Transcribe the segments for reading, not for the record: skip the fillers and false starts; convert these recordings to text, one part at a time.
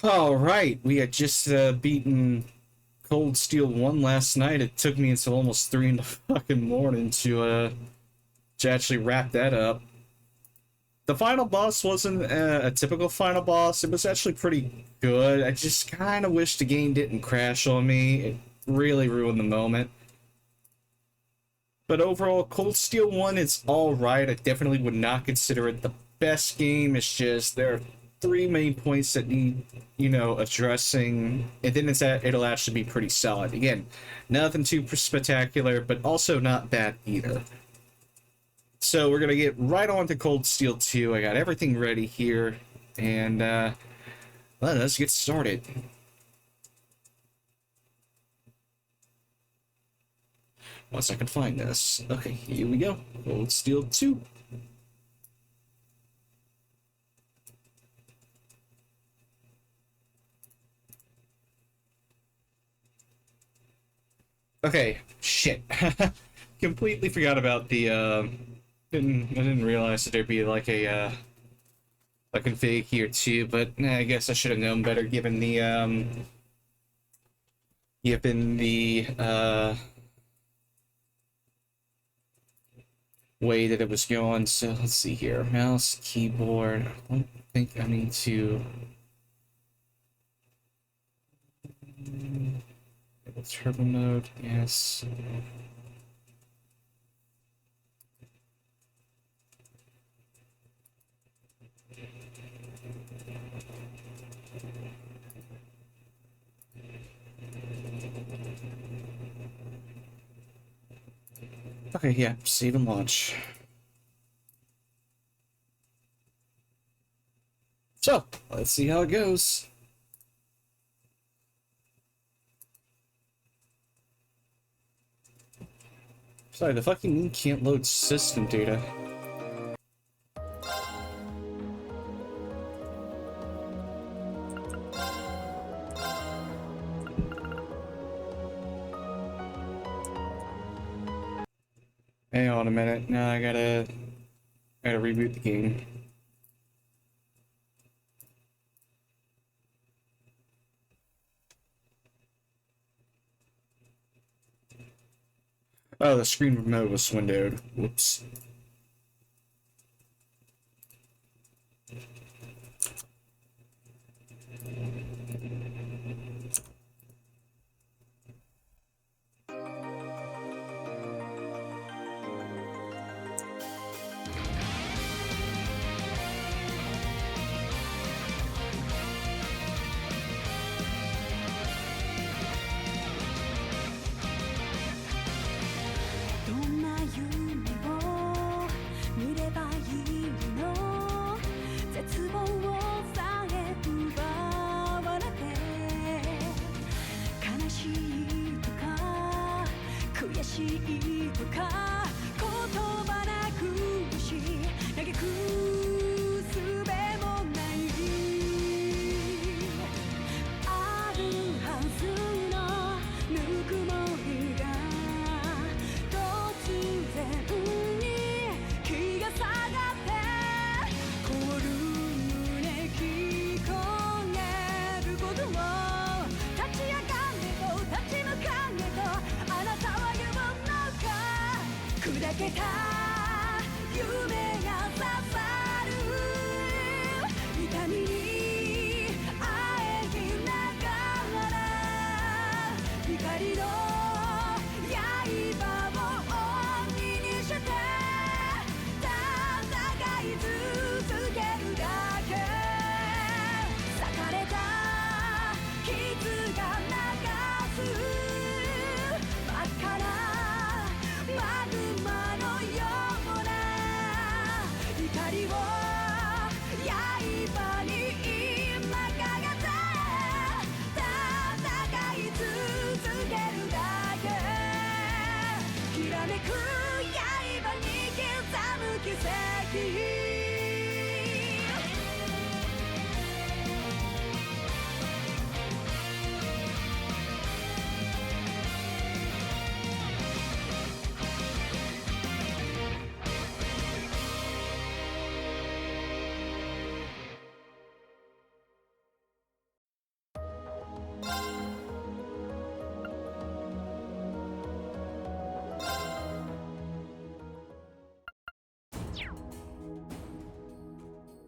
All right, we had just beaten Cold Steel 1 last night. It took me until almost 3 in the fucking morning to actually wrap that up. The final boss wasn't a typical final boss. It was actually pretty good. I just kind of wish the game didn't crash on me. It really ruined the moment. But overall, Cold Steel 1 is alright. I definitely would not consider it the best game. It's just there are three main points that need, addressing, and then it'll actually be pretty solid. Again, nothing too spectacular, but also not bad either. So we're gonna get right on to Cold Steel 2. I got everything ready here, and let's get started. Once I can find this. Okay, here we go. Cold Steel 2. Okay, shit. Completely forgot about the I didn't realize that there'd be like a config here too, but I guess I should have known better given the way that it was going. So let's see here. Mouse, keyboard. I don't think I need to turbo mode, yes. Okay, yeah, save and launch. So, let's see how it goes. Sorry, the fucking game can't load system data. Hang on a minute. Now I gotta reboot the game. Oh, the screen mode was windowed. Whoops.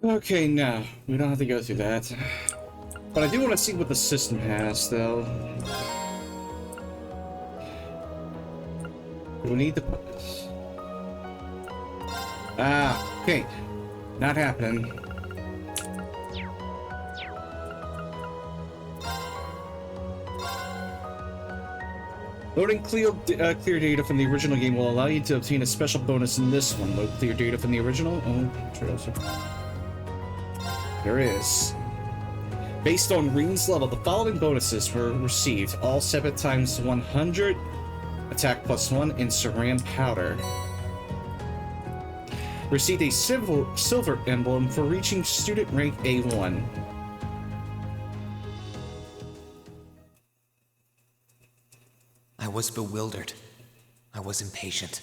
Okay, no, we don't have to go through that. But I do want to see what the system has, though. We need to put this. Ah, okay. Not happening. Loading clear data from the original game will allow you to obtain a special bonus in this one. Load clear data from the original. Oh, trails. There is. Based on Rean's level, the following bonuses were received. All 7 times 100, attack +1, and Saran powder. Received a silver emblem for reaching student rank A1. I was bewildered. I was impatient.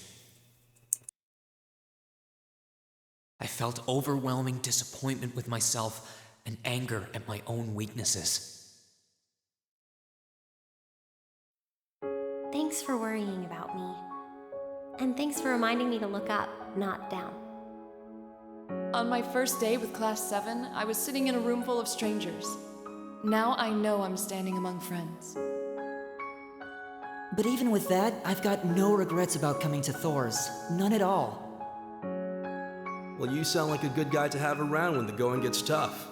I felt overwhelming disappointment with myself and anger at my own weaknesses. Thanks for worrying about me. And thanks for reminding me to look up, not down. On my first day with Class 7, I was sitting in a room full of strangers. Now I know I'm standing among friends. But even with that, I've got no regrets about coming to Thor's. None at all. Well, you sound like a good guy to have around when the going gets tough.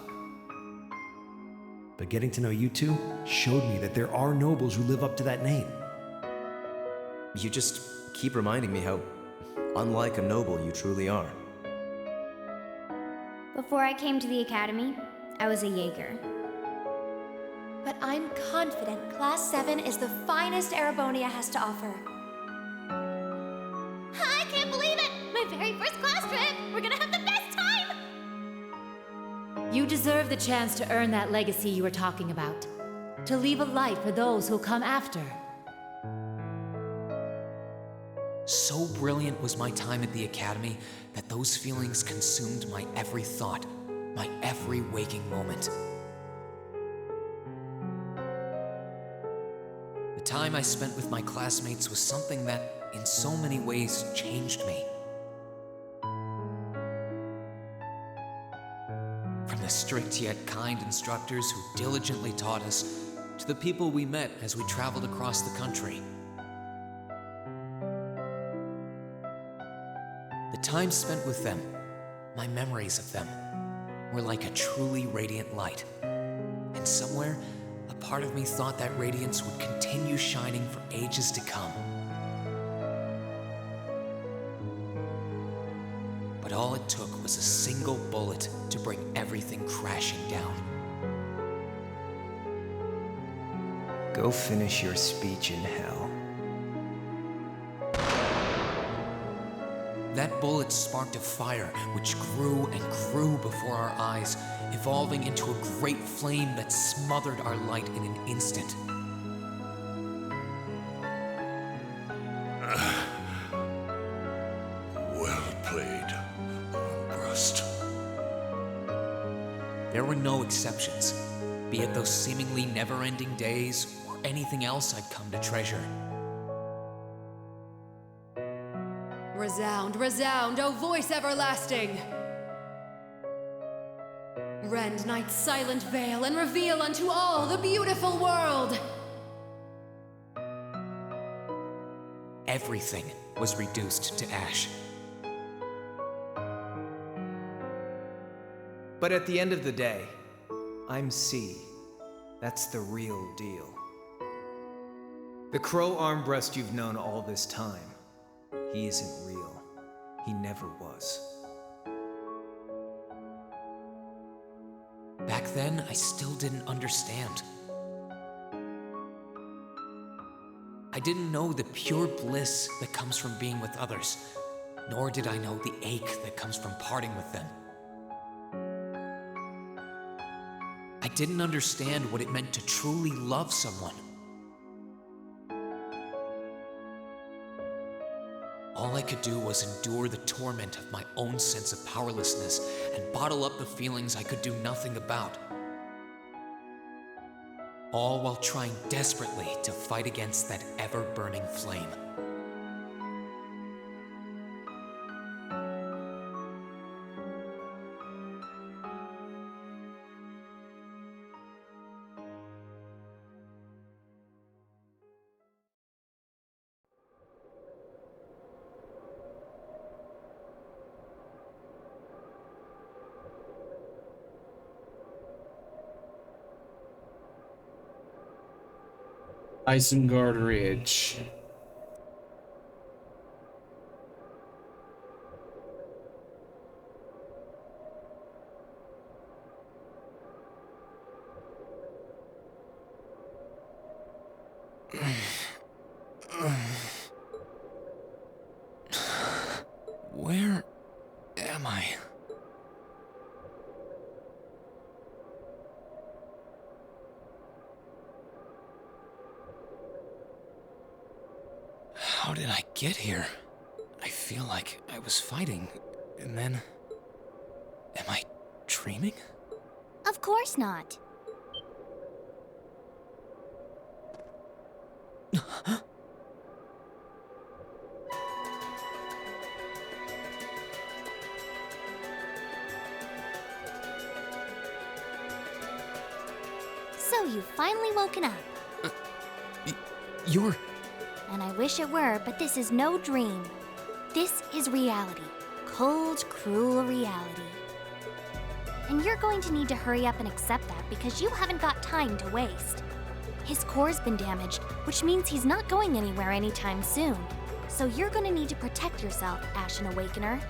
But getting to know you two showed me that there are nobles who live up to that name. You just keep reminding me how unlike a noble you truly are. Before I came to the academy, I was a Jaeger. But I'm confident Class 7 is the finest Erebonia has to offer. I can't believe it! My very first class trip! We're gonna have the best time! You deserve the chance to earn that legacy you were talking about. To leave a light for those who'll come after. So brilliant was my time at the academy that those feelings consumed my every thought, my every waking moment. The time I spent with my classmates was something that, in so many ways, changed me. From the strict yet kind instructors who diligently taught us, to the people we met as we traveled across the country. The time spent with them, my memories of them, were like a truly radiant light. And somewhere, a part of me thought that radiance would continue shining for ages to come. But all it took was a single bullet to bring everything crashing down. Go finish your speech in hell. That bullet sparked a fire which grew and grew before our eyes, evolving into a great flame that smothered our light in an instant. Well played, Armbrust. There were no exceptions, be it those seemingly never-ending days or anything else I'd come to treasure. Resound, resound, O voice everlasting! Rend night's silent veil and reveal unto all the beautiful world! Everything was reduced to ash. But at the end of the day, I'm C. That's the real deal. The Crow Armbrust you've known all this time, he isn't real. He never was. Back then, I still didn't understand. I didn't know the pure bliss that comes from being with others, nor did I know the ache that comes from parting with them. I didn't understand what it meant to truly love someone. All I could do was endure the torment of my own sense of powerlessness and bottle up the feelings I could do nothing about. All while trying desperately to fight against that ever-burning flame. Isengard Ridge. Where am I? How did I get here? I feel like I was fighting, and then... Am I dreaming? Of course not. So you've finally woken up. You're... And I wish it were, but this is no dream. This is reality. Cold, cruel reality. And you're going to need to hurry up and accept that because you haven't got time to waste. His core's been damaged, which means he's not going anywhere anytime soon. So you're going to need to protect yourself, Ashen Awakener.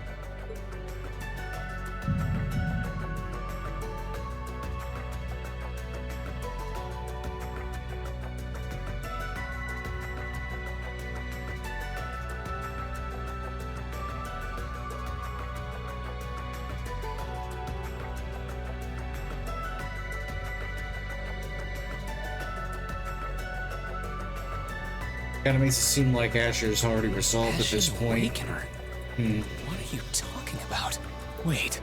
Kinda makes it seem like Asher's already resolved at this point. Awakener? What are you talking about? Wait.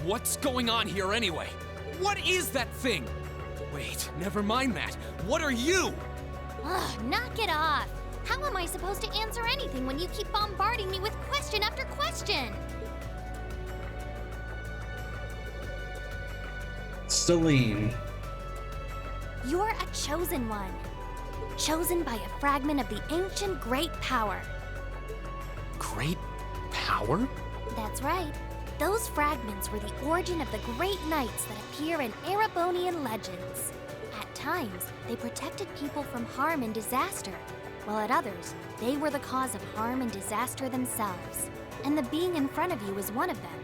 What's going on here anyway? What is that thing? Wait, never mind that. What are you? Ugh, knock it off. How am I supposed to answer anything when you keep bombarding me with question after question? Celine. You're a chosen one. Chosen by a fragment of the ancient great power. Great power? That's right. Those fragments were the origin of the great knights that appear in Erebonian legends. At times, they protected people from harm and disaster, while at others, they were the cause of harm and disaster themselves. And the being in front of you is one of them,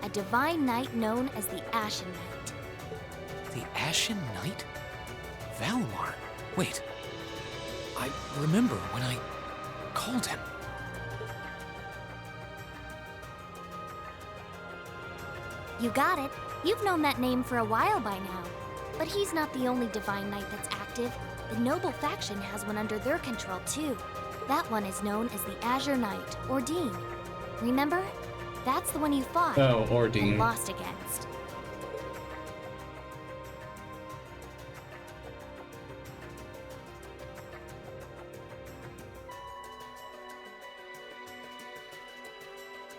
a divine knight known as the Ashen Knight. The Ashen Knight? Valimar? Wait. I remember when I called him. You got it. You've known that name for a while by now. But he's not the only divine knight that's active. The noble faction has one under their control too. That one is known as the Azure Knight, or Dean. Remember? That's the one you fought Ordine. and lost against.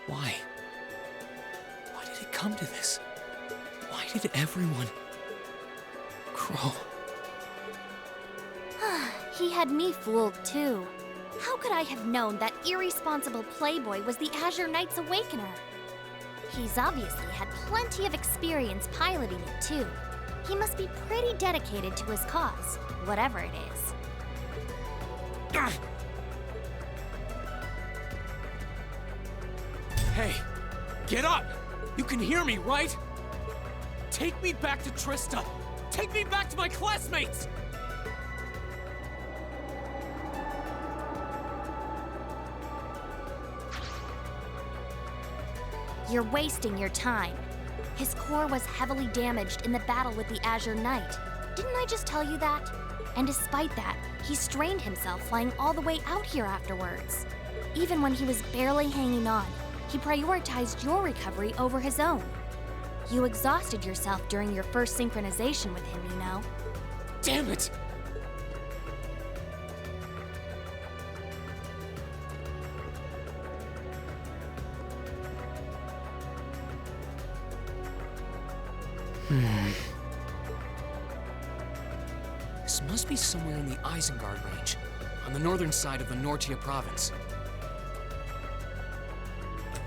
Why? Why did it come to this? Why did everyone... Crow? He had me fooled too. How could I have known that irresponsible playboy was the Azure Knight's Awakener? He's obviously had plenty of experience piloting it too. He must be pretty dedicated to his cause, whatever it is. Hey, get up! You can hear me, right? Take me back to Trista! Take me back to my classmates! You're wasting your time. His core was heavily damaged in the battle with the Azure Knight. Didn't I just tell you that? And despite that, he strained himself flying all the way out here afterwards. Even when he was barely hanging on, he prioritized your recovery over his own. You exhausted yourself during your first synchronization with him, you know. Damn it! This must be somewhere in the Isengard range, on the northern side of the Nortia province.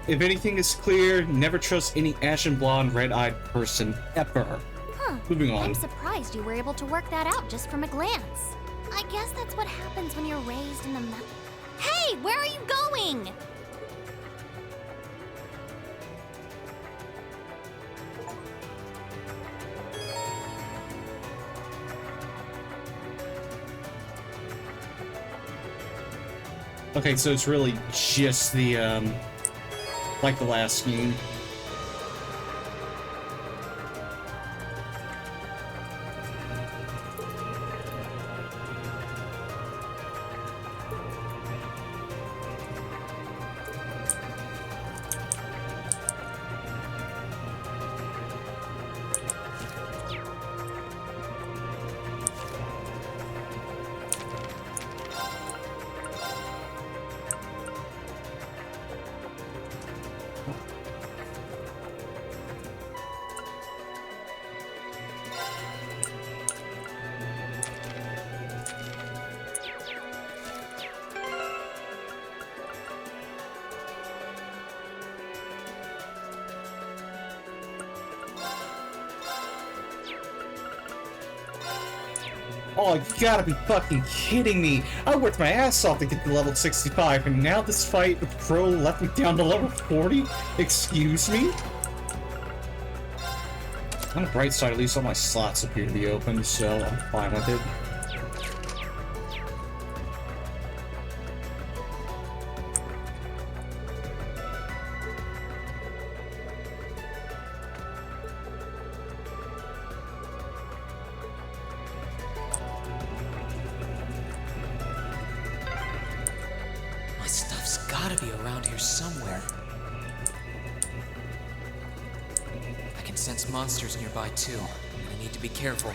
if anything is clear, never trust any ashen blonde, red-eyed person ever. Huh. Moving on. I'm surprised you were able to work that out just from a glance. I guess that's what happens when you're raised in the Hey, where are you going? Okay, so it's really just the, like the last game. Oh, you gotta be fucking kidding me. I worked my ass off to get to level 65, and now this fight with Crow left me down to level 40? Excuse me? On the bright side, at least all my slots appear to be open, so I'm fine with it. Monsters nearby too. I need to be careful.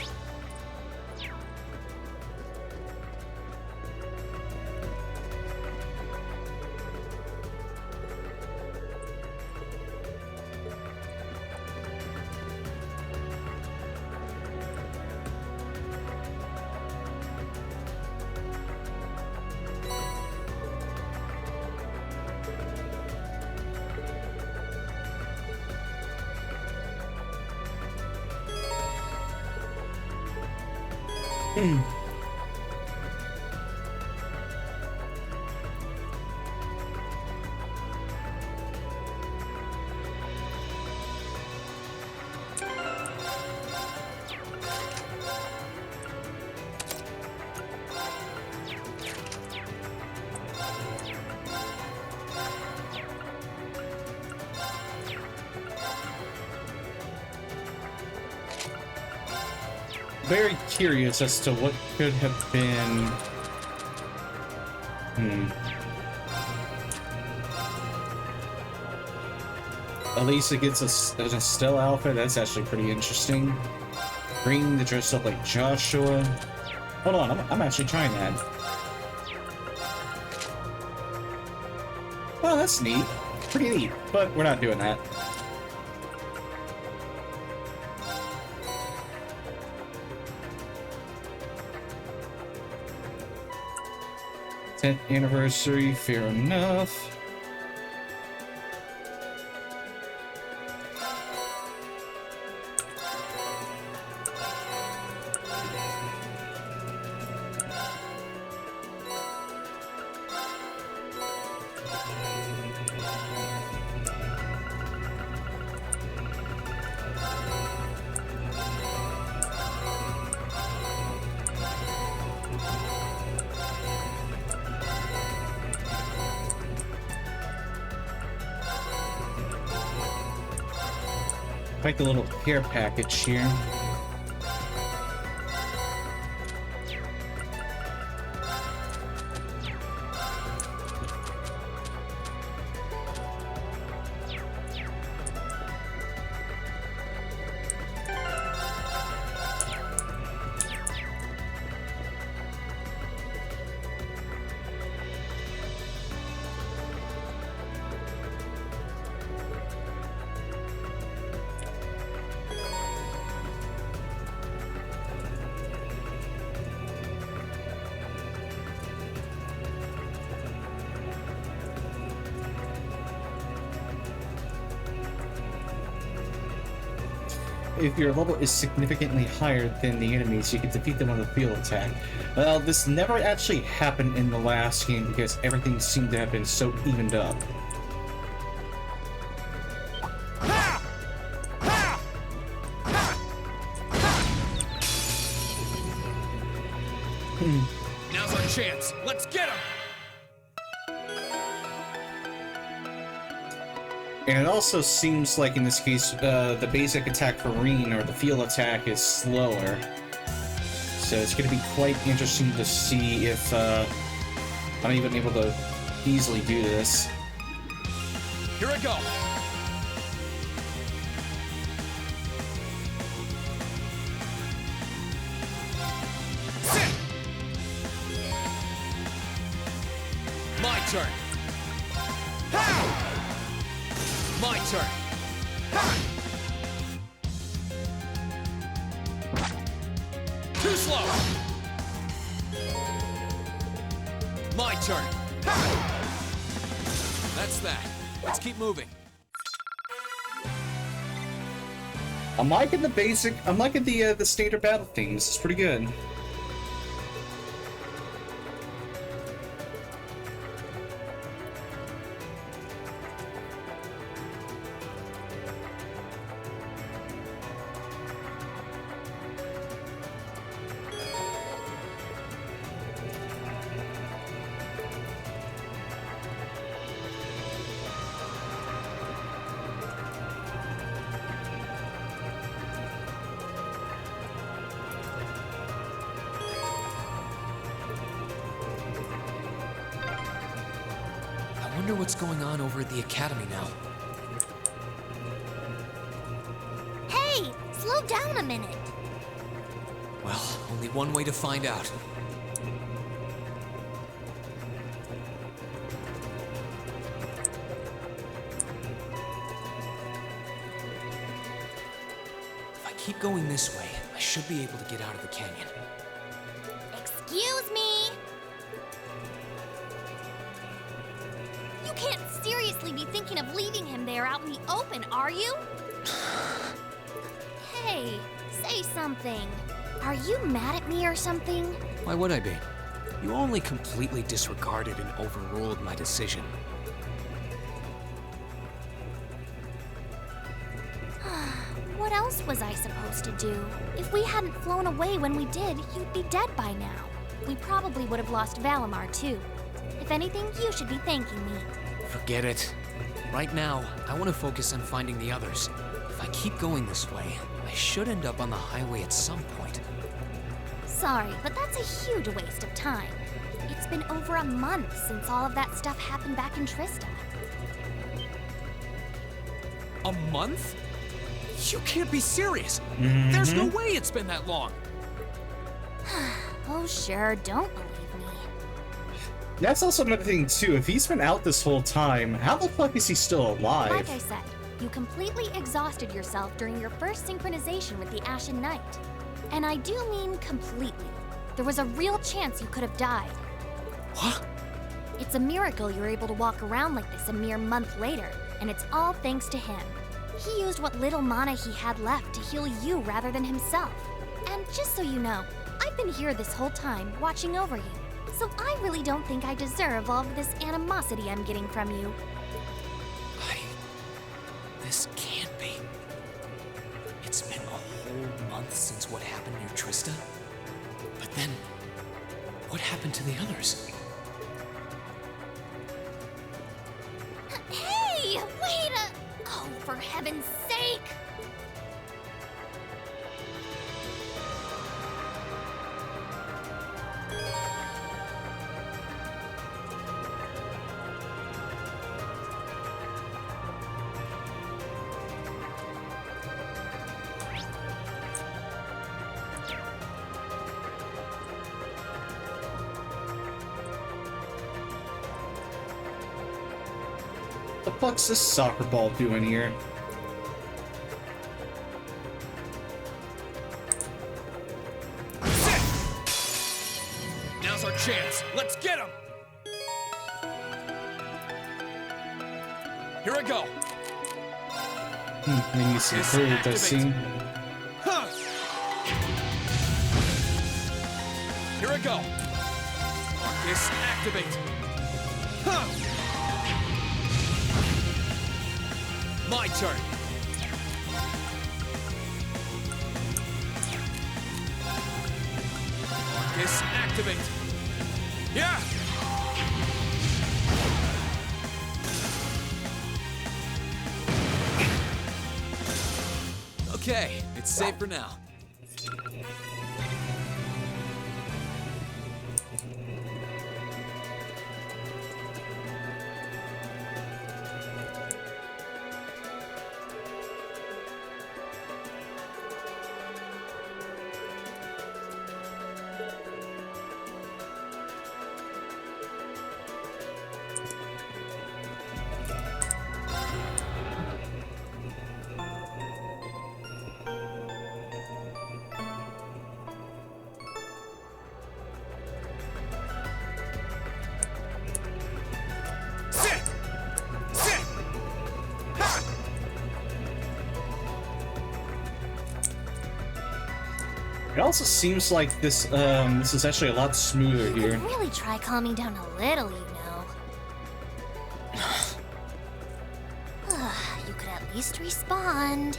Very curious as to what could have been. Elisa gets an Estelle outfit. That's actually pretty interesting. Bring the dress up like Joshua. Hold on, I'm actually trying that. Well, that's neat. Pretty neat, but we're not doing that. 10th anniversary, fair enough. Like the little care package here. if your level is significantly higher than the enemies, you can defeat them on the field attack. Well, this never actually happened in the last game because everything seemed to have been so evened up. Now's our chance. Let's get him! And it also seems like in this case, the basic attack for Reen, or the field attack, is slower. So it's going to be quite interesting to see if I'm even able to easily do this. Here I go! Sit! My turn! Ha! My turn! Ha! Too slow! My turn! Ha! That's that. Let's keep moving. I'm liking the basic. I'm liking the standard battle themes. It's pretty good. I wonder what's going on over at the Academy now. Hey, slow down a minute. Well, only one way to find out. If I keep going this way, I should be able to get out of the canyon. Excuse me. You can't seriously be thinking of leaving him there out in the open, are you? Hey, say something. Are you mad at me or something? Why would I be? You only completely disregarded and overruled my decision. What else was I supposed to do? If we hadn't flown away when we did, you'd be dead by now. We probably would have lost Valimar too. If anything, you should be thanking me. Forget it. Right now, I want to focus on finding the others. If I keep going this way, I should end up on the highway at some point. Sorry, but that's a huge waste of time. It's been over a month since all of that stuff happened back in Trista. A month? You can't be serious! There's no way it's been that long! Oh sure, don't believe me. That's also another thing too. If he's been out this whole time, how the fuck is he still alive? Like I said, you completely exhausted yourself during your first synchronization with the Ashen Knight. And I do mean completely. There was a real chance you could have died. What? It's a miracle you're able to walk around like this a mere month later, and it's all thanks to him. He used what little mana he had left to heal you rather than himself. And just so you know, I've been here this whole time, watching over you. So I really don't think I deserve all of this animosity I'm getting from you. This can't be. It's been a whole month since what happened near Trista. But then, what happened to the others? Hey, wait a... Oh, for heaven's sake! The fuck's this soccer ball doing here? Sit! Now's our chance. Let's get him! Here I go. Maybe some improved, I see. Here we go. Arcus, activate. Huh. My turn. Arcus, activate. Yeah. Okay, it's safe for now. It also seems like this is actually a lot smoother You here. could really try calming down a little, you know. You could at least respond.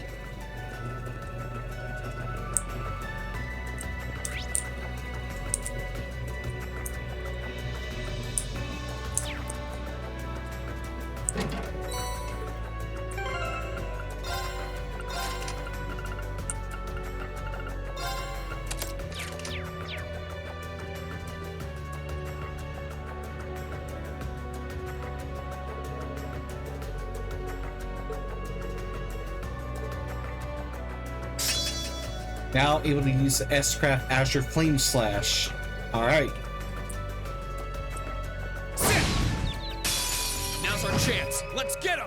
Now able to use the S-Craft Azure Flame Slash. Alright. Now's our chance. Let's get him.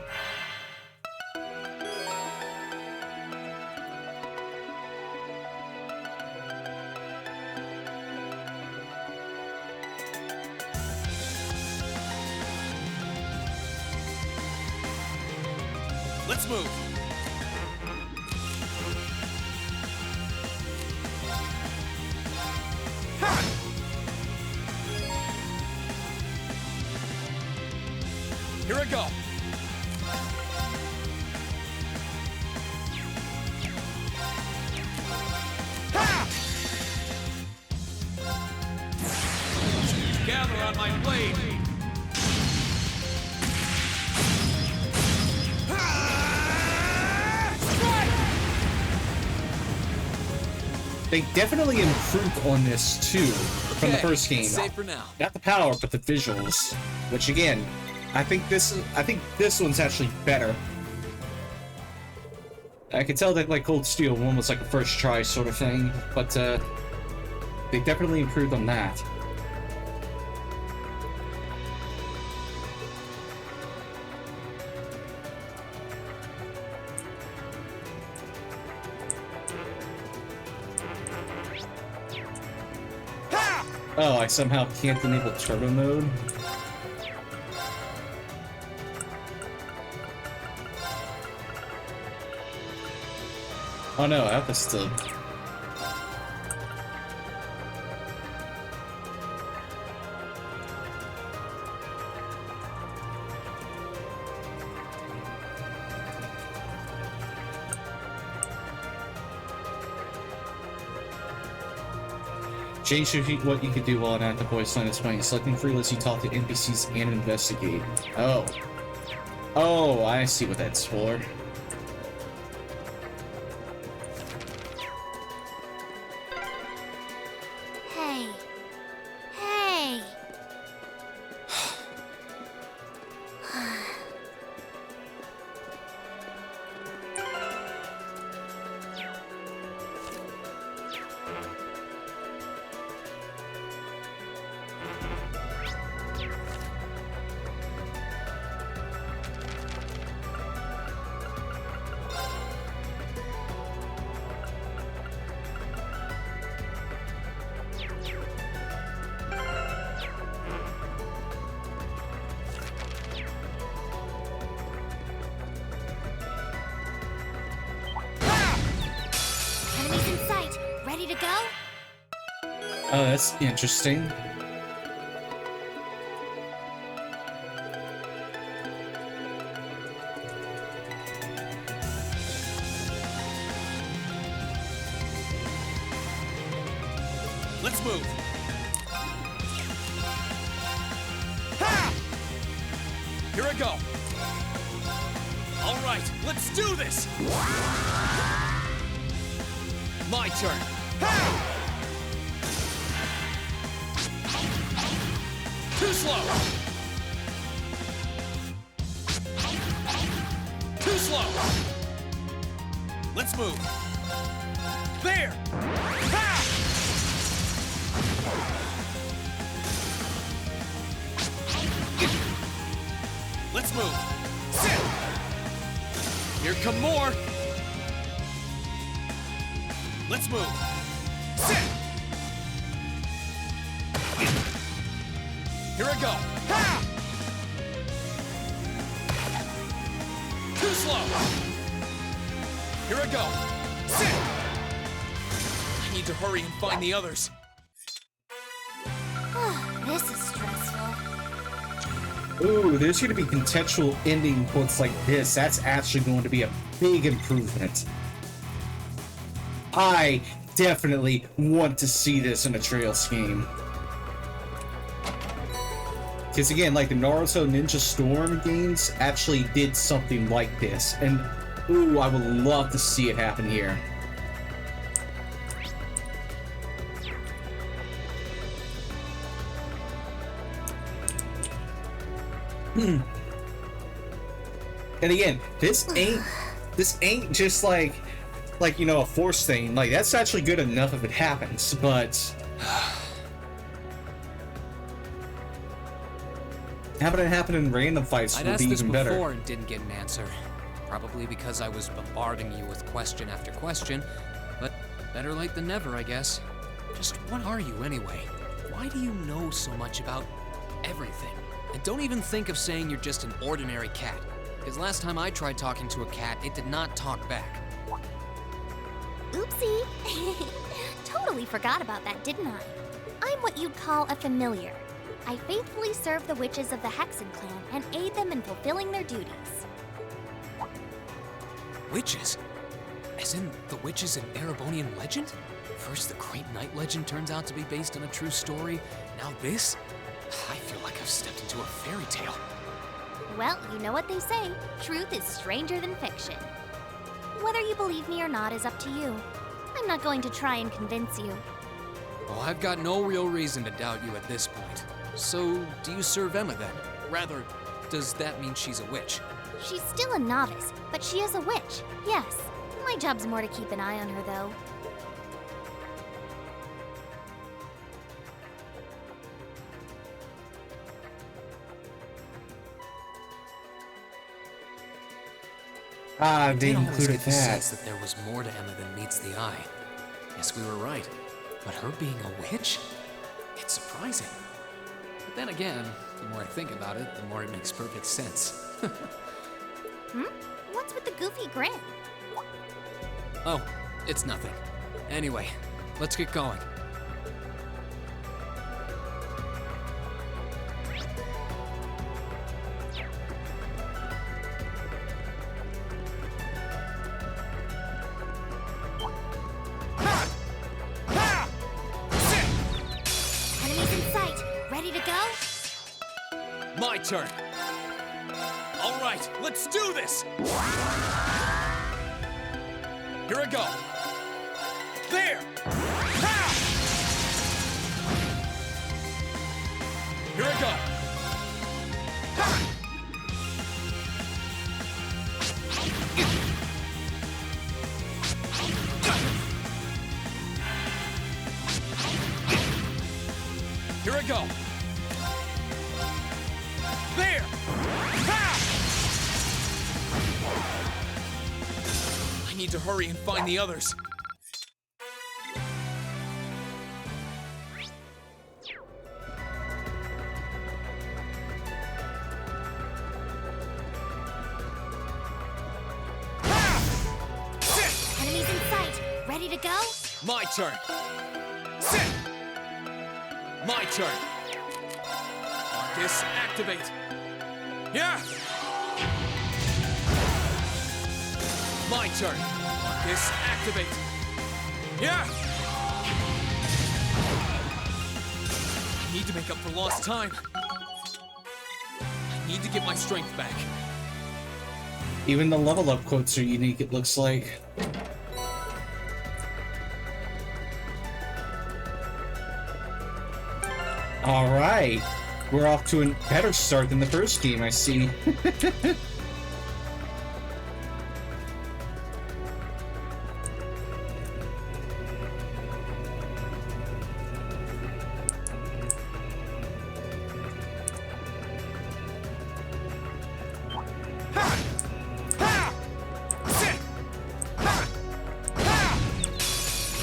Let's move. Here we go. Ha! Gather on my blade. They definitely improved on this too from the first game. Safe for now. Not the power, but the visuals. Which again, I think this one's actually better. I can tell that like Cold Steel 1 was like a first try sort of thing, but they definitely improved on that. Oh, I somehow can't enable turbo mode. Oh no, I have to still. Change what you can do while an active voice line is playing. Selecting free lets you talk to NPCs and investigate. Oh. Oh, I see what that's for. Hey. Hey. Oh, that's interesting. Let's move. Ha! Here I go. All right, let's do this. My turn. Ha! Too slow. Too slow. Let's move. There. Ha! Let's move. Sit. Here come more. Let's move. Sit. Here I go. Ha! Too slow. Here I go. Sit. I need to hurry and find the others. This is stressful. Ooh, there's going to be contextual ending quotes like this. That's actually going to be a big improvement. I definitely want to see this in a Trails game. Because again, like the Naruto Ninja Storm games actually did something like this. And ooh, I would love to see it happen here. And again, this ain't just like you know, a force thing. Like that's actually good enough if it happens, but having it happen in random fights would be even better. I'd asked this before and didn't get an answer. Probably because I was bombarding you with question after question, but better late than never, I guess. Just what are you anyway? Why do you know so much about everything? And don't even think of saying you're just an ordinary cat, because last time I tried talking to a cat, it did not talk back. Oopsie. Totally forgot about that, didn't I? I'm what you'd call a familiar. I faithfully serve the witches of the Hexen clan and aid them in fulfilling their duties. Witches? As in the witches in Erebonian legend? First the Great Night legend turns out to be based on a true story, now this? I feel like I've stepped into a fairy tale. Well, you know what they say, truth is stranger than fiction. Whether you believe me or not is up to you. I'm not going to try and convince you. Well, I've got no real reason to doubt you at this point. So, do you serve Emma then? Rather, does that mean she's a witch? She's still a novice, but she is a witch, yes. My job's more to keep an eye on her, though. Ah, they I did always included get the that. sense that there was more to Emma than meets the eye. Guess we were right. But her being a witch? It's surprising. But then again, the more I think about it, the more it makes perfect sense. What's with the goofy grin? Oh, it's nothing. Anyway, let's get going. Enemies in sight. Ready to go? My turn. All right, let's do this. Here I go. There. Ha! Here I go. Ha! Here I go. There. Ha! I need to hurry and find the others. Enemies in sight. Ready to go? My turn. Sit. My turn. Arcus, activate. Yeah! My turn. Arcus, activate. Yeah! I need to make up for lost time. I need to get my strength back. Even the level up quotes are unique, it looks like. Alright. We're off to a better start than the first game, I see.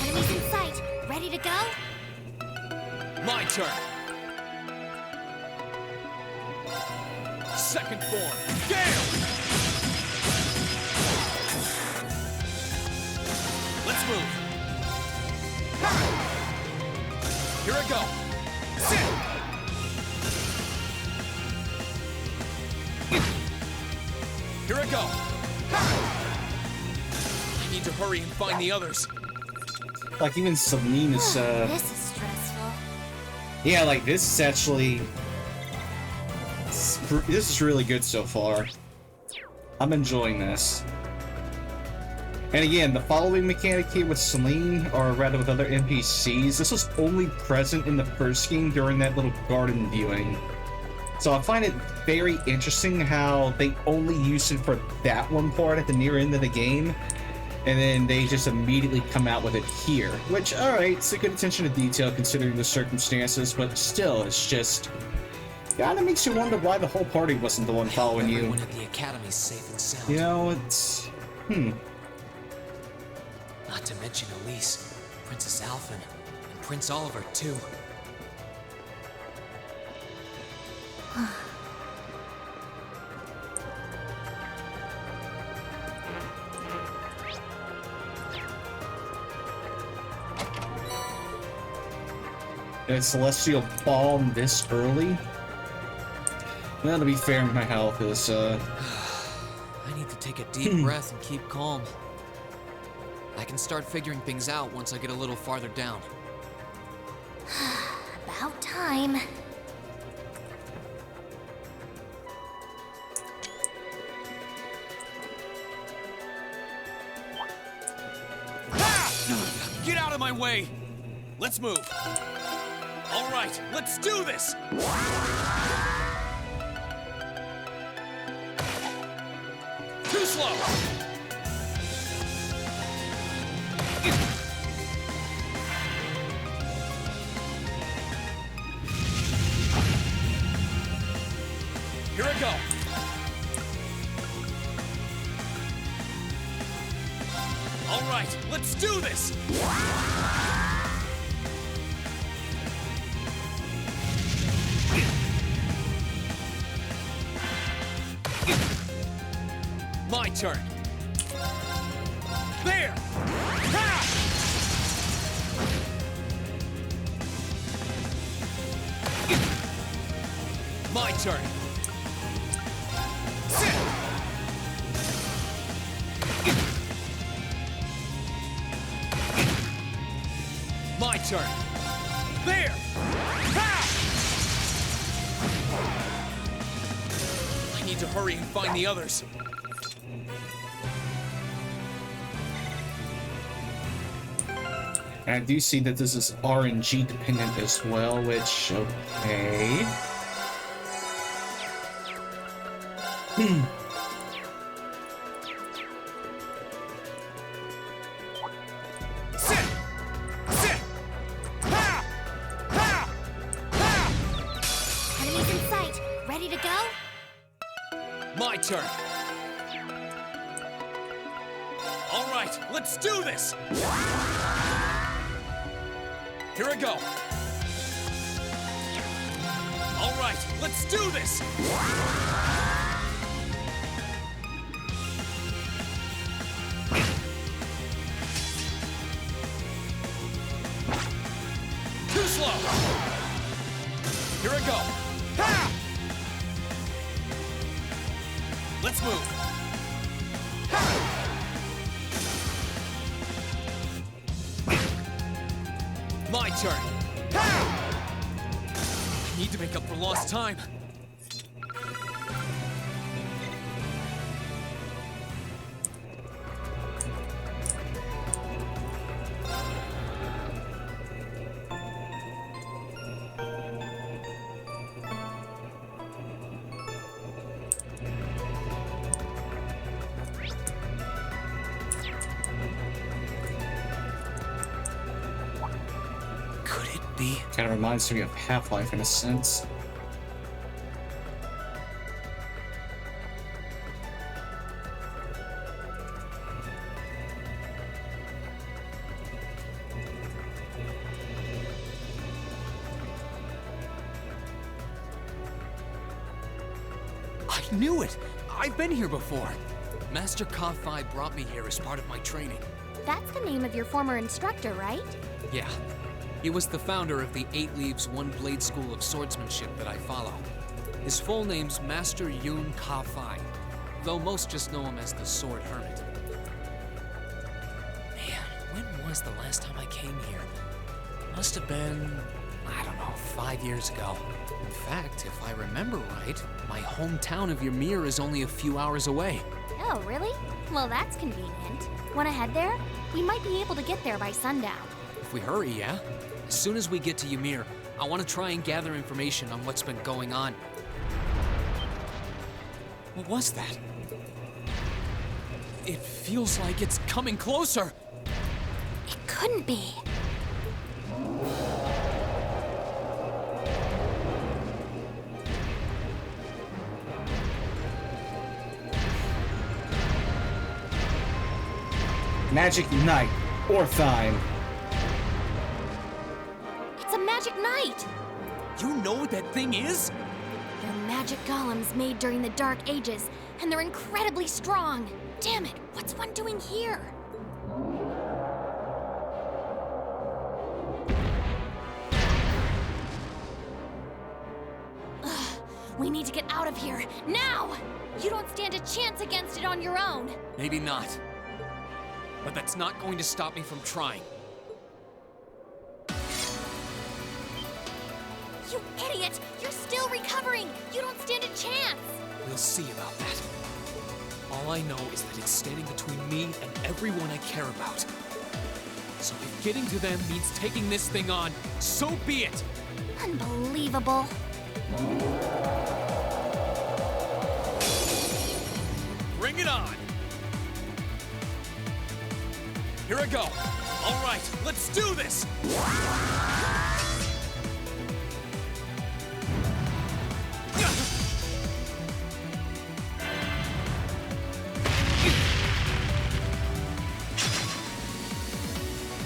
Enemies in sight. Ready to go? My turn. Second form. Gale! Let's move. Here I go. Sit! Here I go. I need to hurry and find the others. Like, even Celine is, This is stressful. yeah, like, this is actually... This is really good so far. I'm enjoying this. And again, the following mechanic here with Celine, or rather with other NPCs, this was only present in the first game during that little garden viewing. So I find it very interesting how they only used it for that one part at the near end of the game, and then they just immediately come out with it here. Which, alright, it's a good attention to detail considering the circumstances, but still, it's just... kinda makes you wonder why the whole party wasn't the one following you. Everyone at the academy's safe and sound. You know, it's... Not to mention Elise, Princess Alphen, and Prince Oliver, too. And Celestial Balm this early? Well, to be fair, my health is, I need to take a deep breath and keep calm. I can start figuring things out once I get a little farther down. About time. Get out of my way! Let's move. All right, let's do this! Too slow! Here I go. All right, let's do this! My turn. There! Ha! My turn. Sit! My turn. There! Ha! I need to hurry and find the others. and I do see that this is RNG dependent as well, which, okay. Enemies in sight. Ready to go? My turn. All right, let's do this. Here I go. All right, let's do this. Too slow. Let's move. My turn. I need to make up for lost time. Kind of reminds me of Half-Life in a sense. I knew it! I've been here before. Master Ka-Fi brought me here as part of my training. That's the name of your former instructor, right? Yeah. He was the founder of the 8 Leaves, 1 Blade School of Swordsmanship that I follow. His full name's Master Yun Ka-Fi, though most just know him as the Sword Hermit. Man, when was the last time I came here? Must have been, I don't know, 5 years ago. In fact, if I remember right, my hometown of Ymir is only a few hours away. Oh, really? Well, that's convenient. Wanna head there? We might be able to get there by sundown. If we hurry, yeah? As soon as we get to Ymir, I want to try and gather information on what's been going on. What was that? It feels like it's coming closer. It couldn't be. Magic Knight, Orthine. It's a magic knight! You know what that thing is? They're magic golems made during the Dark Ages, and they're incredibly strong. Damn it, what's one doing here? Ugh, we need to get out of here, now! You don't stand a chance against it on your own. Maybe not. But that's not going to stop me from trying. You idiot! You're still recovering! You don't stand a chance! We'll see about that. All I know is that it's standing between me and everyone I care about. So if getting to them means taking this thing on, so be it! Unbelievable. Bring it on! Here I go. All right, let's do this!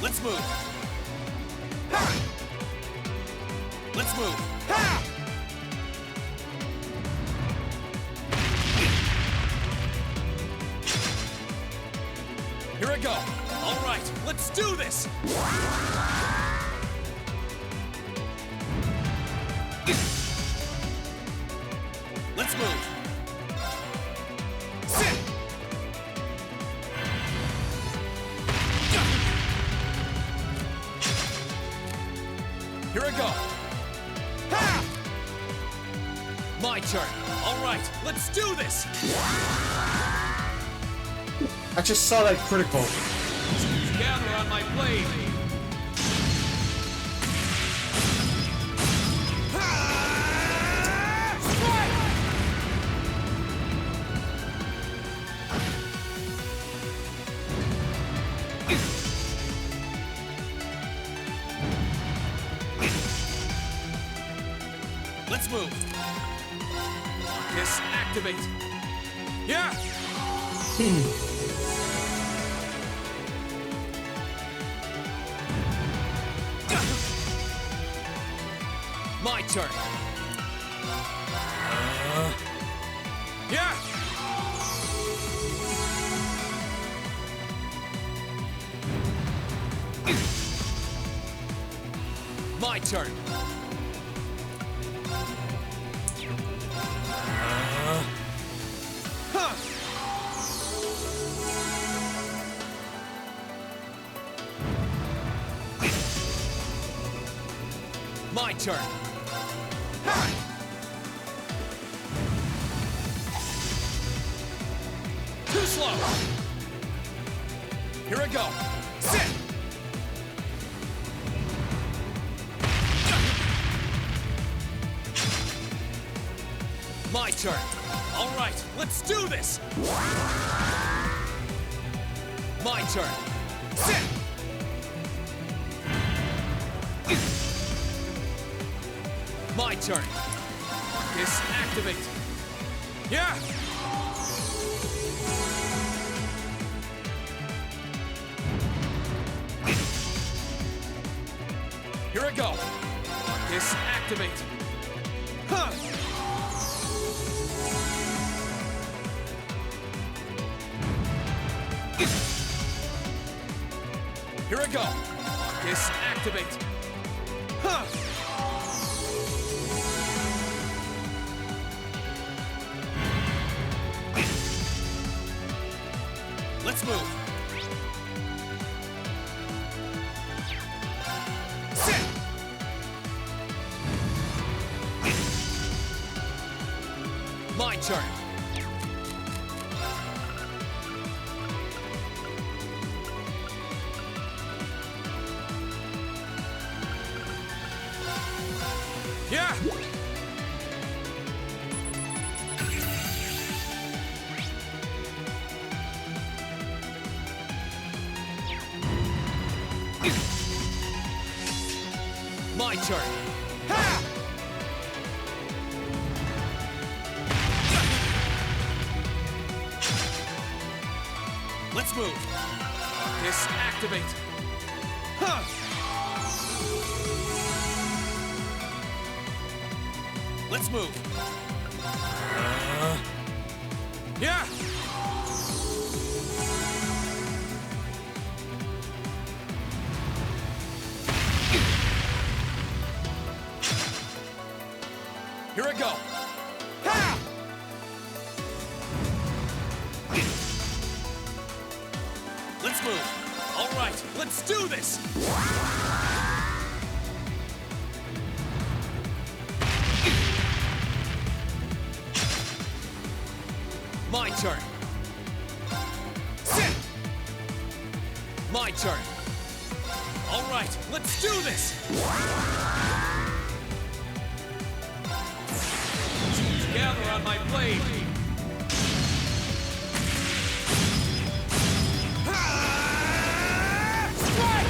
Let's move. Let's move. Here I go. All right, let's do this. Let's move. Sit. Here I go. Ha! My turn. All right, let's do this. I just saw that critical. Gather on my blade. Let's move. This activate. Yeah. My turn. Yeah. My turn. Huh. turn. Too slow. Here I go. Sit. My turn. All right, let's do this. My turn. Sit. My turn. Marcus, activate. Yeah. Here I go. Marcus, activate. Huh. Here I go. Marcus, activate. Huh. Let's move. Sit. My turn. Yeah. My turn. Ha! Let's move. Marcus, activate. Huh. Let's move. Yeah. Here I go. Ha! Let's move. All right, let's do this. My turn. Sit. My turn. All right, let's do this. Gather on my blade. Strike!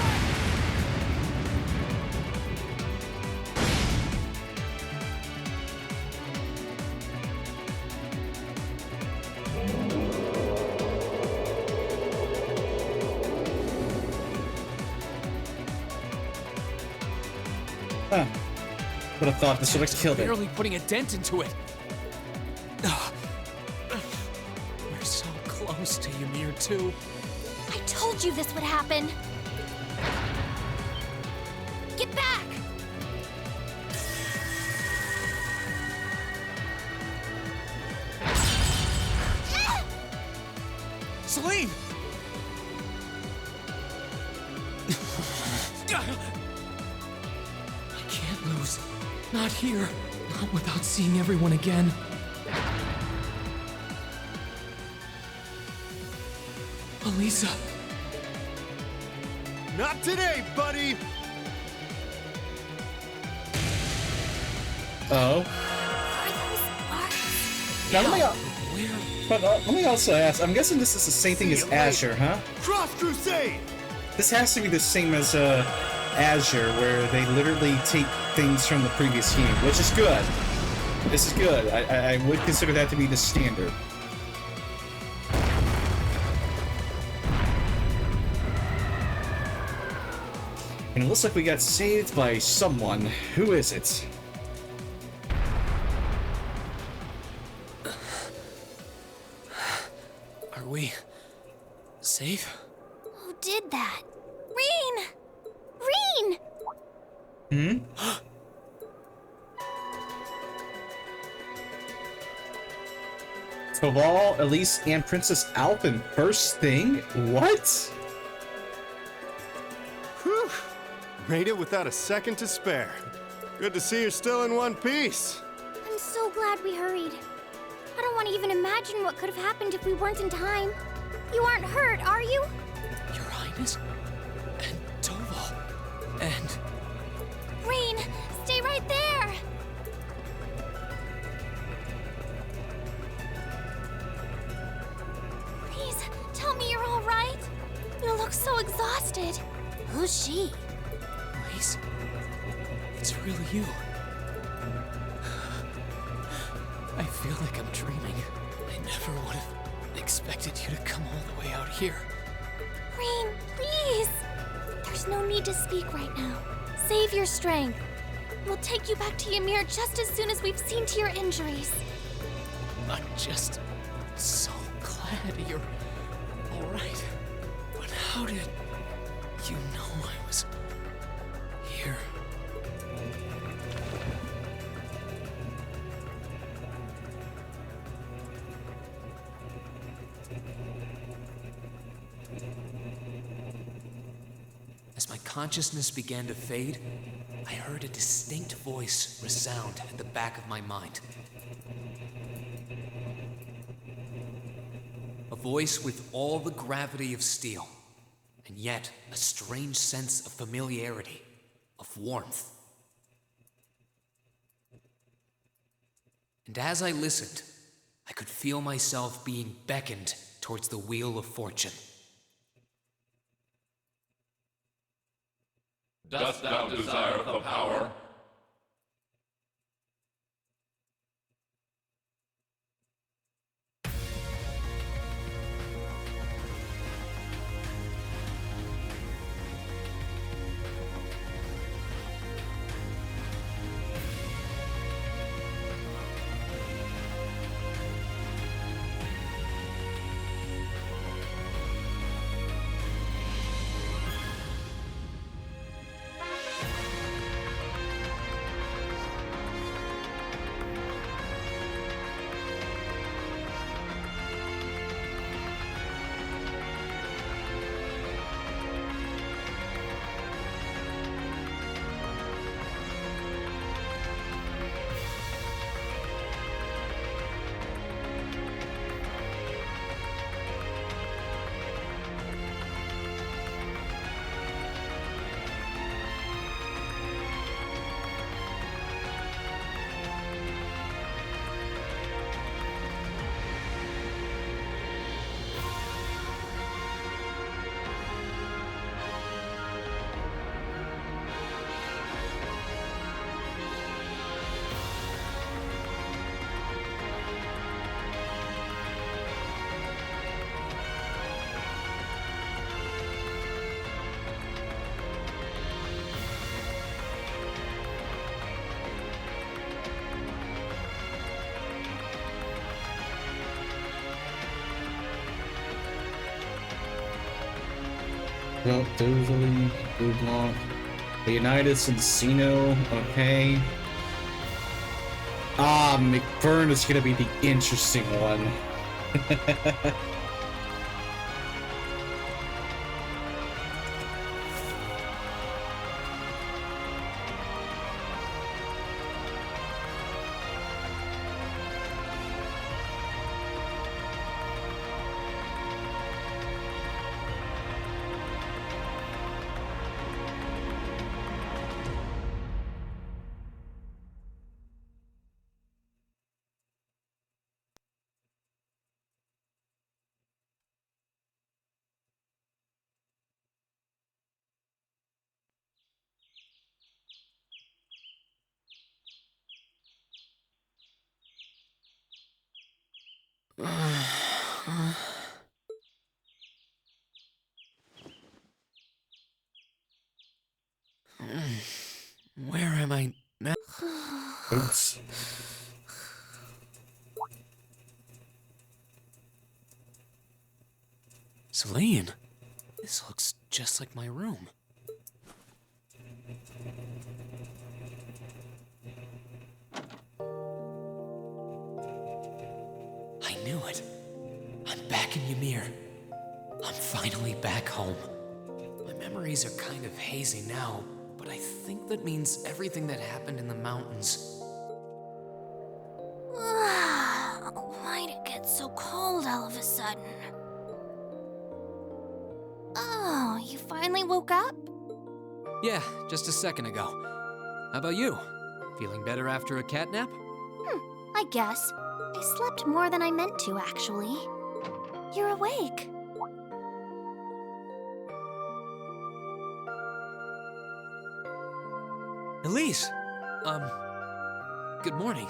Huh. Would have thought this would have killed it. Barely putting a dent into it. We're so close to Ymir too. I told you this would happen. Get back! Celine! I can't lose. Not here. Not without seeing everyone again. Elisa. Not today, buddy. Oh. Now let me also ask. I'm guessing this is the same thing as Azure, huh? Cross Crusade. This has to be the same as Azure, where they literally take things from the previous game, which is good. This is good. I would consider that to be the standard. And it looks like we got saved by someone. Who is it? Are we safe? Who did that? Reen! Reen! Hmm? Toval, Elise, and Princess Alphen first thing? What? Whew. Made it without a second to spare. Good to see you're still in one piece. I'm so glad we hurried. I don't want to even imagine what could have happened if we weren't in time. You aren't hurt, are you? Your Highness? And Toval. And... Rain, stay right there! Please, tell me you're all right. You look so exhausted. Who's she? Please? It's really you. I feel like I'm dreaming. I never would have expected you to come all the way out here. Rain, please! There's no need to speak right now. Save your strength. We'll take you back to Ymir just as soon as we've seen to your injuries. I'm just so glad you're all right. But how did you know I was here? As my consciousness began to fade, I heard a distinct voice resound at the back of my mind. A voice with all the gravity of steel, and yet a strange sense of familiarity, of warmth. And as I listened, I could feel myself being beckoned towards the wheel of fortune. Dost thou desire the power? Well, Doverly, Goodlock, Leonidas and Zeno, okay. McBurn is gonna be the interesting one. Where am I now? Oops. Celine, this looks just like my room. I knew it. I'm back in Ymir. I'm finally back home. My memories are kind of hazy now, but but I think that means everything that happened in the mountains. Why'd it get so cold all of a sudden? Oh, you finally woke up? Yeah, just a second ago. How about you? Feeling better after a cat nap? I guess. I slept more than I meant to, actually. You're awake. Elise! Good morning.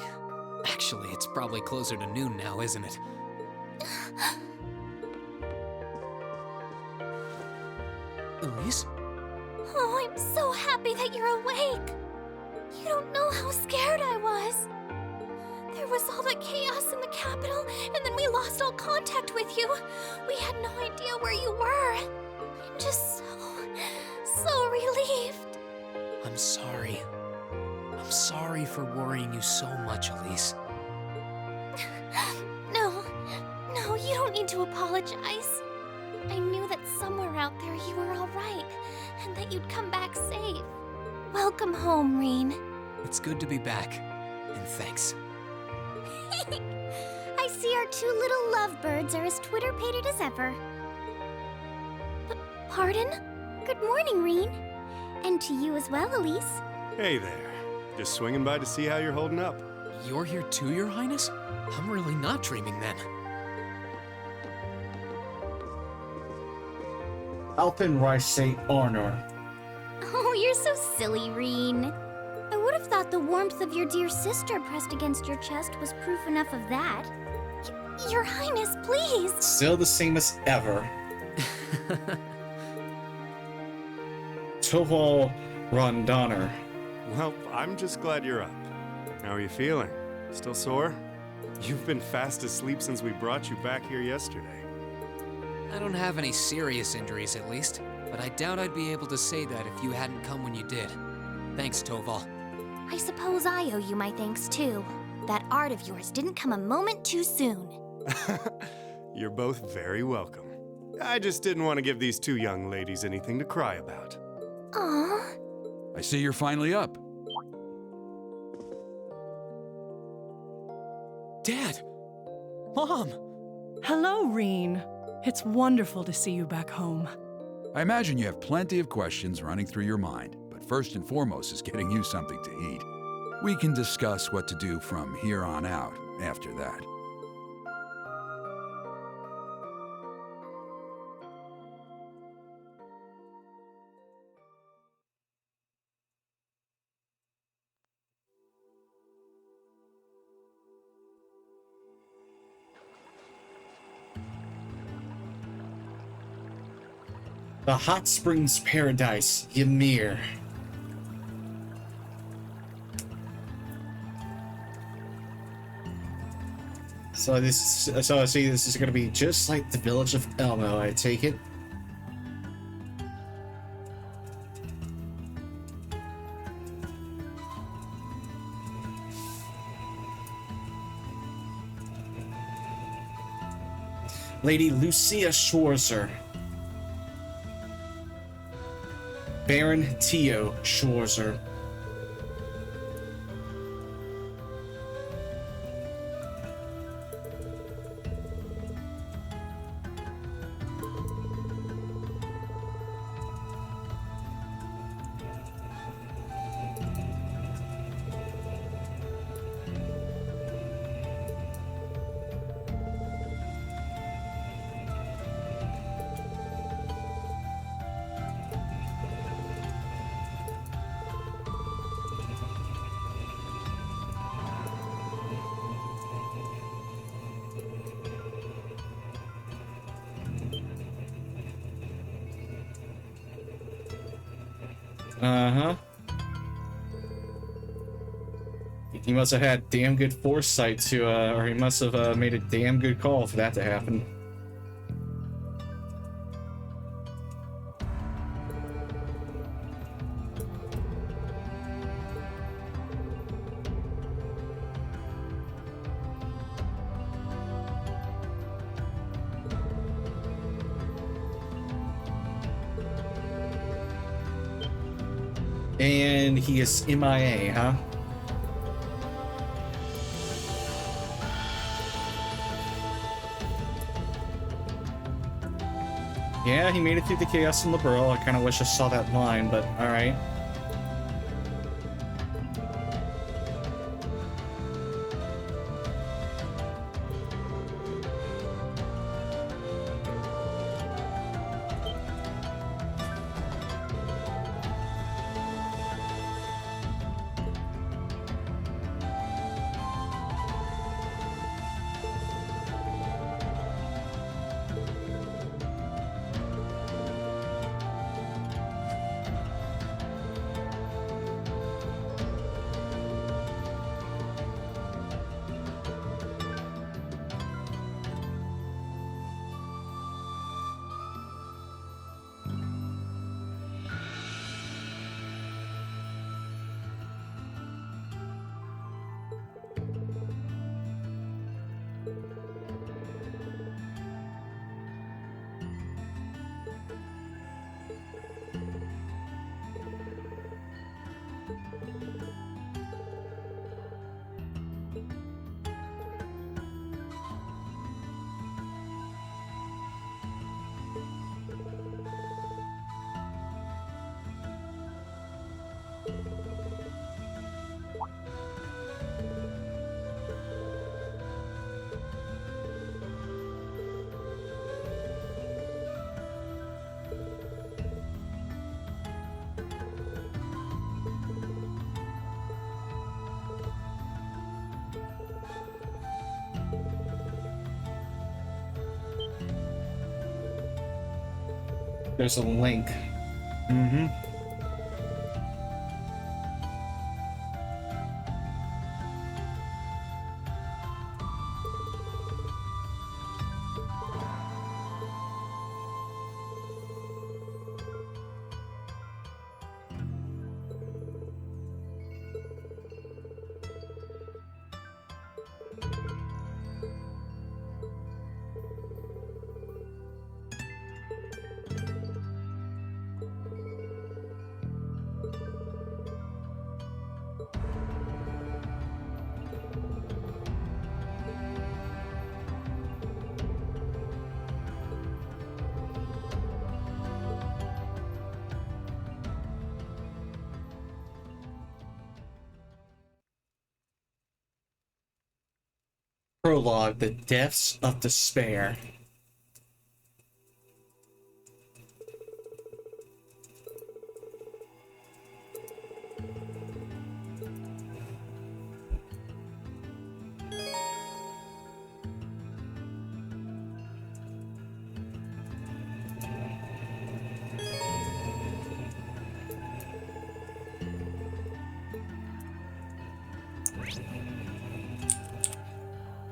Actually, it's probably closer to noon now, isn't it? Elise? Oh, I'm so happy that you're awake. You don't know how scared I was. There was all that chaos in the capital, and then we lost all contact with you. We had no idea where you were. I'm just so relieved. I'm sorry. I'm sorry for worrying you so much, Elise. No, you don't need to apologize. I knew that somewhere out there you were all right, and that you'd come back safe. Welcome home, Rean. It's good to be back, and thanks. I see our two little lovebirds are as Twitter-pated as ever. Pardon? Good morning, Rean. And to you as well, Elise. Hey there. Just swinging by to see how you're holding up. You're here too, Your Highness? I'm really not dreaming then. Alpenreise honor. Oh, you're so silly, Rean. I would have thought the warmth of your dear sister pressed against your chest was proof enough of that. Your Highness, please. Still the same as ever. Toval Rondoner. Well, I'm just glad you're up. How are you feeling? Still sore? You've been fast asleep since we brought you back here yesterday. I don't have any serious injuries, at least, but I doubt I'd be able to say that if you hadn't come when you did. Thanks, Toval. I suppose I owe you my thanks, too. That art of yours didn't come a moment too soon. You're both very welcome. I just didn't want to give these two young ladies anything to cry about. Aww. I see you're finally up. Dad! Mom! Hello, Rean. It's wonderful to see you back home. I imagine you have plenty of questions running through your mind, but first and foremost is getting you something to eat. We can discuss what to do from here on out after that. The Hot Springs Paradise, Ymir. So I see this is gonna be just like the village of Elmo, I take it. Lady Lucia Schwarzer. Baron Tio Schwarzer. Uh-huh. He must have had damn good foresight to, or he must have made a damn good call for that to happen. And he is MIA, huh? Yeah, he made it through the chaos in Liberl. I kind of wish I saw that line, but alright. There's a link. Mm-hmm. Prologue, The Deaths of Despair.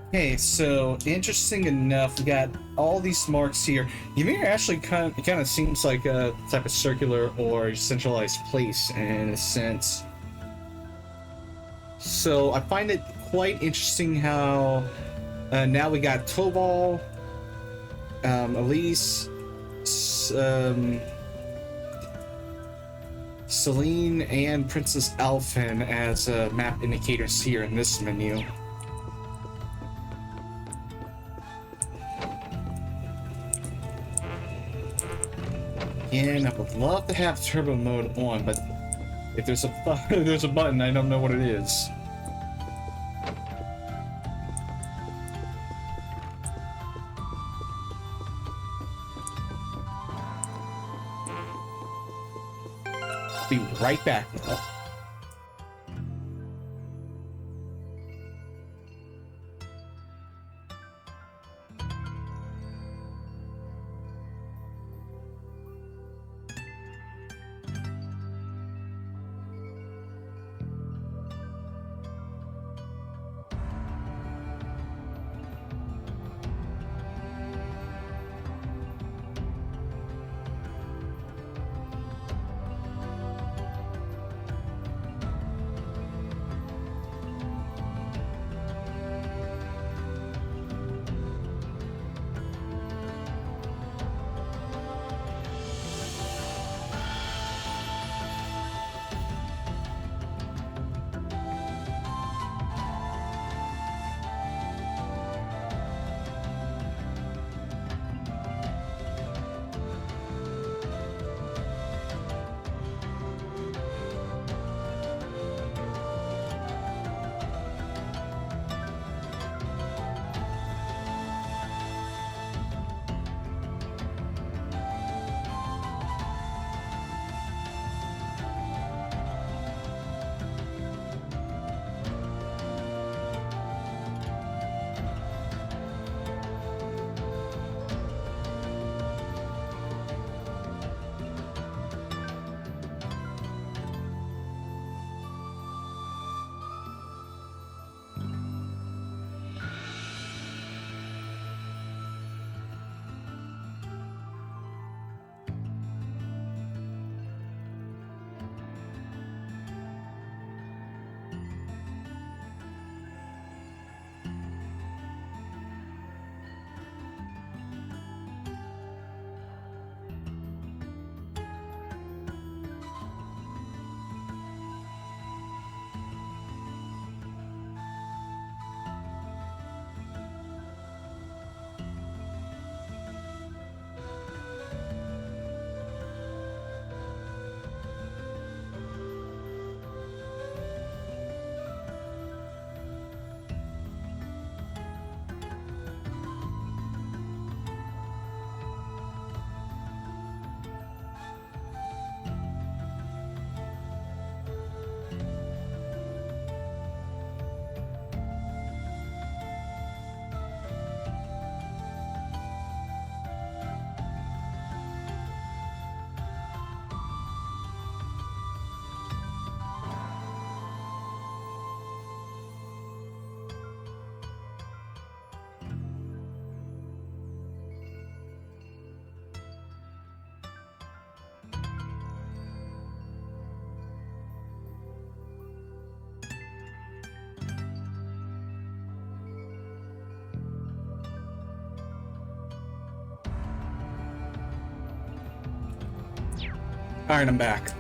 Okay, so interesting enough, we got all these marks here. Ymir actually kind of seems like a type of circular or centralized place in a sense. So I find it quite interesting how now we got Tobal, Elise, Celine, and Princess Alphen as map indicators here in this menu. And I would love to have turbo mode on, but if there's a button, I don't know what it is. Be right back. Alright, I'm back.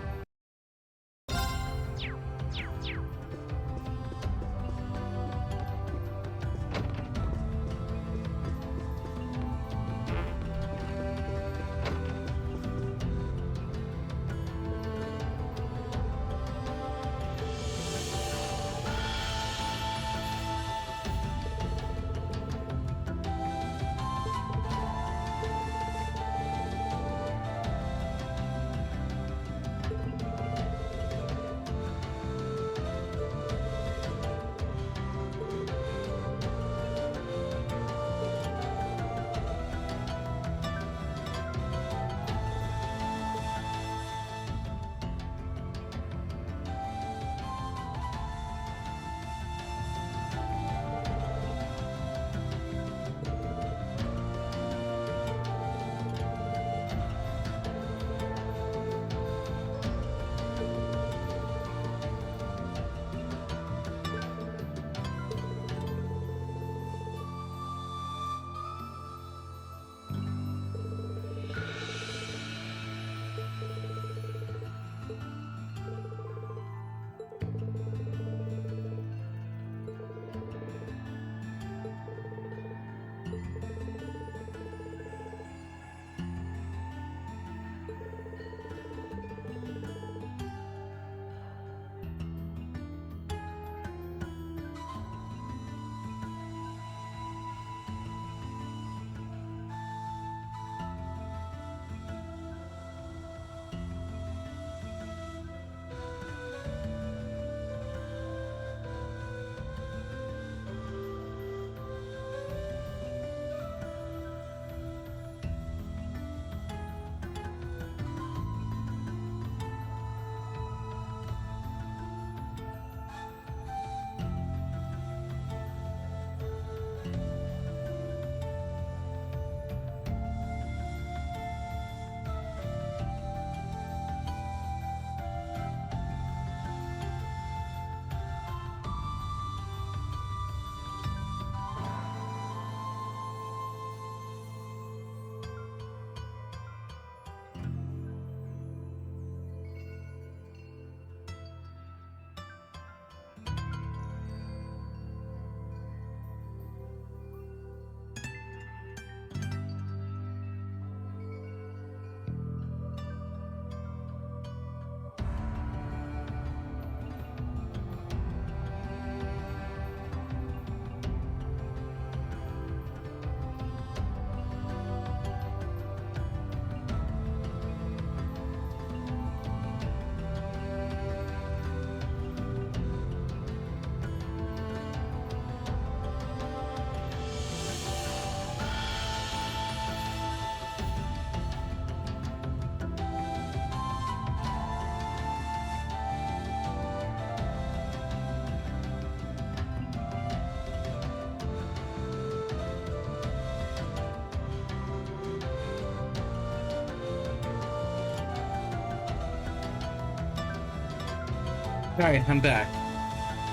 Alright, I'm back.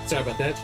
Sorry about that.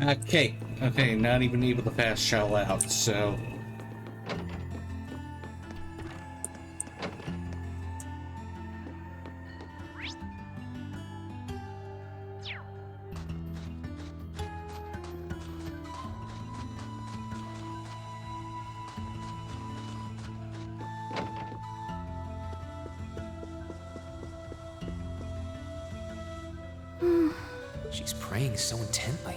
Okay, not even able to pass Shell out, so... She's praying so intently.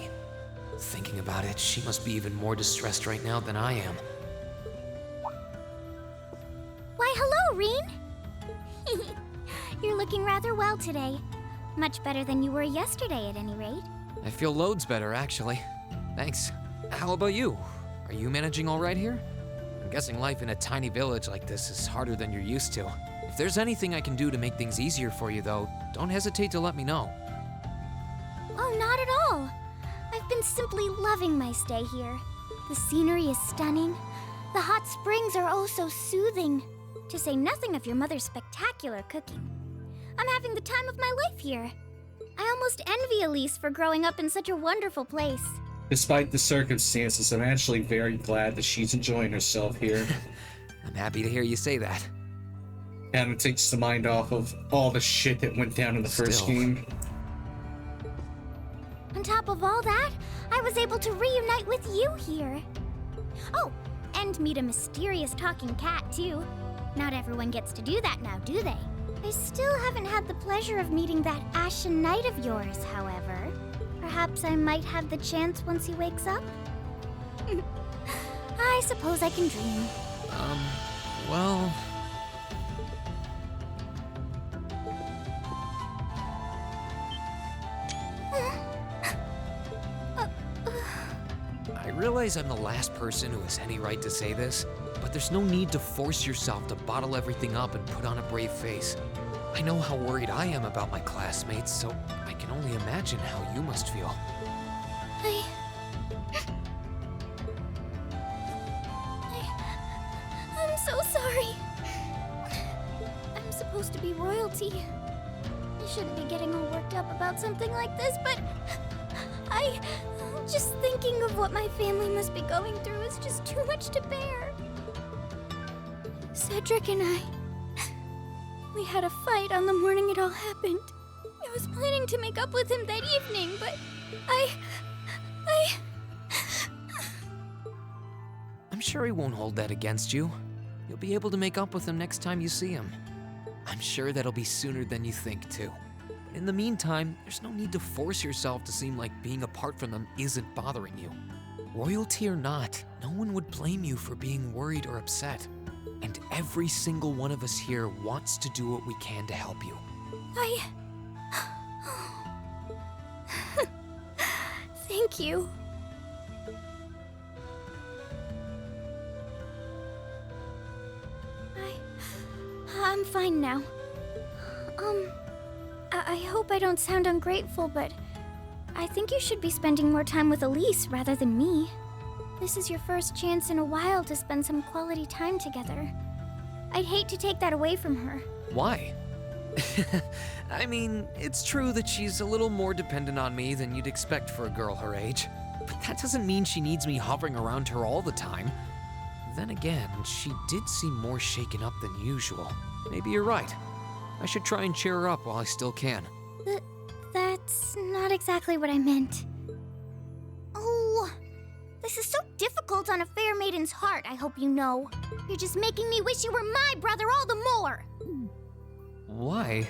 Thinking about it, she must be even more distressed right now than I am. Why, hello, Reen! You're looking rather well today. Much better than you were yesterday, at any rate. I feel loads better, actually. Thanks. How about you? Are you managing all right here? I'm guessing life in a tiny village like this is harder than you're used to. If there's anything I can do to make things easier for you, though, don't hesitate to let me know. Oh, not at all. I've been simply loving my stay here. The scenery is stunning. The hot springs are oh so soothing. To say nothing of your mother's spectacular cooking. I'm having the time of my life here. I almost envy Elise for growing up in such a wonderful place. Despite the circumstances, I'm actually very glad that she's enjoying herself here. I'm happy to hear you say that. And it takes the mind off of all the shit that went down in the first game. On top of all that, I was able to reunite with you here. Oh, and meet a mysterious talking cat, too. Not everyone gets to do that now, do they? I still haven't had the pleasure of meeting that Ashen Knight of yours, however. Perhaps I might have the chance once he wakes up? I suppose I can dream. Well... I realize I'm the last person who has any right to say this, but there's no need to force yourself to bottle everything up and put on a brave face. I know how worried I am about my classmates, so I can only imagine how you must feel. I'm so sorry. I'm supposed to be royalty. I shouldn't be getting all worked up about something like this, but just thinking of what my family must be going through is just too much to bear. Cedric and we had a fight on the morning it all happened. I was planning to make up with him that evening, but I'm sure he won't hold that against you. You'll be able to make up with him next time you see him. I'm sure that'll be sooner than you think, too. In the meantime, there's no need to force yourself to seem like being apart from them isn't bothering you. Royalty or not, no one would blame you for being worried or upset. And every single one of us here wants to do what we can to help you. Thank you. I'm fine now. I hope I don't sound ungrateful, but I think you should be spending more time with Elise rather than me. This is your first chance in a while to spend some quality time together. I'd hate to take that away from her. Why? I mean, it's true that she's a little more dependent on me than you'd expect for a girl her age, but that doesn't mean she needs me hovering around her all the time. Then again, she did seem more shaken up than usual. Maybe you're right. I should try and cheer her up while I still can. That's not exactly what I meant. Oh, this is so difficult on a fair maiden's heart, I hope you know. You're just making me wish you were my brother all the more. Why?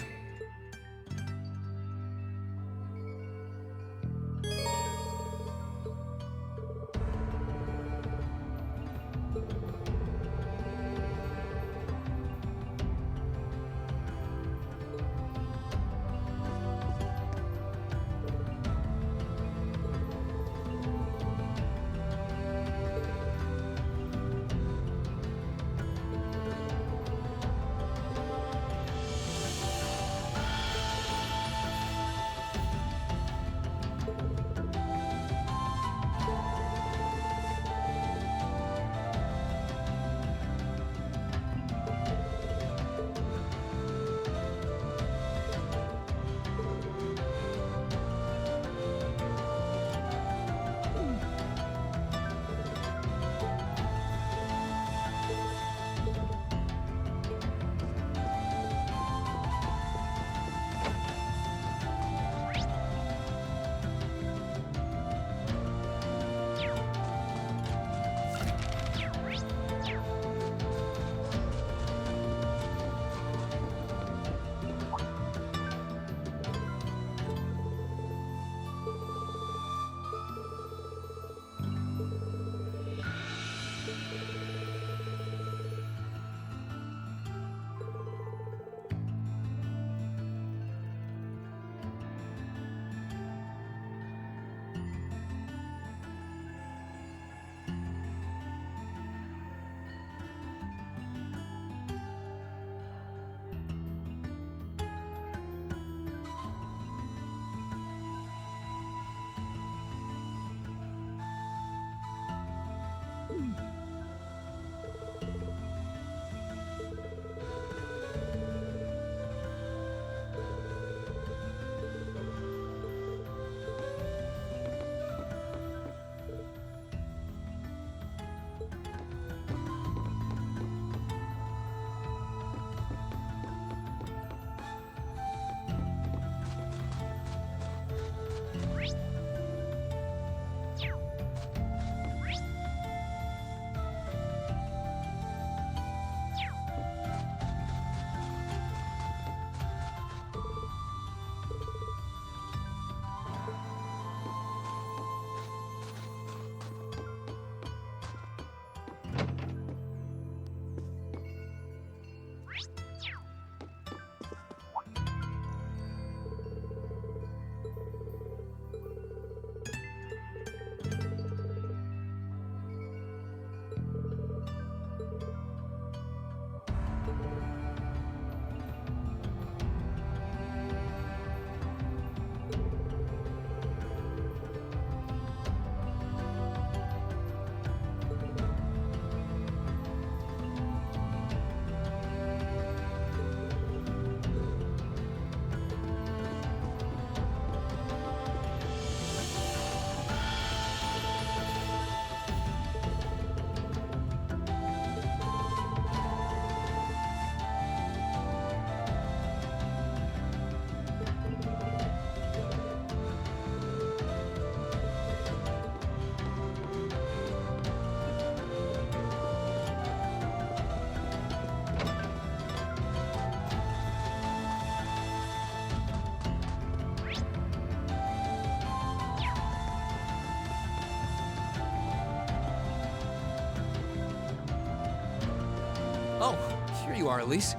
you are, Elise.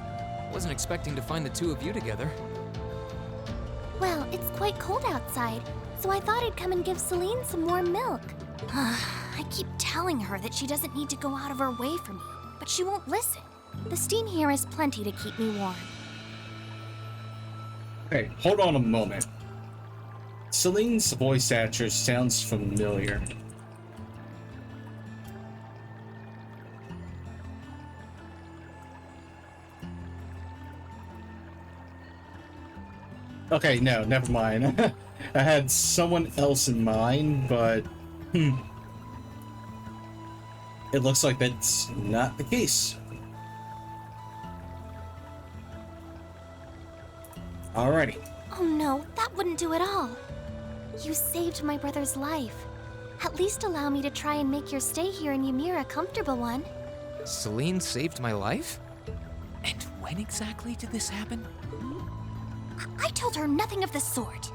Wasn't expecting to find the two of you together. Well, it's quite cold outside, so I thought I'd come and give Celine some warm milk. I keep telling her that she doesn't need to go out of her way for me, but she won't listen. The steam here is plenty to keep me warm. Hey, hold on a moment. Celine's voice actress sounds familiar. Okay, no, never mind. I had someone else in mind, but it looks like that's not the case. Alrighty. Oh no, that wouldn't do at all. You saved my brother's life. At least allow me to try and make your stay here in Ymir a comfortable one. Celine saved my life? And when exactly did this happen? I told her nothing of the sort.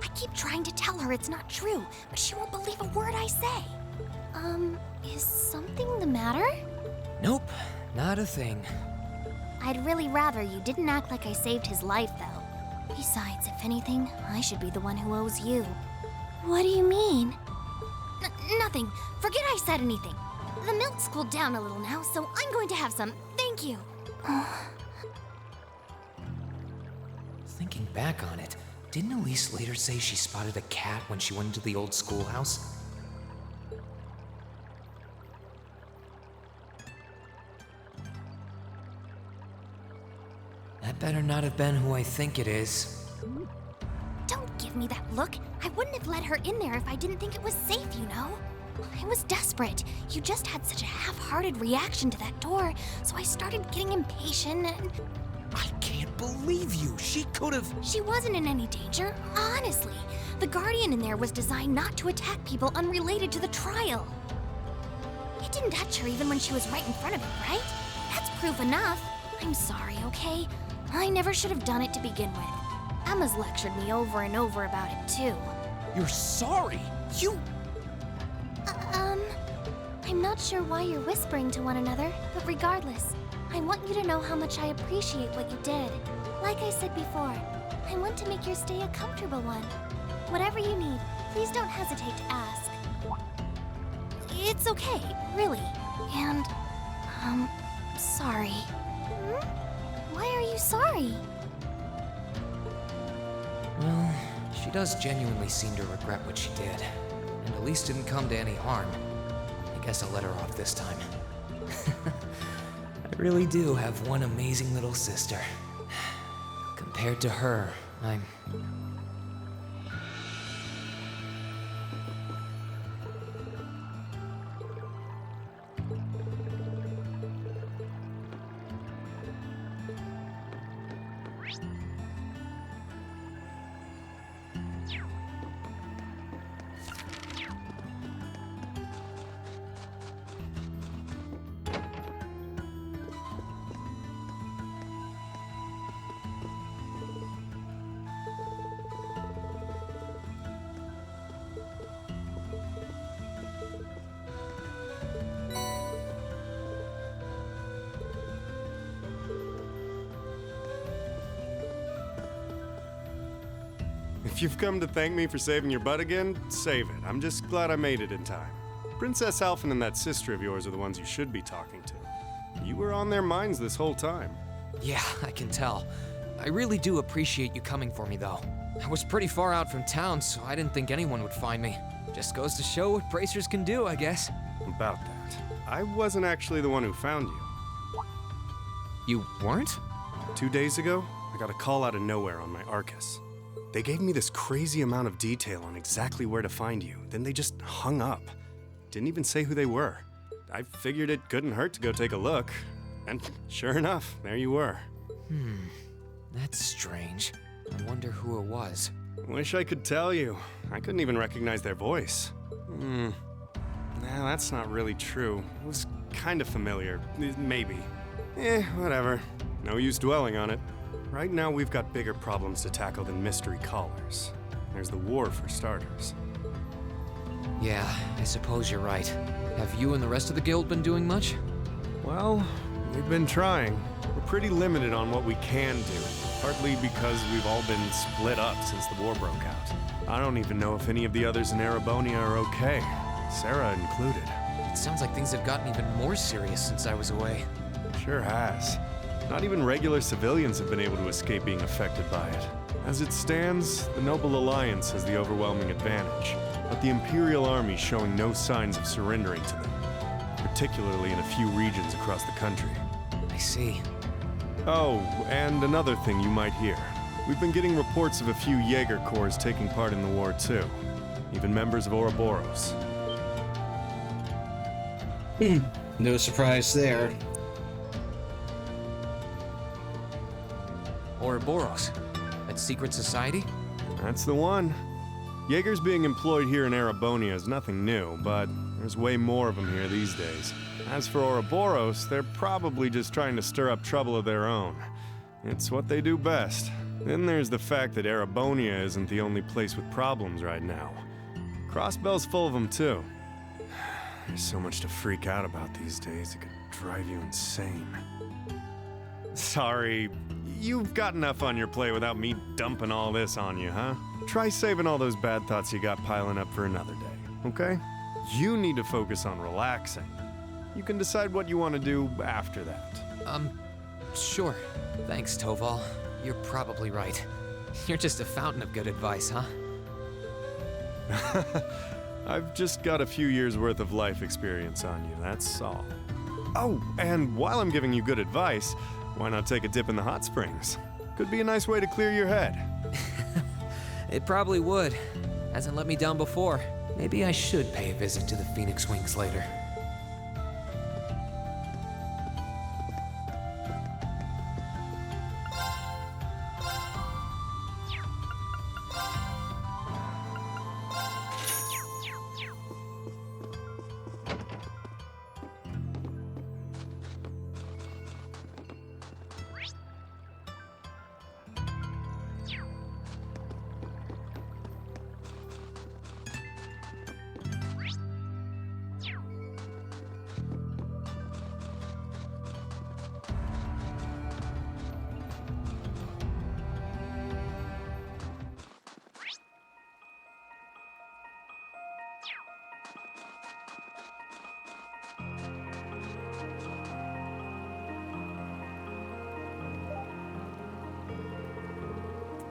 I keep trying to tell her it's not true, but she won't believe a word I say. Is something the matter? Nope, not a thing. I'd really rather you didn't act like I saved his life, though. Besides, if anything, I should be the one who owes you. What do you mean? Nothing. Forget I said anything. The milk's cooled down a little now, so I'm going to have some. Thank you. Thinking back on it, didn't Elise later say she spotted a cat when she went into the old schoolhouse? That better not have been who I think it is. Don't give me that look. I wouldn't have let her in there if I didn't think it was safe, you know? I was desperate. You just had such a half-hearted reaction to that door, so I started getting impatient and... I can't believe you! She could've... She wasn't in any danger, honestly. The Guardian in there was designed not to attack people unrelated to the trial. It didn't touch her even when she was right in front of it, right? That's proof enough. I'm sorry, okay? I never should have done it to begin with. Emma's lectured me over and over about it, too. You're sorry? You... I'm not sure why you're whispering to one another, but regardless, I want you to know how much I appreciate what you did. Like I said before, I want to make your stay a comfortable one. Whatever you need, please don't hesitate to ask. It's okay, really. And, sorry. Why are you sorry? Well, she does genuinely seem to regret what she did. And Elise didn't come to any harm. I guess I'll let her off this time. I really do have one amazing little sister. Compared to her, I'm... If you've come to thank me for saving your butt again, save it. I'm just glad I made it in time. Princess Alphen and that sister of yours are the ones you should be talking to. You were on their minds this whole time. Yeah, I can tell. I really do appreciate you coming for me, though. I was pretty far out from town, so I didn't think anyone would find me. Just goes to show what bracers can do, I guess. About that, I wasn't actually the one who found you. You weren't? 2 days ago, I got a call out of nowhere on my Arcus. They gave me this crazy amount of detail on exactly where to find you, then they just hung up. Didn't even say who they were. I figured it couldn't hurt to go take a look. And sure enough, there you were. That's strange. I wonder who it was. Wish I could tell you. I couldn't even recognize their voice. Nah, that's not really true. It was kind of familiar. Maybe. Whatever. No use dwelling on it. Right now, we've got bigger problems to tackle than mystery callers. There's the war, for starters. Yeah, I suppose you're right. Have you and the rest of the guild been doing much? Well, we've been trying. We're pretty limited on what we can do, partly because we've all been split up since the war broke out. I don't even know if any of the others in Erebonia are okay, Sarah included. It sounds like things have gotten even more serious since I was away. Sure has. Not even regular civilians have been able to escape being affected by it. As it stands, the Noble Alliance has the overwhelming advantage, but the Imperial Army showing no signs of surrendering to them, particularly in a few regions across the country. I see. Oh, and another thing you might hear. We've been getting reports of a few Jaeger Corps taking part in the war too. Even members of Ouroboros. No surprise there. Ouroboros? That secret society? That's the one. Jaegers being employed here in Erebonia is nothing new, but there's way more of them here these days. As for Ouroboros, they're probably just trying to stir up trouble of their own. It's what they do best. Then there's the fact that Erebonia isn't the only place with problems right now. Crossbell's full of them too. There's so much to freak out about these days, it could drive you insane. Sorry, you've got enough on your plate without me dumping all this on you, huh? Try saving all those bad thoughts you got piling up for another day, okay? You need to focus on relaxing. You can decide what you want to do after that. Sure. Thanks, Toval. You're probably right. You're just a fountain of good advice, huh? I've just got a few years' worth of life experience on you, that's all. Oh, and while I'm giving you good advice, why not take a dip in the hot springs? Could be a nice way to clear your head. It probably would. Hasn't let me down before. Maybe I should pay a visit to the Phoenix Wings later.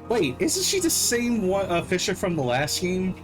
Wait, isn't she the same one, Fisher from the last game?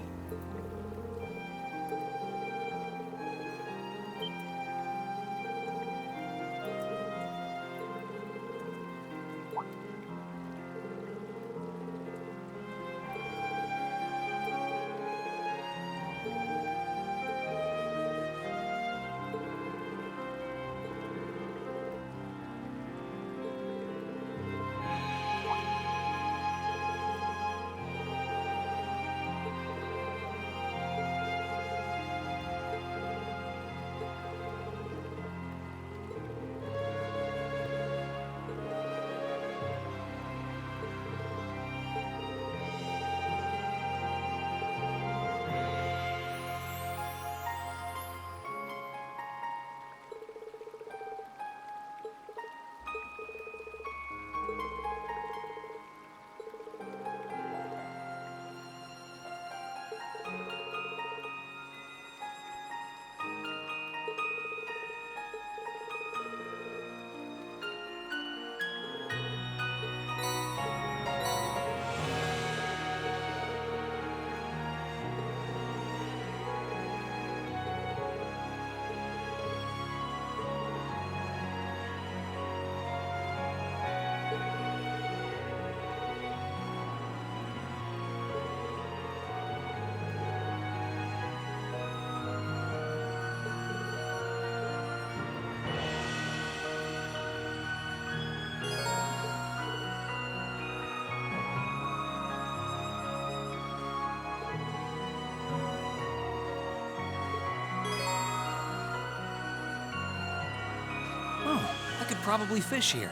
I could probably fish here.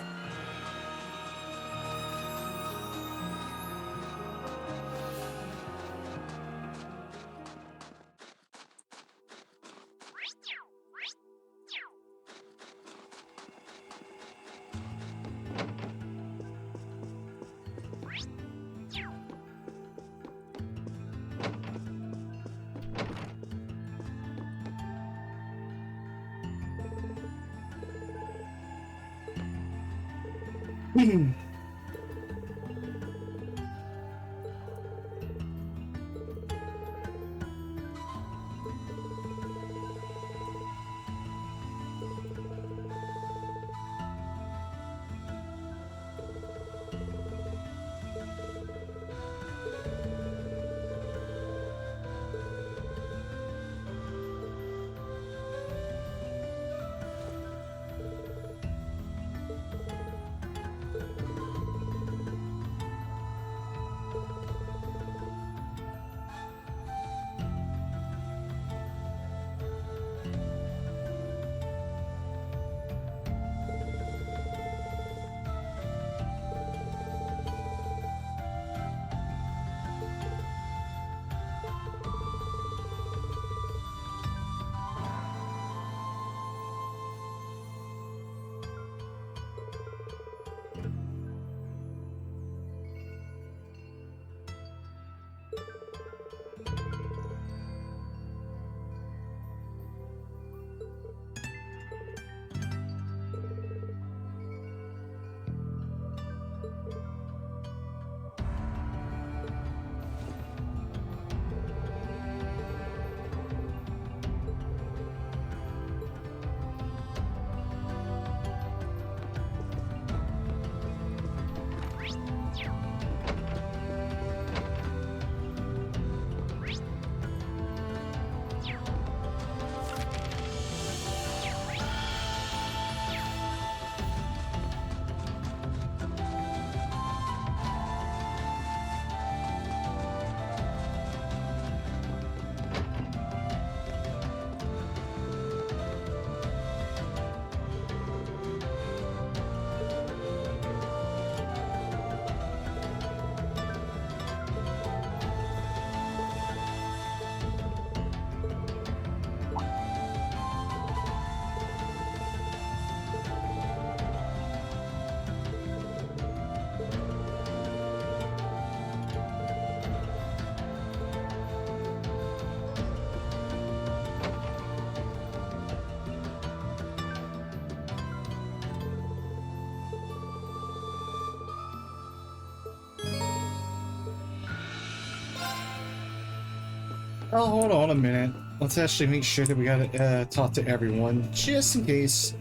Oh, hold on a minute. Let's actually make sure that we gotta talk to everyone, just in case.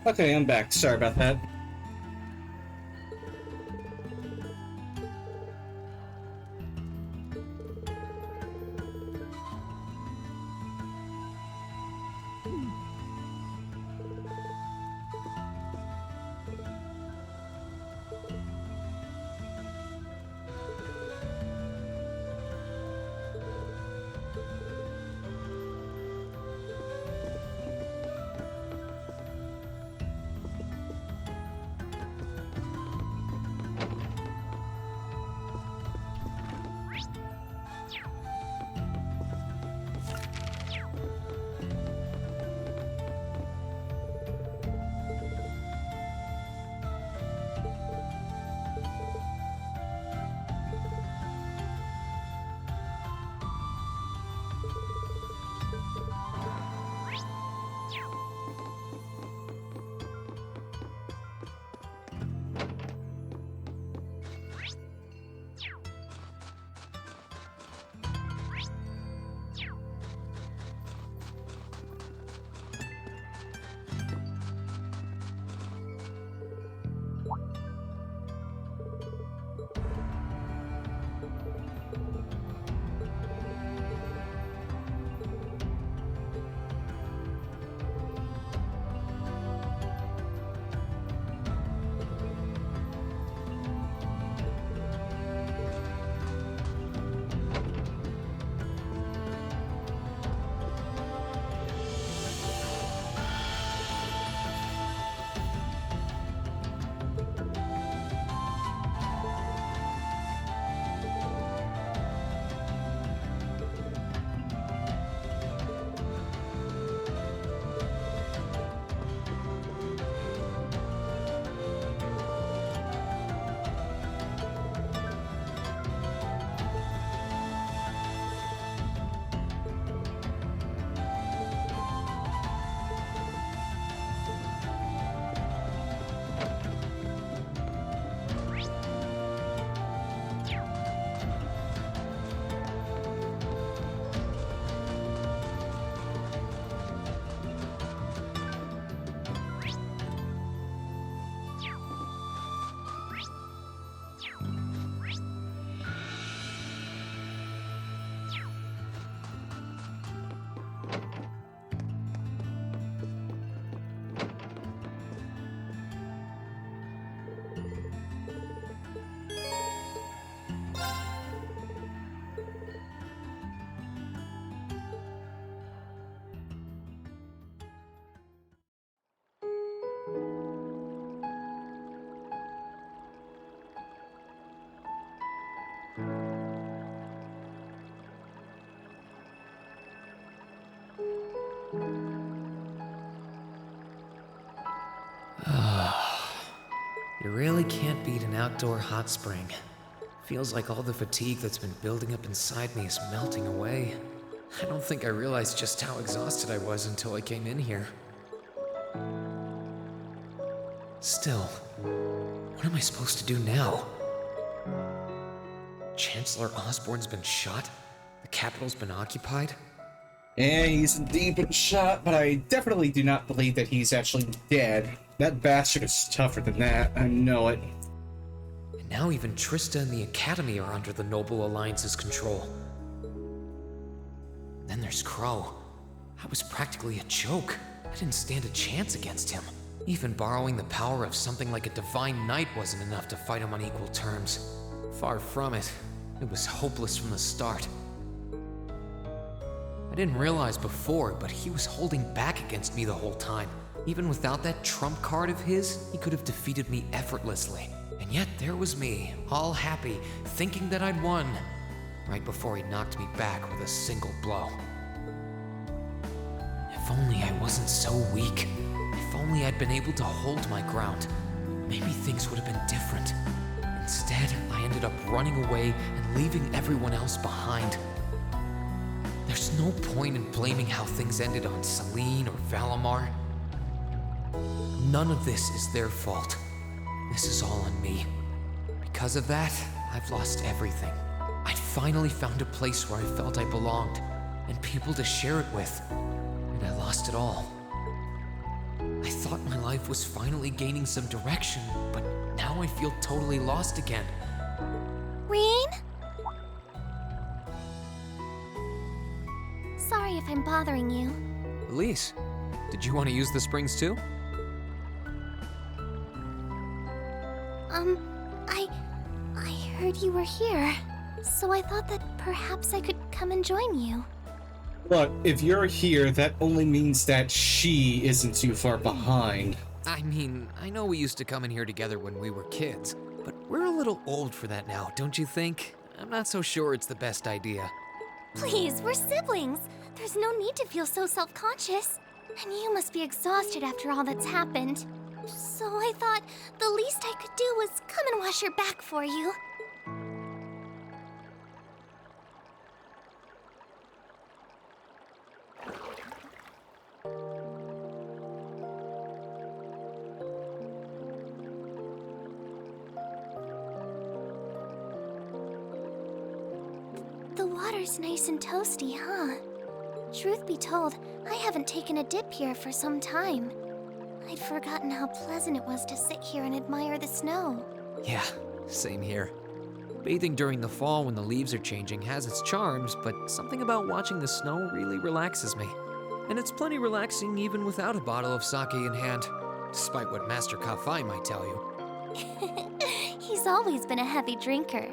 Okay, I'm back. Sorry about that. You really can't beat an outdoor hot spring. Feels like all the fatigue that's been building up inside me is melting away. I don't think I realized just how exhausted I was until I came in here. Still, what am I supposed to do now? Chancellor Osborn's been shot? The capital's been occupied? Yeah, he's indeed been shot, but I definitely do not believe that he's actually dead. That bastard is tougher than that, I know it. And now even Trista and the Academy are under the Noble Alliance's control. Then there's Crow. I was practically a joke. I didn't stand a chance against him. Even borrowing the power of something like a Divine Knight wasn't enough to fight him on equal terms. Far from it. It was hopeless from the start. I didn't realize before, but he was holding back against me the whole time. Even without that trump card of his, he could have defeated me effortlessly. And yet there was me, all happy, thinking that I'd won, right before he knocked me back with a single blow. If only I wasn't so weak. If only I'd been able to hold my ground. Maybe things would have been different. Instead, I ended up running away and leaving everyone else behind. There's no point in blaming how things ended on Celine or Valimar. None of this is their fault. This is all on me. Because of that, I've lost everything. I'd finally found a place where I felt I belonged, and people to share it with, and I lost it all. I thought my life was finally gaining some direction, but now I feel totally lost again. Reen? Sorry if I'm bothering you. Elise, did you want to use the springs too? I heard you were here, so I thought that perhaps I could come and join you. Look, if you're here, that only means that she isn't too far behind. I mean, I know we used to come in here together when we were kids, but we're a little old for that now, don't you think? I'm not so sure it's the best idea. Please, we're siblings. There's no need to feel so self-conscious. And you must be exhausted after all that's happened. So I thought the least I could do was come and wash your back for you. The water's nice and toasty, huh? Truth be told, I haven't taken a dip here for some time. I'd forgotten how pleasant it was to sit here and admire the snow. Yeah, same here. Bathing during the fall when the leaves are changing has its charms, but something about watching the snow really relaxes me. And it's plenty relaxing even without a bottle of sake in hand, despite what Master Kafai might tell you. He's always been a heavy drinker.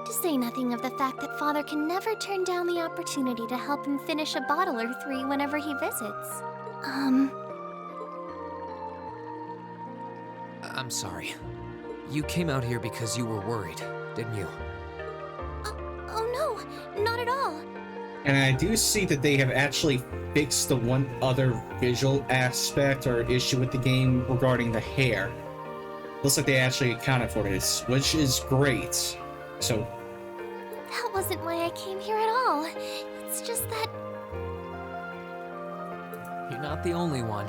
To say nothing of the fact that Father can never turn down the opportunity to help him finish a bottle or three whenever he visits. I'm sorry. You came out here because you were worried, didn't you? Oh no, not at all. And I do see that they have actually fixed the one other visual aspect or issue with the game regarding the hair. Looks like they actually accounted for this, which is great. So That wasn't why I came here at all. It's just that... You're not the only one.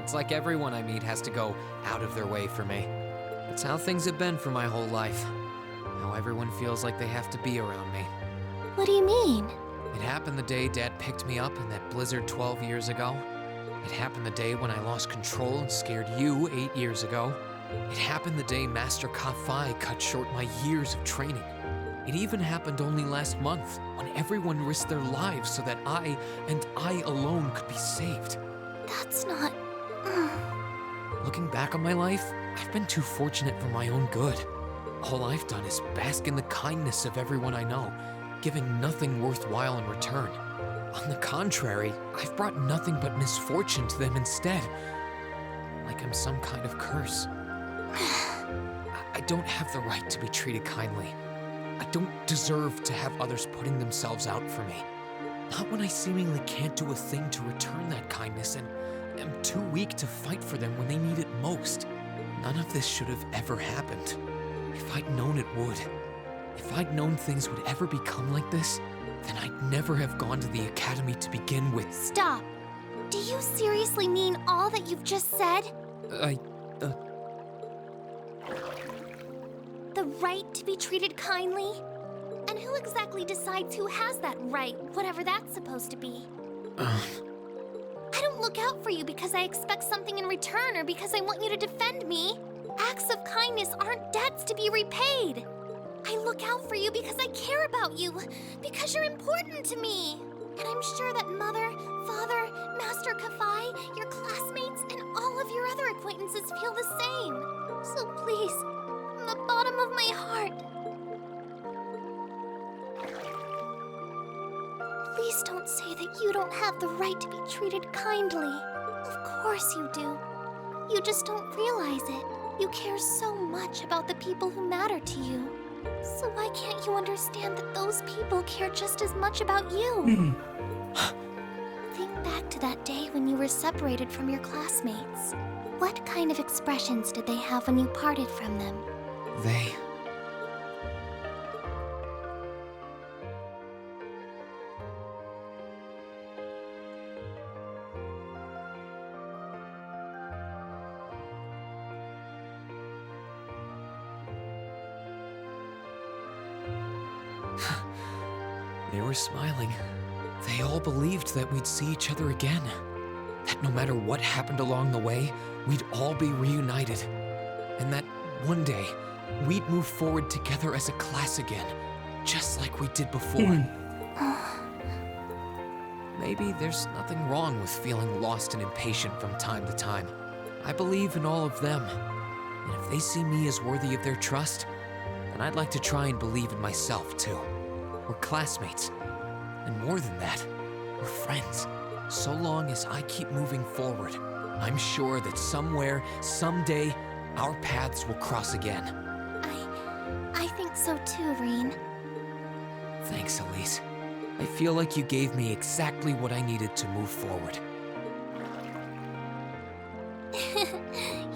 It's like everyone I meet has to go out of their way for me. It's how things have been for my whole life. How everyone feels like they have to be around me. What do you mean? It happened the day Dad picked me up in that blizzard 12 years ago. It happened the day when I lost control and scared you 8 years ago. It happened the day Master Kafai cut short my years of training. It even happened only last month, when everyone risked their lives so that I, and I alone, could be saved. That's not... Looking back on my life, I've been too fortunate for my own good. All I've done is bask in the kindness of everyone I know, giving nothing worthwhile in return. On the contrary, I've brought nothing but misfortune to them instead. Like I'm some kind of curse. I don't have the right to be treated kindly. I don't deserve to have others putting themselves out for me. Not when I seemingly can't do a thing to return that kindness and am too weak to fight for them when they need it most. None of this should have ever happened. If I'd known it would, if I'd known things would ever become like this, then I'd never have gone to the academy to begin with. Stop! Do you seriously mean all that you've just said? The right to be treated kindly? And who exactly decides who has that right, whatever that's supposed to be? I don't look out for you because I expect something in return or because I want you to defend me. Acts of kindness aren't debts to be repaid. I look out for you because I care about you, because you're important to me. And I'm sure that Mother, Father, Master Kafai, your classmates, and all of your other acquaintances feel the same. So please, from the bottom of my heart, please don't say that you don't have the right to be treated kindly. Of course you do. You just don't realize it. You care so much about the people who matter to you. So why can't you understand that those people care just as much about you? Think back to that day when you were separated from your classmates. What kind of expressions did they have when you parted from them? They... They were smiling. They all believed that we'd see each other again. That no matter what happened along the way, we'd all be reunited. And that one day, we'd move forward together as a class again, just like we did before. Maybe there's nothing wrong with feeling lost and impatient from time to time. I believe in all of them. And if they see me as worthy of their trust, then I'd like to try and believe in myself too. We're classmates. And more than that, we're friends. So long as I keep moving forward, I'm sure that somewhere, someday, our paths will cross again. I think so too, Rean. Thanks, Elise. I feel like you gave me exactly what I needed to move forward.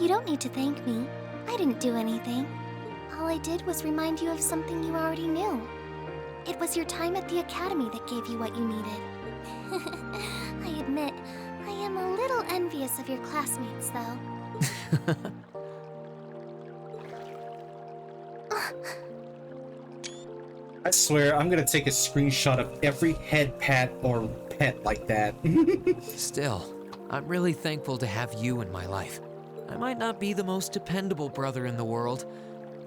You don't need to thank me. I didn't do anything. All I did was remind you of something you already knew. It was your time at the academy that gave you what you needed. I admit, I am a little envious of your classmates, though. I swear, I'm gonna take a screenshot of every head pat or pet like that. Still, I'm really thankful to have you in my life. I might not be the most dependable brother in the world,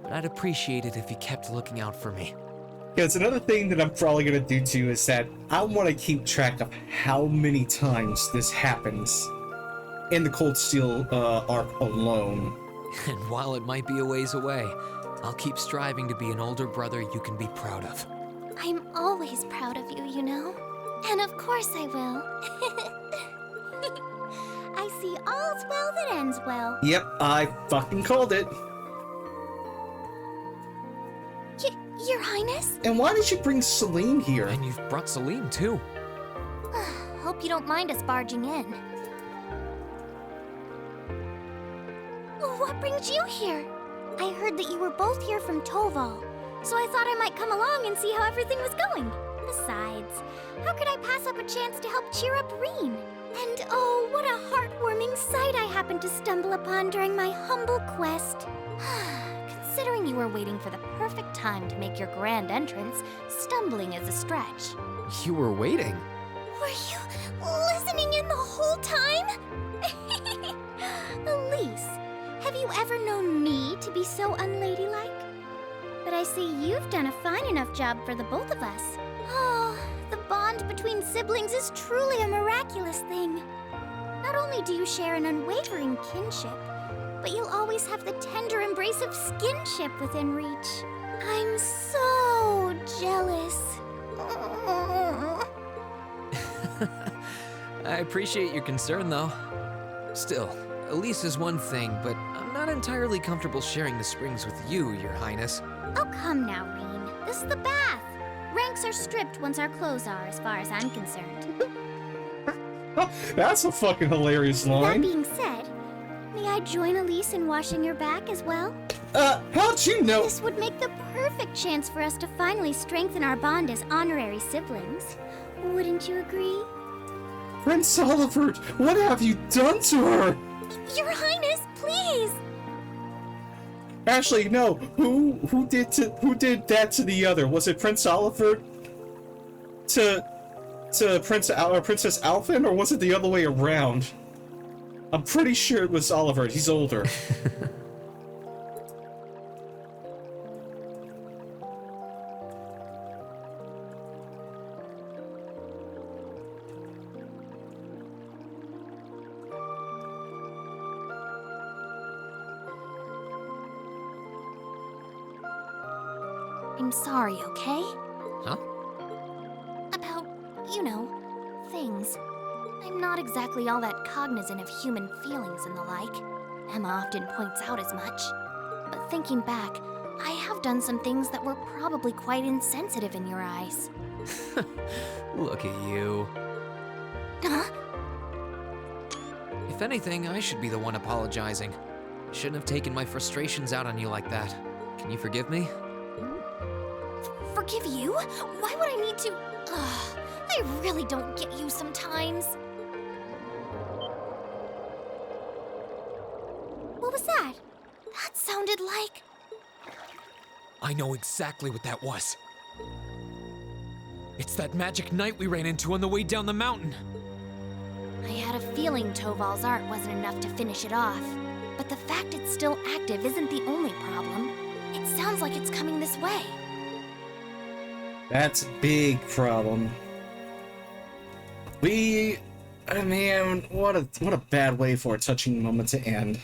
but I'd appreciate it if you kept looking out for me. Because another thing that I'm probably gonna do too is that I want to keep track of how many times this happens in the Cold Steel arc alone. And while it might be a ways away, I'll keep striving to be an older brother you can be proud of. I'm always proud of you, you know? And of course I will. I see all's well that ends well. Yep, I fucking called it. Your Highness? And why did you bring Celine here? And you've brought Celine too. Hope you don't mind us barging in. What brings you here? I heard that you were both here from Toval, so I thought I might come along and see how everything was going. Besides, how could I pass up a chance to help cheer up Rean? And oh, what a heartwarming sight I happened to stumble upon during my humble quest. Considering you were waiting for the perfect time to make your grand entrance, stumbling is a stretch. You were waiting? Were you listening in the whole time? Elise, have you ever known me to be so unladylike? But I see you've done a fine enough job for the both of us. Oh, the bond between siblings is truly a miraculous thing. Not only do you share an unwavering kinship, but you'll always have the tender embrace of skinship within reach. I'm so jealous. I appreciate your concern, though. Still, Elise is one thing, but I'm not entirely comfortable sharing the springs with you, Your Highness. Oh, come now, Rean. This is the bath. Ranks are stripped once our clothes are, as far as I'm concerned. That's a fucking hilarious line. That being said, may I join Elise in washing your back as well? How'd you know? This would make the perfect chance for us to finally strengthen our bond as honorary siblings. Wouldn't you agree? Prince Olivert, what have you done to her? Your Highness, please! Actually, no. Who did that to the other? Was it Prince Olivert to Princess Alphen, or was it the other way around? I'm pretty sure it was Olivert. He's older. I'm sorry, okay? Huh? About, you know, things. I'm not exactly all that cognizant of human feelings and the like. Emma often points out as much. But thinking back, I have done some things that were probably quite insensitive in your eyes. Look at you. Huh? If anything, I should be the one apologizing. I shouldn't have taken my frustrations out on you like that. Can you forgive me? Forgive you? Why would I need to? Ugh, I really don't get you sometimes. What was that? That sounded like... I know exactly what that was. It's that magic knight we ran into on the way down the mountain. I had a feeling Toval's art wasn't enough to finish it off. But the fact it's still active isn't the only problem. It sounds like it's coming this way. That's a big problem. Man, what a bad way for a touching moment to end.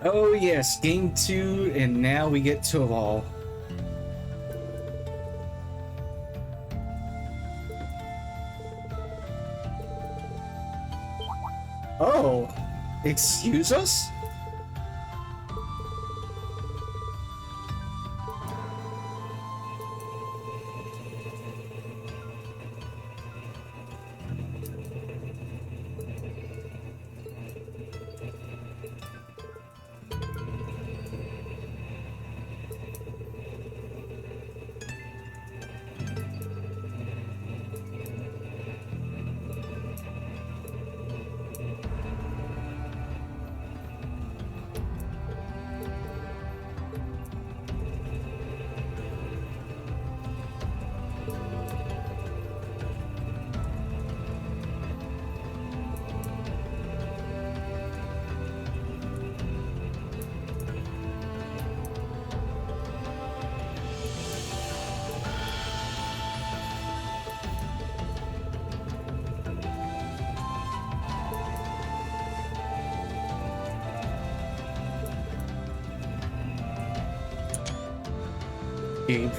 Oh yes, game 2, and now we get Toval. Oh, excuse us? Game.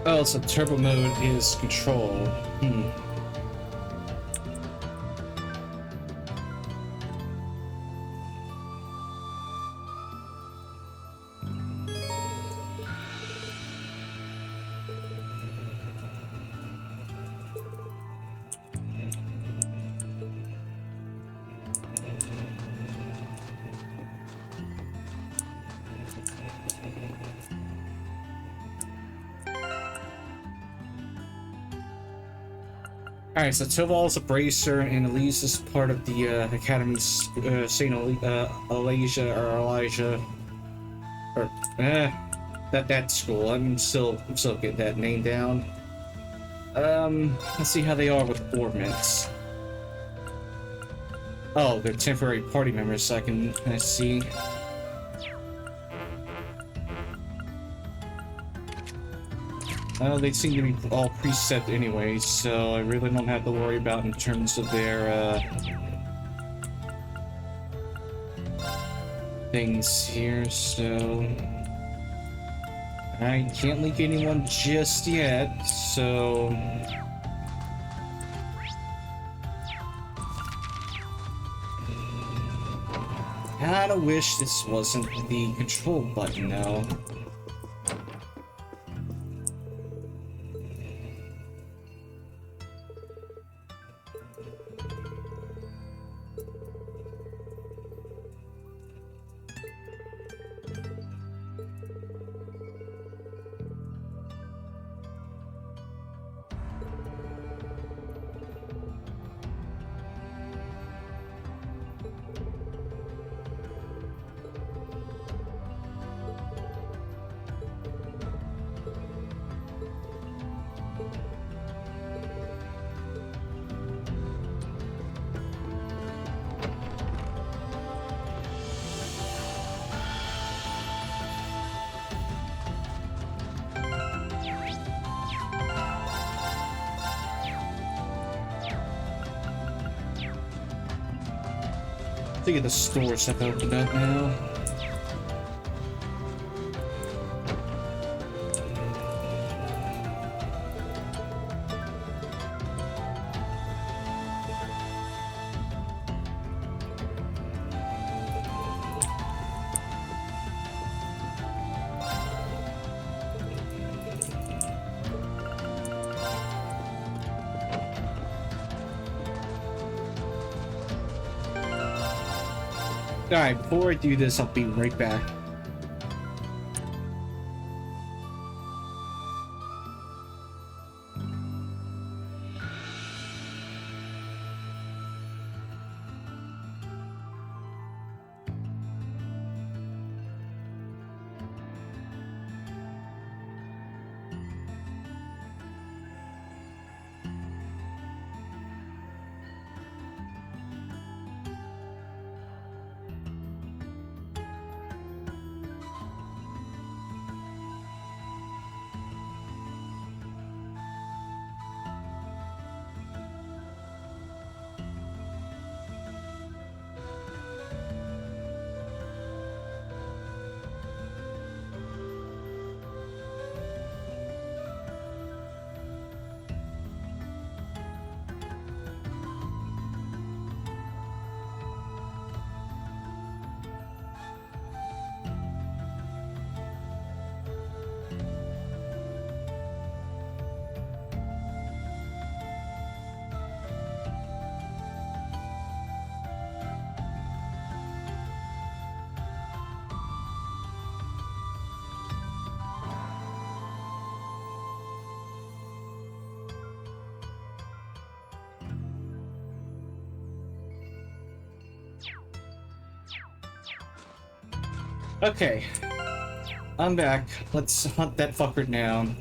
Oh, so turbo mode is control. Alright, so Toval is a bracer, and Elise is part of the Academy's St. Elijah or Elijah. Or, that school. I'm still getting that name down. Let's see how they are with ordnance. Oh, they're temporary party members, so I can see. They seem to be all preset anyway, so I really don't have to worry about in terms of their things here, so I can't link anyone just yet, so kinda wish this wasn't the control button now. three of the stores have opened up now. Alright, before I do this, I'll be right back. Okay, I'm back. Let's hunt that fucker down.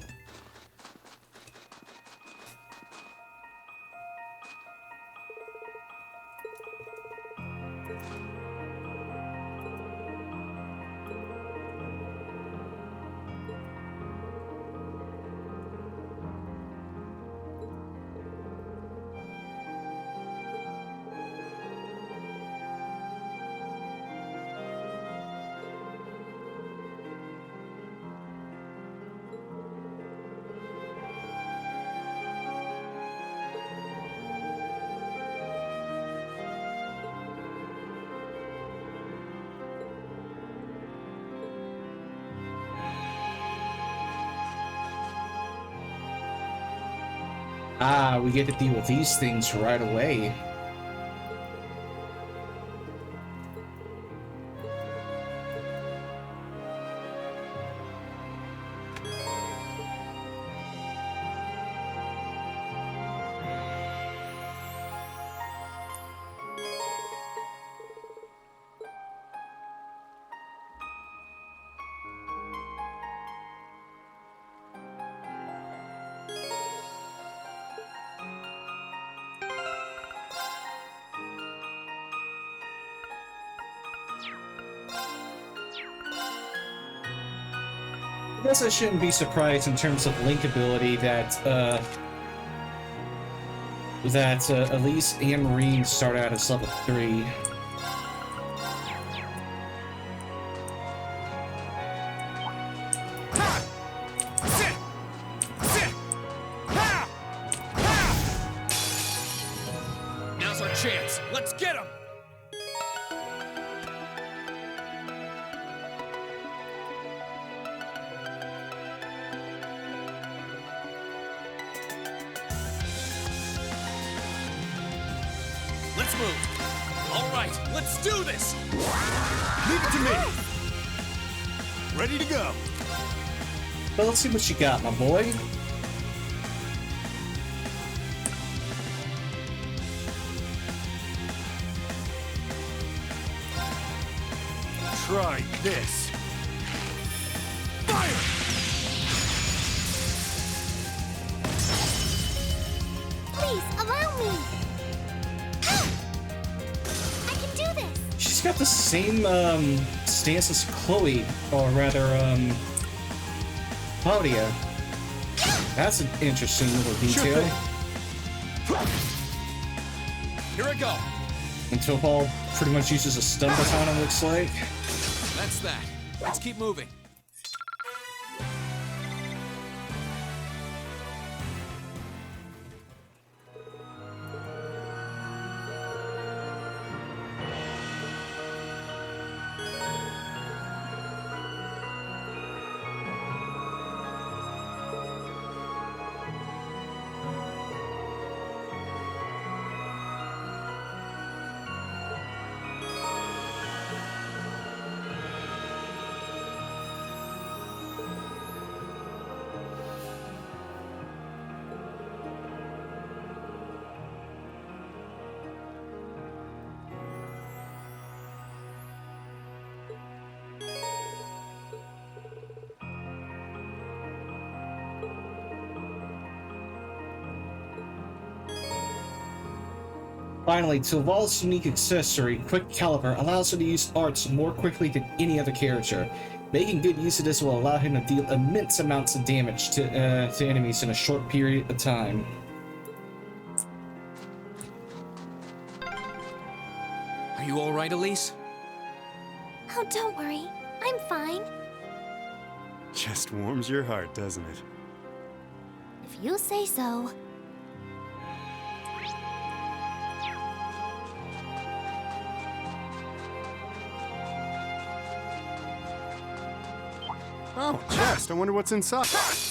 Ah, we get to deal with these things right away. I guess I shouldn't be surprised in terms of link ability that Elise and Marine start out as level 3. Now's our chance. Let's get him. Let's move. All right, let's do this. Leave it to me. Ready to go. Well, let's see what you got, my boy. Try this. Fire! Please, allow me! I can do this! She's got the same stance as Chloe, or rather, Claudia. That's an interesting little detail. Here I go. Until Paul pretty much uses a stun baton, it looks like. That's that. Let's keep moving. Finally, Tilval's unique accessory, Quick Caliber, allows him to use arts more quickly than any other character. Making good use of this will allow him to deal immense amounts of damage to enemies in a short period of time. Are you all right, Elise? Oh, don't worry. I'm fine. Just warms your heart, doesn't it? If you say so. Oh, chest. I wonder what's inside.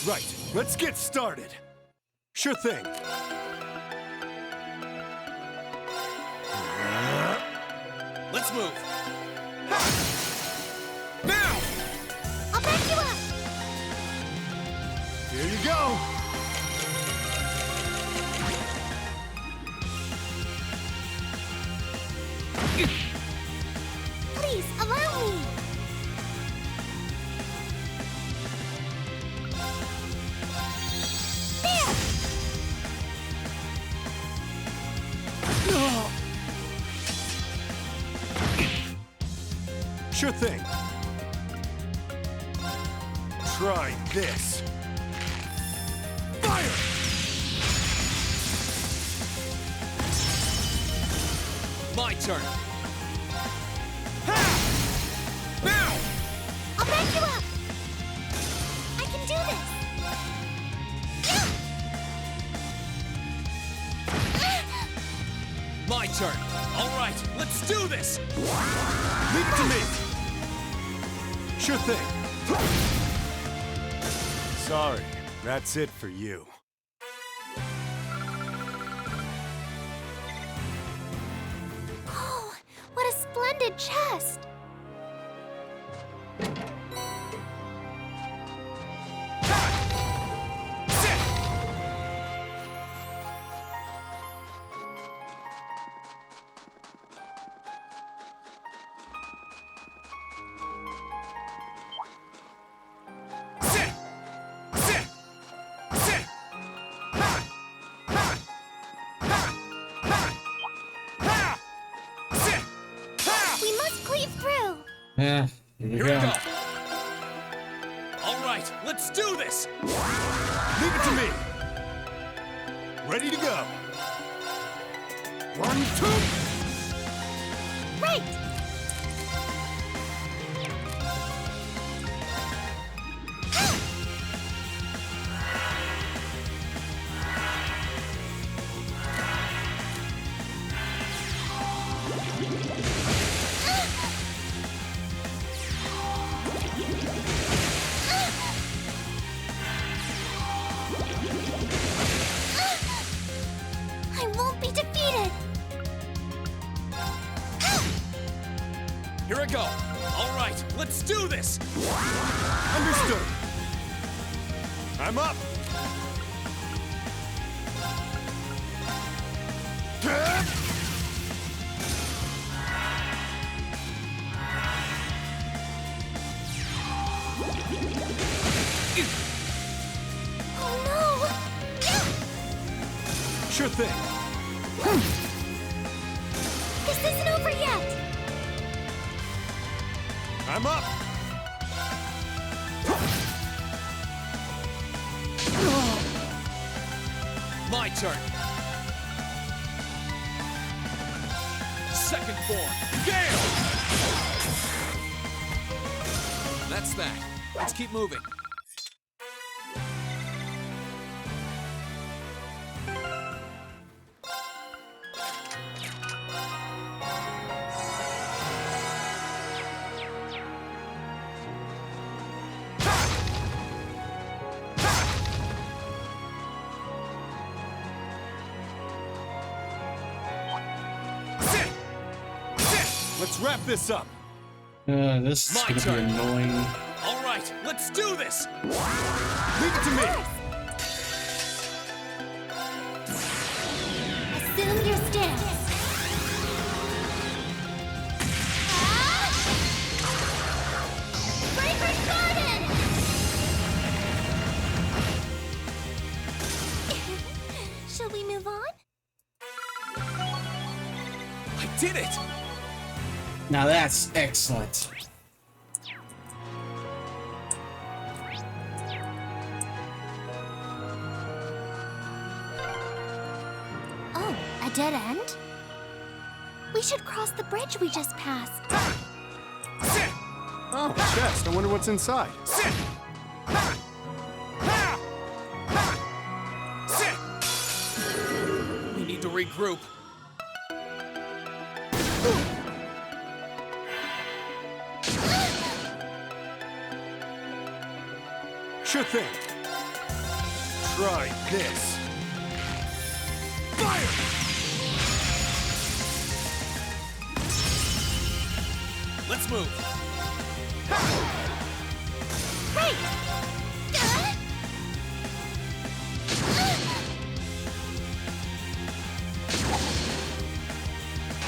Right, let's get started. Sure thing. Let's move. Now! I'll back you up! Here you go. Please, allow me! There! Sure thing. Try this. Fire! My turn. Now! I'll back you up! I can do this! My turn. All right, let's do this. Leave it to me. Sure thing. Sorry, that's it for you. Oh, what a splendid chest! We must cleave through! Yeah, here we Here go. we go. All right, let's do this. Leave it to me. Ready to go. 1, 2. Right! I won't be defeated! Here I go. All right, let's do this. Understood. I'm up. Oh Sure thing. no! This isn't over yet! I'm up. My turn. Set. form, Gale! That's that. Let's keep moving. Let's wrap this up. This is My gonna turn. be annoying. All right, let's do this. Leave it to me. Assume your stance. Fragrant Garden! Shall we move on? I did it. Now that's excellent. Oh, a dead end? We should cross the bridge we just passed. Oh, chest. I wonder what's inside. We need to regroup. Sure thing. Try this. Fire! Let's move. Right!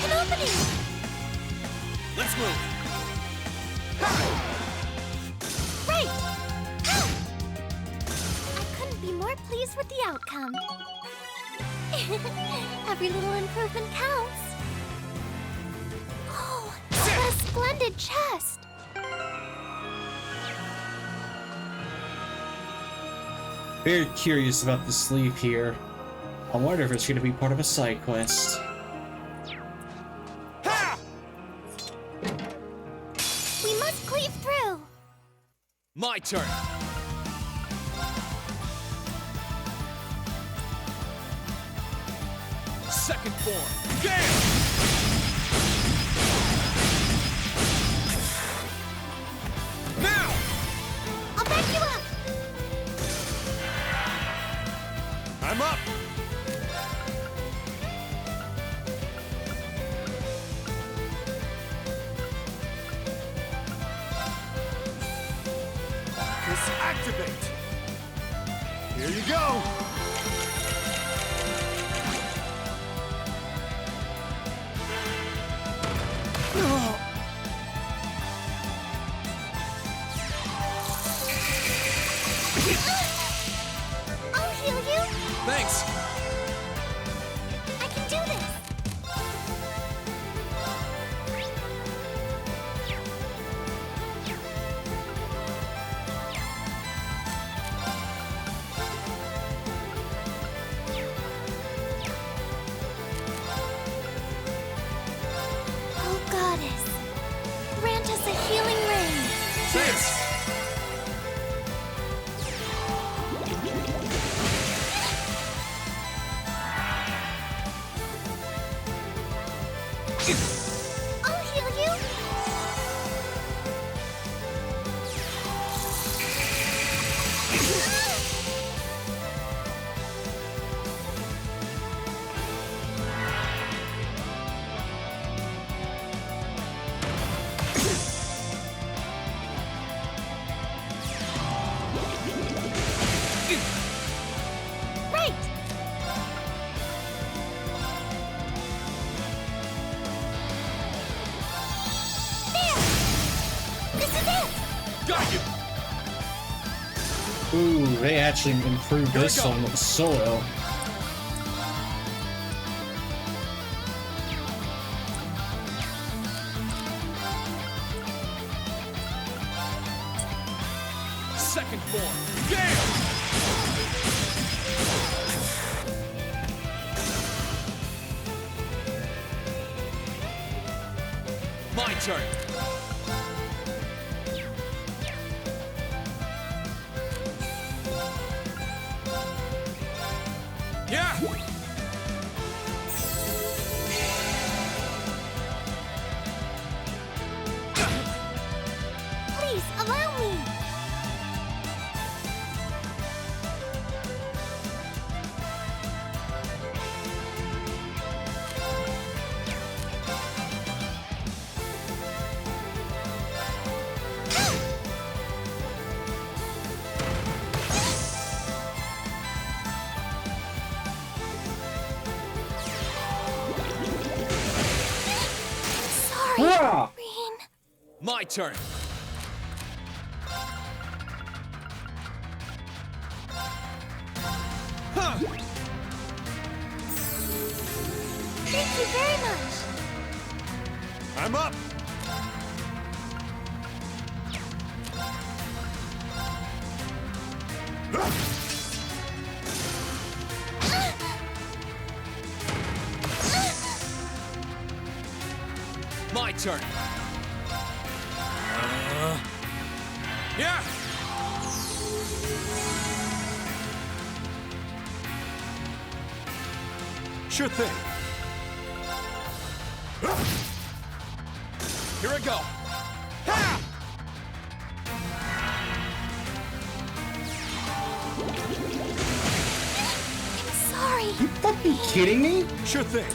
An opening! Let's move. Right! I couldn't be more pleased with the outcome. Every little improvement counts. Oh, what a splendid chest! Very curious about the sleeve here. I wonder if it's going to be part of a side quest. We must cleave through! My turn. Second form, Gale! Now! I'll back you up! I'm up. Activate. Here you go. I'll heal you! Thanks. I can do this! Oh, Goddess, grant us a healing rain! Thanks. I'll heal you! Right! There! This is it! Got you. Ooh, they actually improved Here we this go. on solo. Second form, Gale! My turn. Yeah! Please, allow me! Sorry, Ah! Reen. My turn. Huh. Thank you very much. I'm up! My turn. Yeah! Sure thing. Here I go. Ha! Sorry. You fucking kidding me? Sure thing.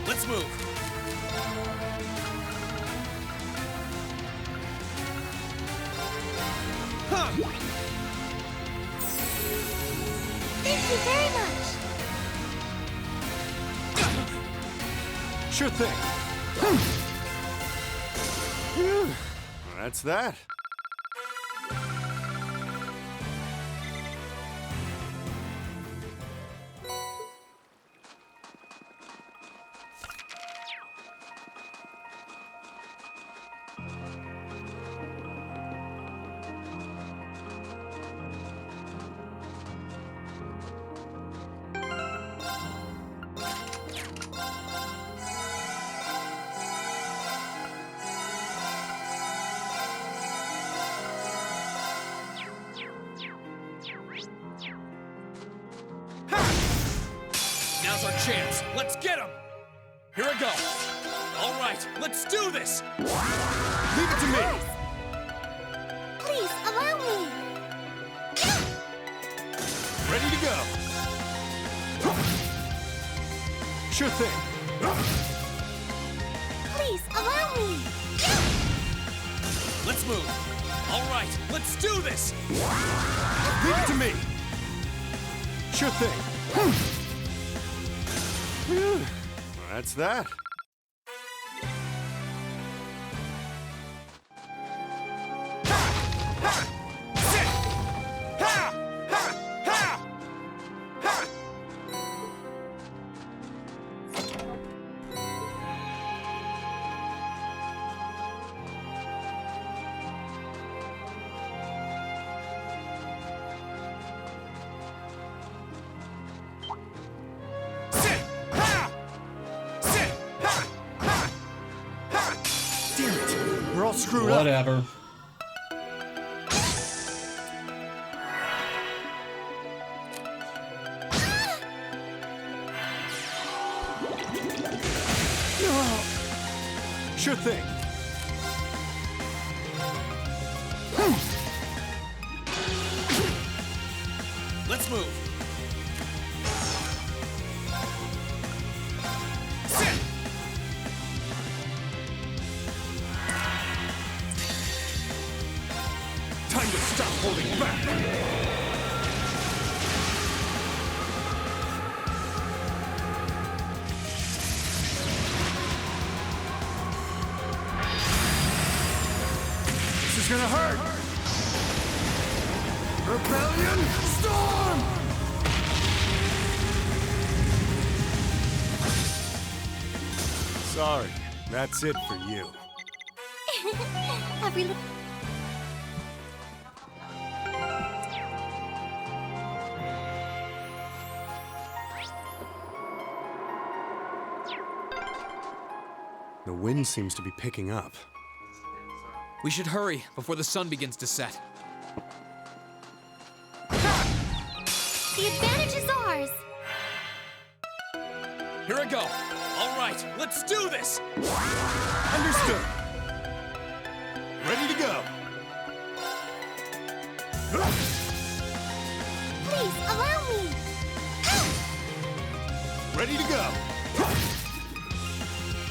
Let's move. Huh. Thank you very much. Sure thing. That's that. Now's our chance. Let's get him. Here I go. All right, let's do this. Leave it to me. Please, allow me. Ready to go. Sure thing. Please, allow me. Let's move. All right, let's do this. Leave it to me. Sure thing. That's that. We're all screwed up. Whatever. Sure thing. Let's move. Time to stop holding back. This is gonna hurt. Rebellion Storm! Sorry, that's it for you. Every little... The wind seems to be picking up. We should hurry before the sun begins to set. The advantage is ours! Here I go. All right, let's do this. Understood. Ready to go. Please, allow me! Ready to go.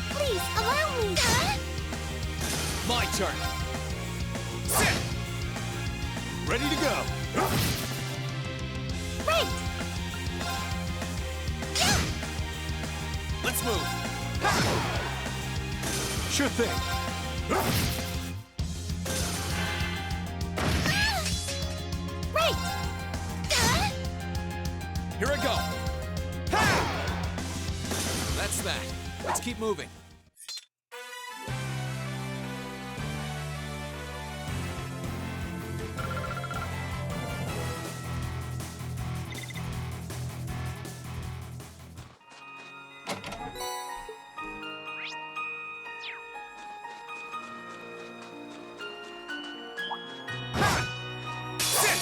Please, allow me! My turn. Sit. Ready to go. Right! Let's move. Sure thing. Right! Here I go. That's that. Let's keep moving.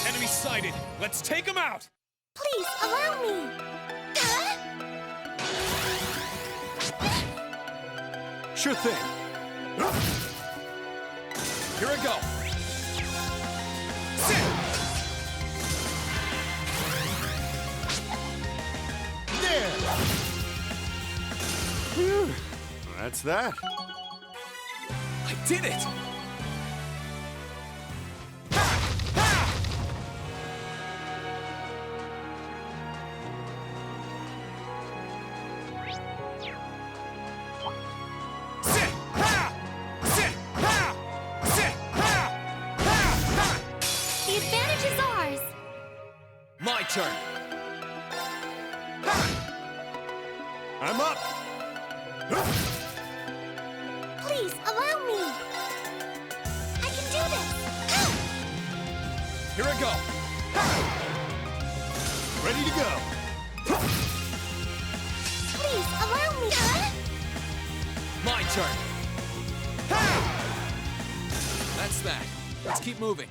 Enemy sighted. Let's take him out. Please, allow me! Sure thing. Here I go. Sit. There. Whew. That's that. I did it. The advantage is ours! My turn. I'm up. Please, allow me! I can do this! Here I go. Ready to go. Please, allow me! My turn. That's that. Let's keep moving.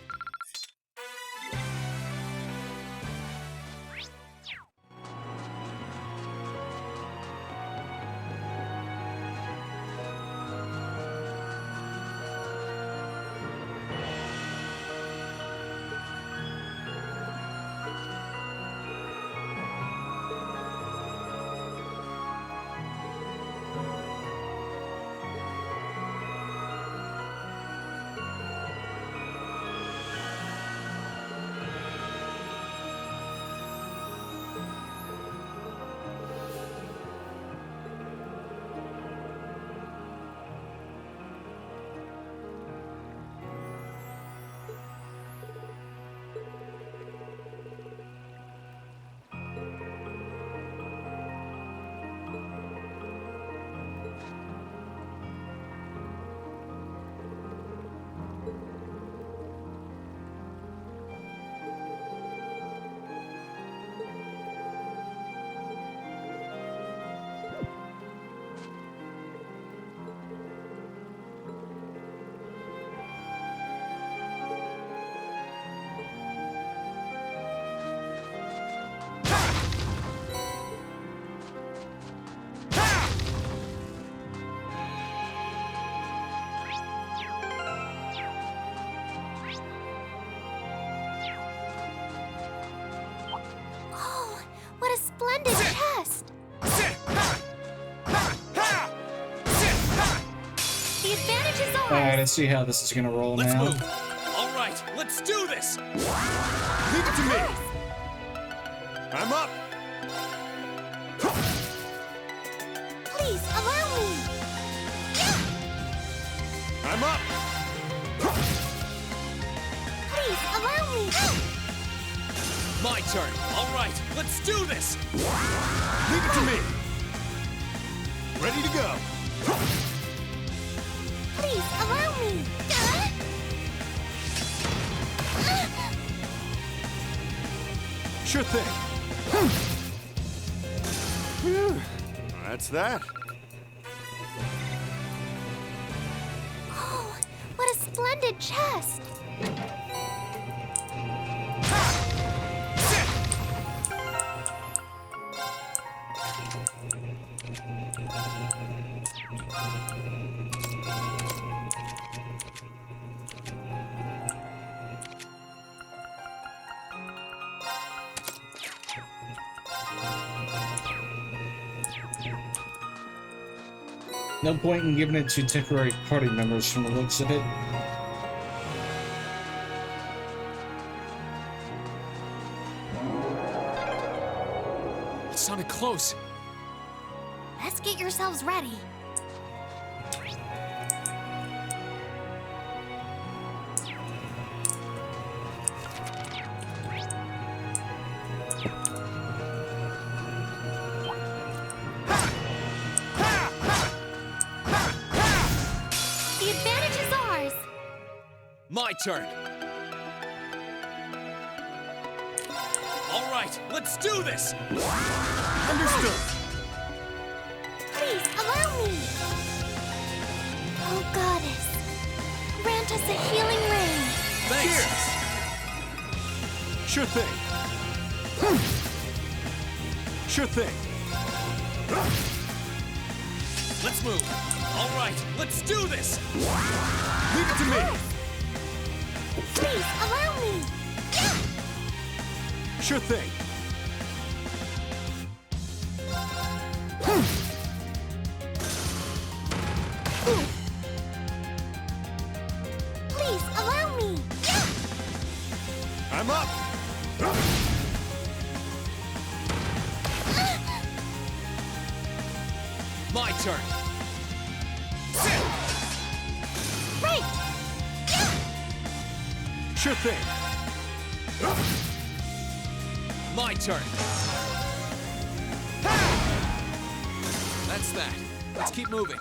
Oh, what a splendid chest! The advantage is ours! Alright, let's see how this is gonna roll Let's now. move. All right, let's do this. Leave it to me. I'm up. Please, allow me! I'm up. Please, allow me! My turn. All right, let's do this. Leave it to me. Ready to go. Please, allow me! Sure thing. Whew. That's that. splendid chest! No point in giving it to temporary party members from the looks of it. It sounded close. Let's get yourselves ready. The advantage is ours! My turn. All right, let's do this. Understood. Please, allow me! Oh, Goddess. Grant us a healing rain. Thanks. Sure thing. Sure thing. Let's move. All right, let's do this. Leave it to me. Please, allow me! Sure thing. Please, allow me! I'm up. My turn. Right! Sure thing. My turn. That's that. Let's keep moving.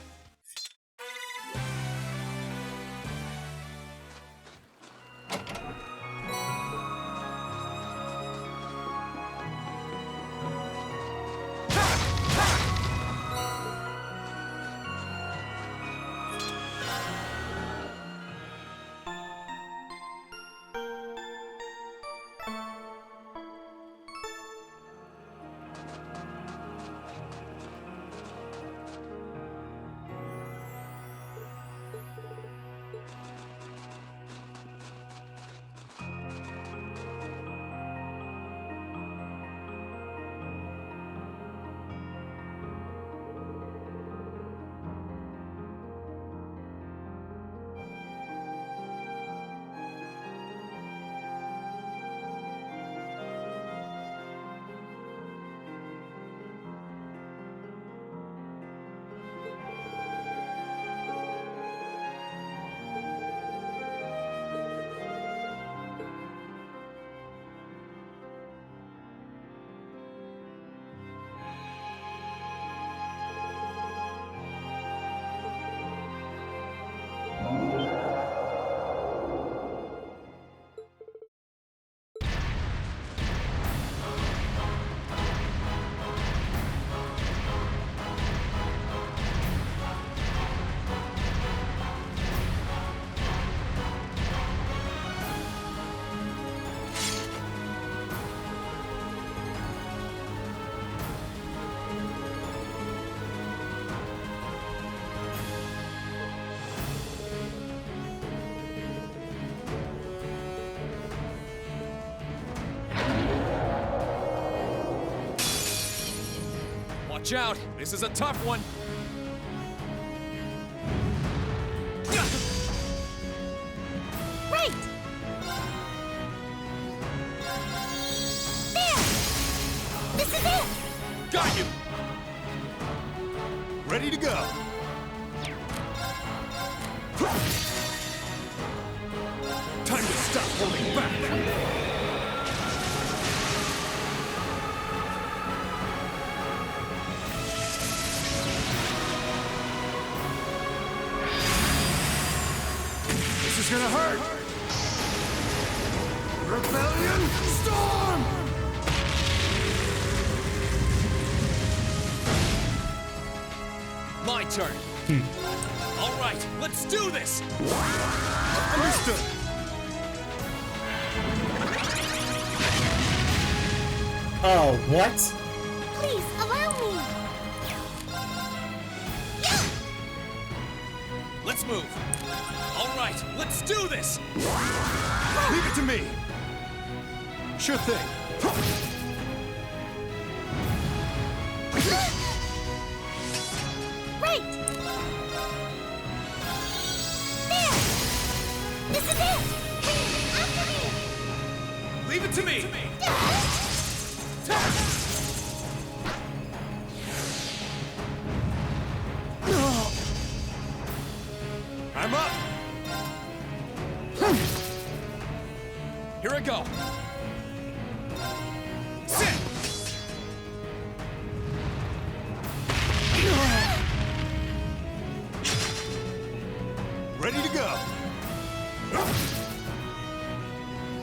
Watch out! This is a tough one! Right! There! This is it! Got you! Ready to go. Time to stop holding back! This is gonna hurt. Rebellion Storm! My turn! All right, let's do this! Understood! Oh, what? Please, allow me! Let's move! All right, let's do this! Leave it to me! Sure thing. Right! There! This is it! After me! Leave it to me! I'm up! Here I go! Sit! Ready to go!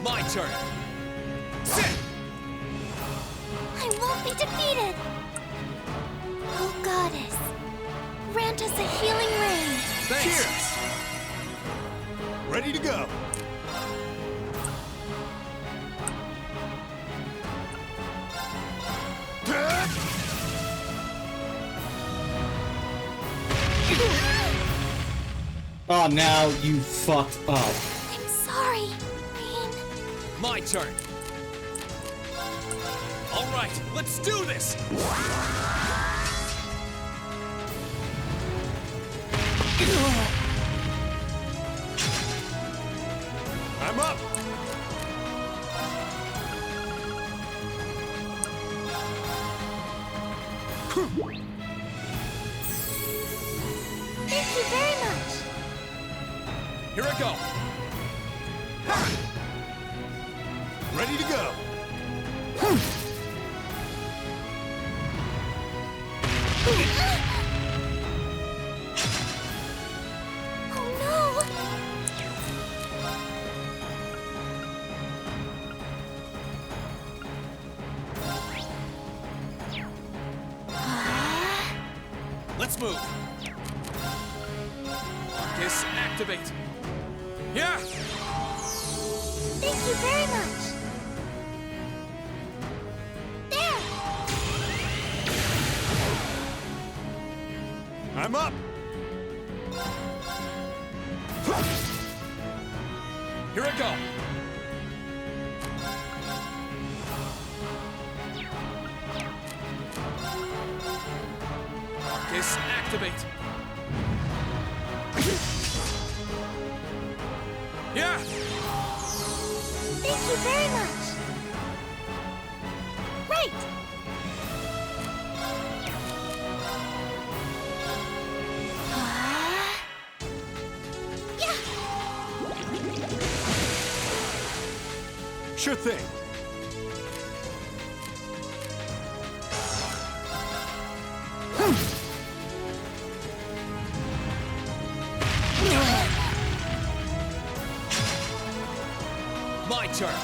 My turn! Sit! I won't be defeated! Oh, Goddess. Grant us a healing rain! Thanks! Cheers! Ready to go! Oh, now you fucked up. I'm sorry, Rain. My turn! All right, let's do this! I'm up! Thank you very much. Here I go! Ready to go! Oh no! Let's move! Arcus, activate! Yeah! Thank you very much. There! I'm up! Here I go! Arcus, activate! Yeah! Thank you very much. Right! Sure thing. My turn!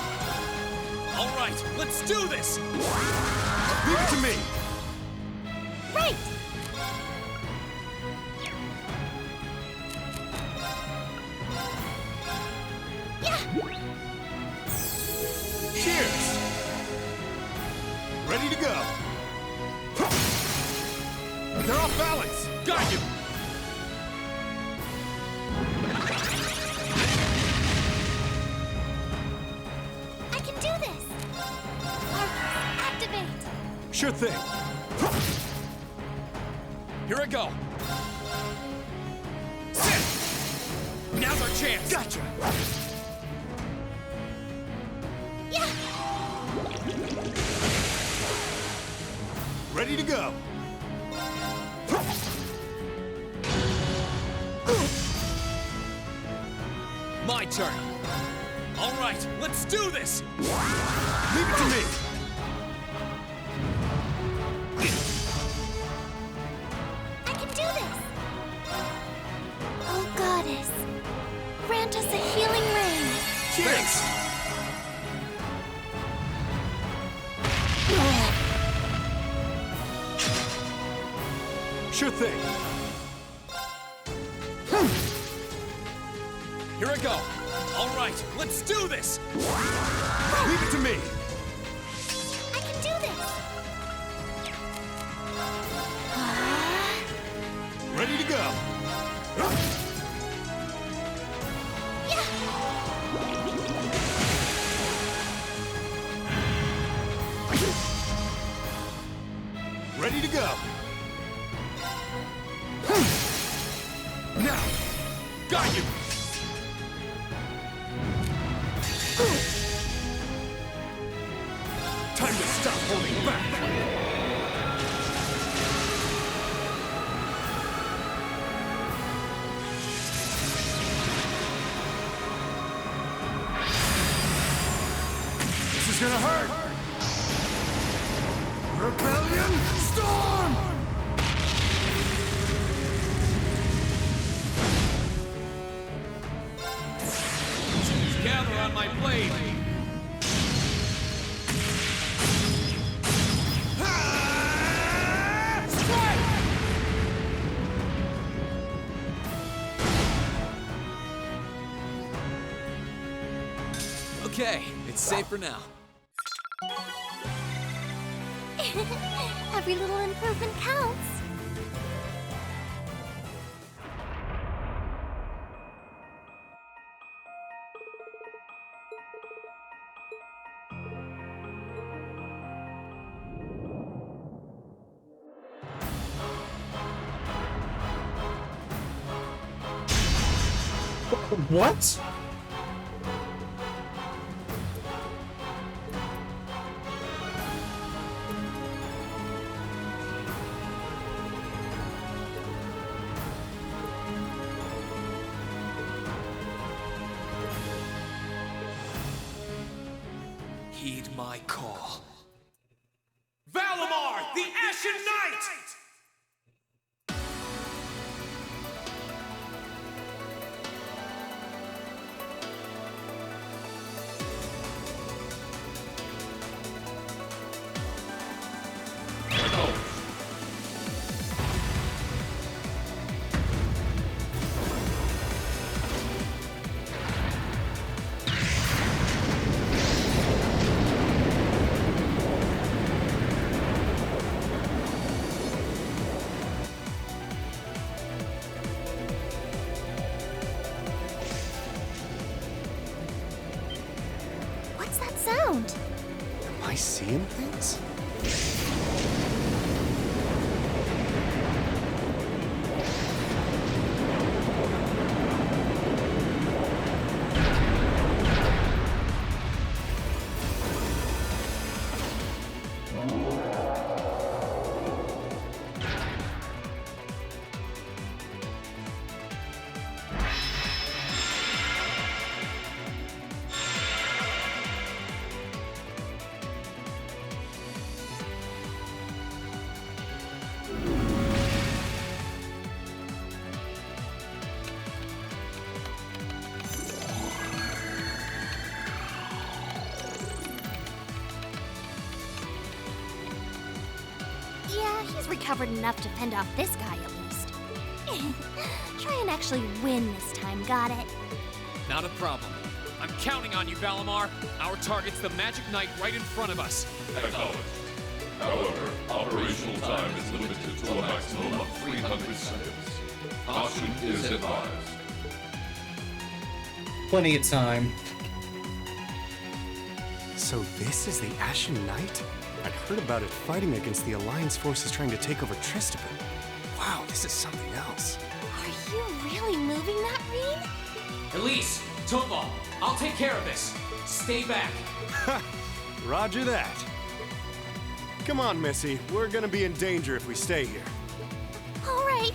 All right, let's do this! Leave it to me! Right! Cheers! Ready to go! They're off balance! Got you! I can do this! Arcus, activate! Sure thing. Here I go! Sit! Now's our chance! Gotcha! Yeah! Ready to go! My turn! All right, let's do this! Leave it to me! I can do this! Oh, Goddess. Grant us a healing rain! Thanks! Sure thing. Here I go. All right, let's do this. Leave it to me. I can do this! Ready to go. Ready to go. Now, got you. Time to stop holding back. This is gonna hurt. Rebellion Storm! Gather on my blade! Okay, it's safe for now. Every little improvement counts. What? Heed my call. Valimar, the Ashen Knight! What's that sound? Am I seeing things? Yeah, he's recovered enough to fend off this guy at least. Try and actually win this time, got it? Not a problem. I'm counting on you, Valimar. Our target's the Magic Knight right in front of us. Acknowledged. However, operational time is limited to a maximum of 300 seconds. Caution is advised. Plenty of time. So this is the Ashen Knight? I'd heard about it fighting against the Alliance forces trying to take over Tristapen. Wow, this is something else. Are you really moving that, Reen? Elise, Topal, I'll take care of this. Stay back. Roger that. Come on, Missy. We're gonna be in danger if we stay here. All right.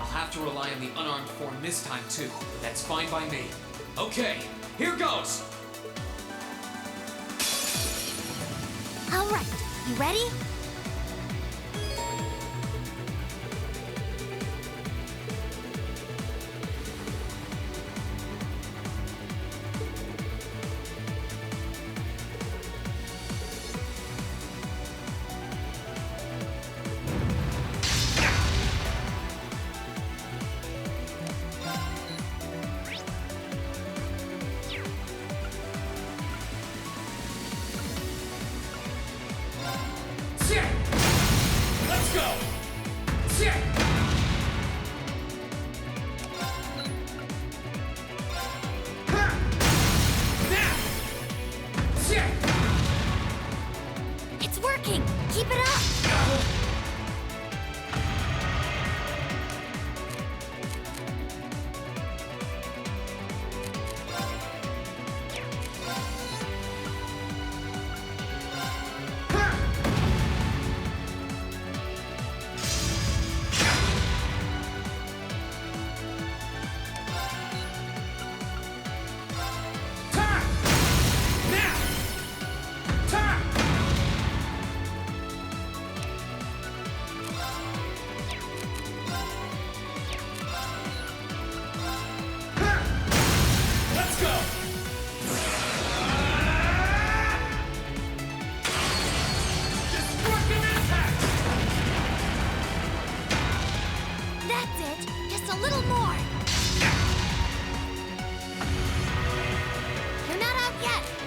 I'll have to rely on the unarmed form this time too, but that's fine by me. Okay, here goes! All right. You ready?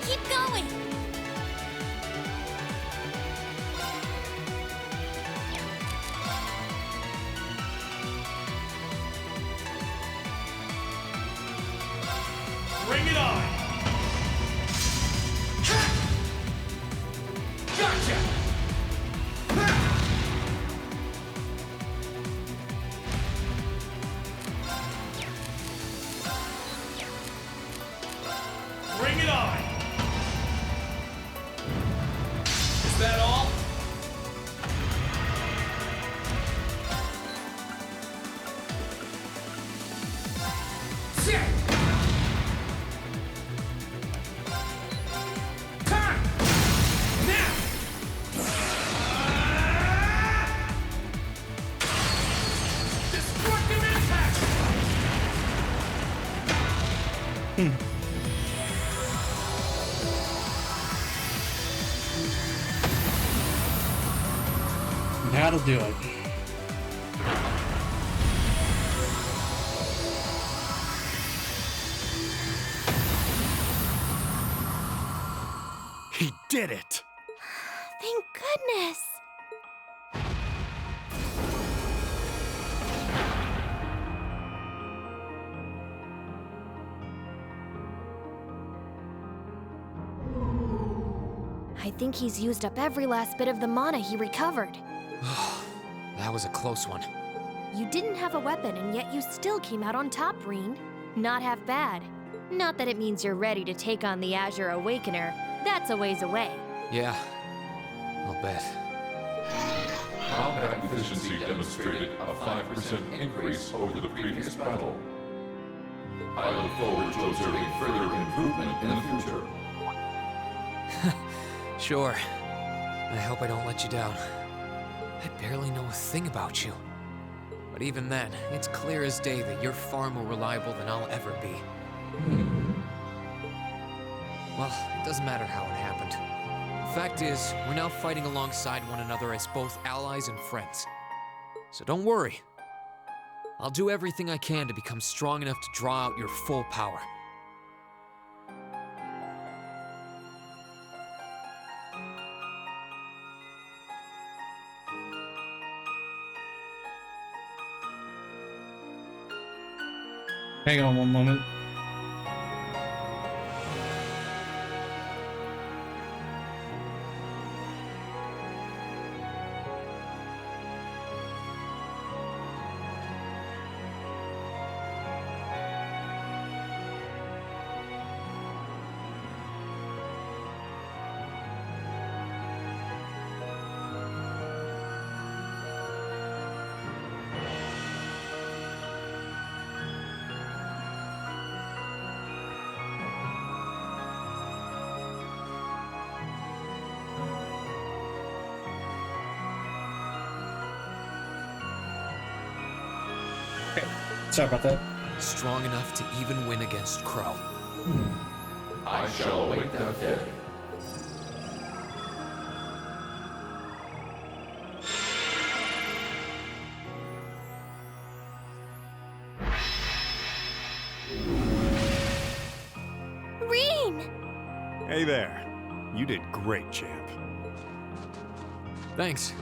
Keep going! Bring it on! Gotcha! Bring it on! Is that all? Sit! Time! Now! Destructive impact! That'll do it. He did it! Thank goodness! I think he's used up every last bit of the mana he recovered. That was a close one. You didn't have a weapon, and yet you still came out on top, Reen. Not half bad. Not that it means you're ready to take on the Azure Awakener. That's a ways away. Yeah, I'll bet. Combat efficiency demonstrated a 5% increase over the previous battle. I look forward to observing further improvement in the future. Sure. I hope I don't let you down. I barely know a thing about you. But even then, it's clear as day that you're far more reliable than I'll ever be. Well, it doesn't matter how it happened. Fact is, we're now fighting alongside one another as both allies and friends. So don't worry. I'll do everything I can to become strong enough to draw out your full power. Hang on one moment. Sorry about that. Strong enough to even win against Crow. I shall await that day. Reen! Hey there. You did great, champ. Thanks.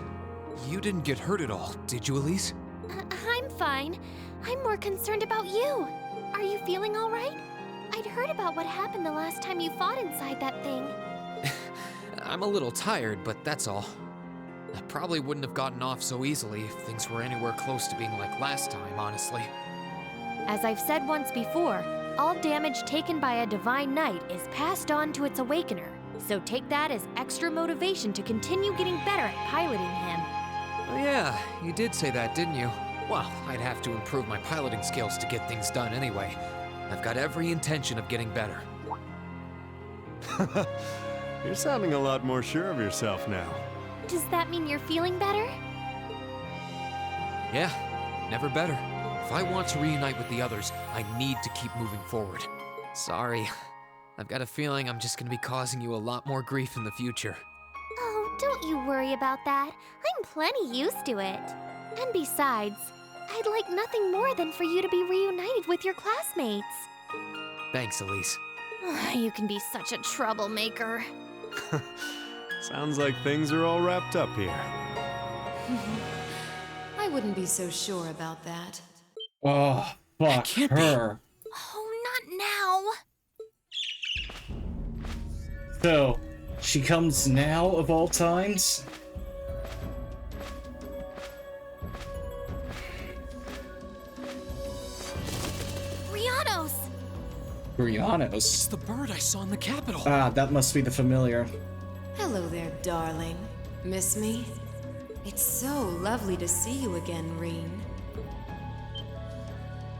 You didn't get hurt at all, did you, Elise? I'm fine. I'm more concerned about you. Are you feeling all right? I'd heard about what happened the last time you fought inside that thing. I'm a little tired, but that's all. I probably wouldn't have gotten off so easily if things were anywhere close to being like last time, honestly. As I've said once before, all damage taken by a Divine Knight is passed on to its Awakener. So take that as extra motivation to continue getting better at piloting him. Oh yeah, you did say that, didn't you? Well, I'd have to improve my piloting skills to get things done anyway. I've got every intention of getting better. You're sounding a lot more sure of yourself now. Does that mean you're feeling better? Yeah, never better. If I want to reunite with the others, I need to keep moving forward. Sorry. I've got a feeling I'm just gonna be causing you a lot more grief in the future. Oh, don't you worry about that. I'm plenty used to it. And besides, I'd like nothing more than for you to be reunited with your classmates. Thanks, Elise. You can be such a troublemaker. Sounds like things are all wrapped up here. I wouldn't be so sure about that. Oh, fuck her. Oh, not now. So, she comes now of all times? Rianos! Brianos? It's the bird I saw in the Capitol. Ah, that must be the familiar. Hello there, darling. Miss me? It's so lovely to see you again, Reen.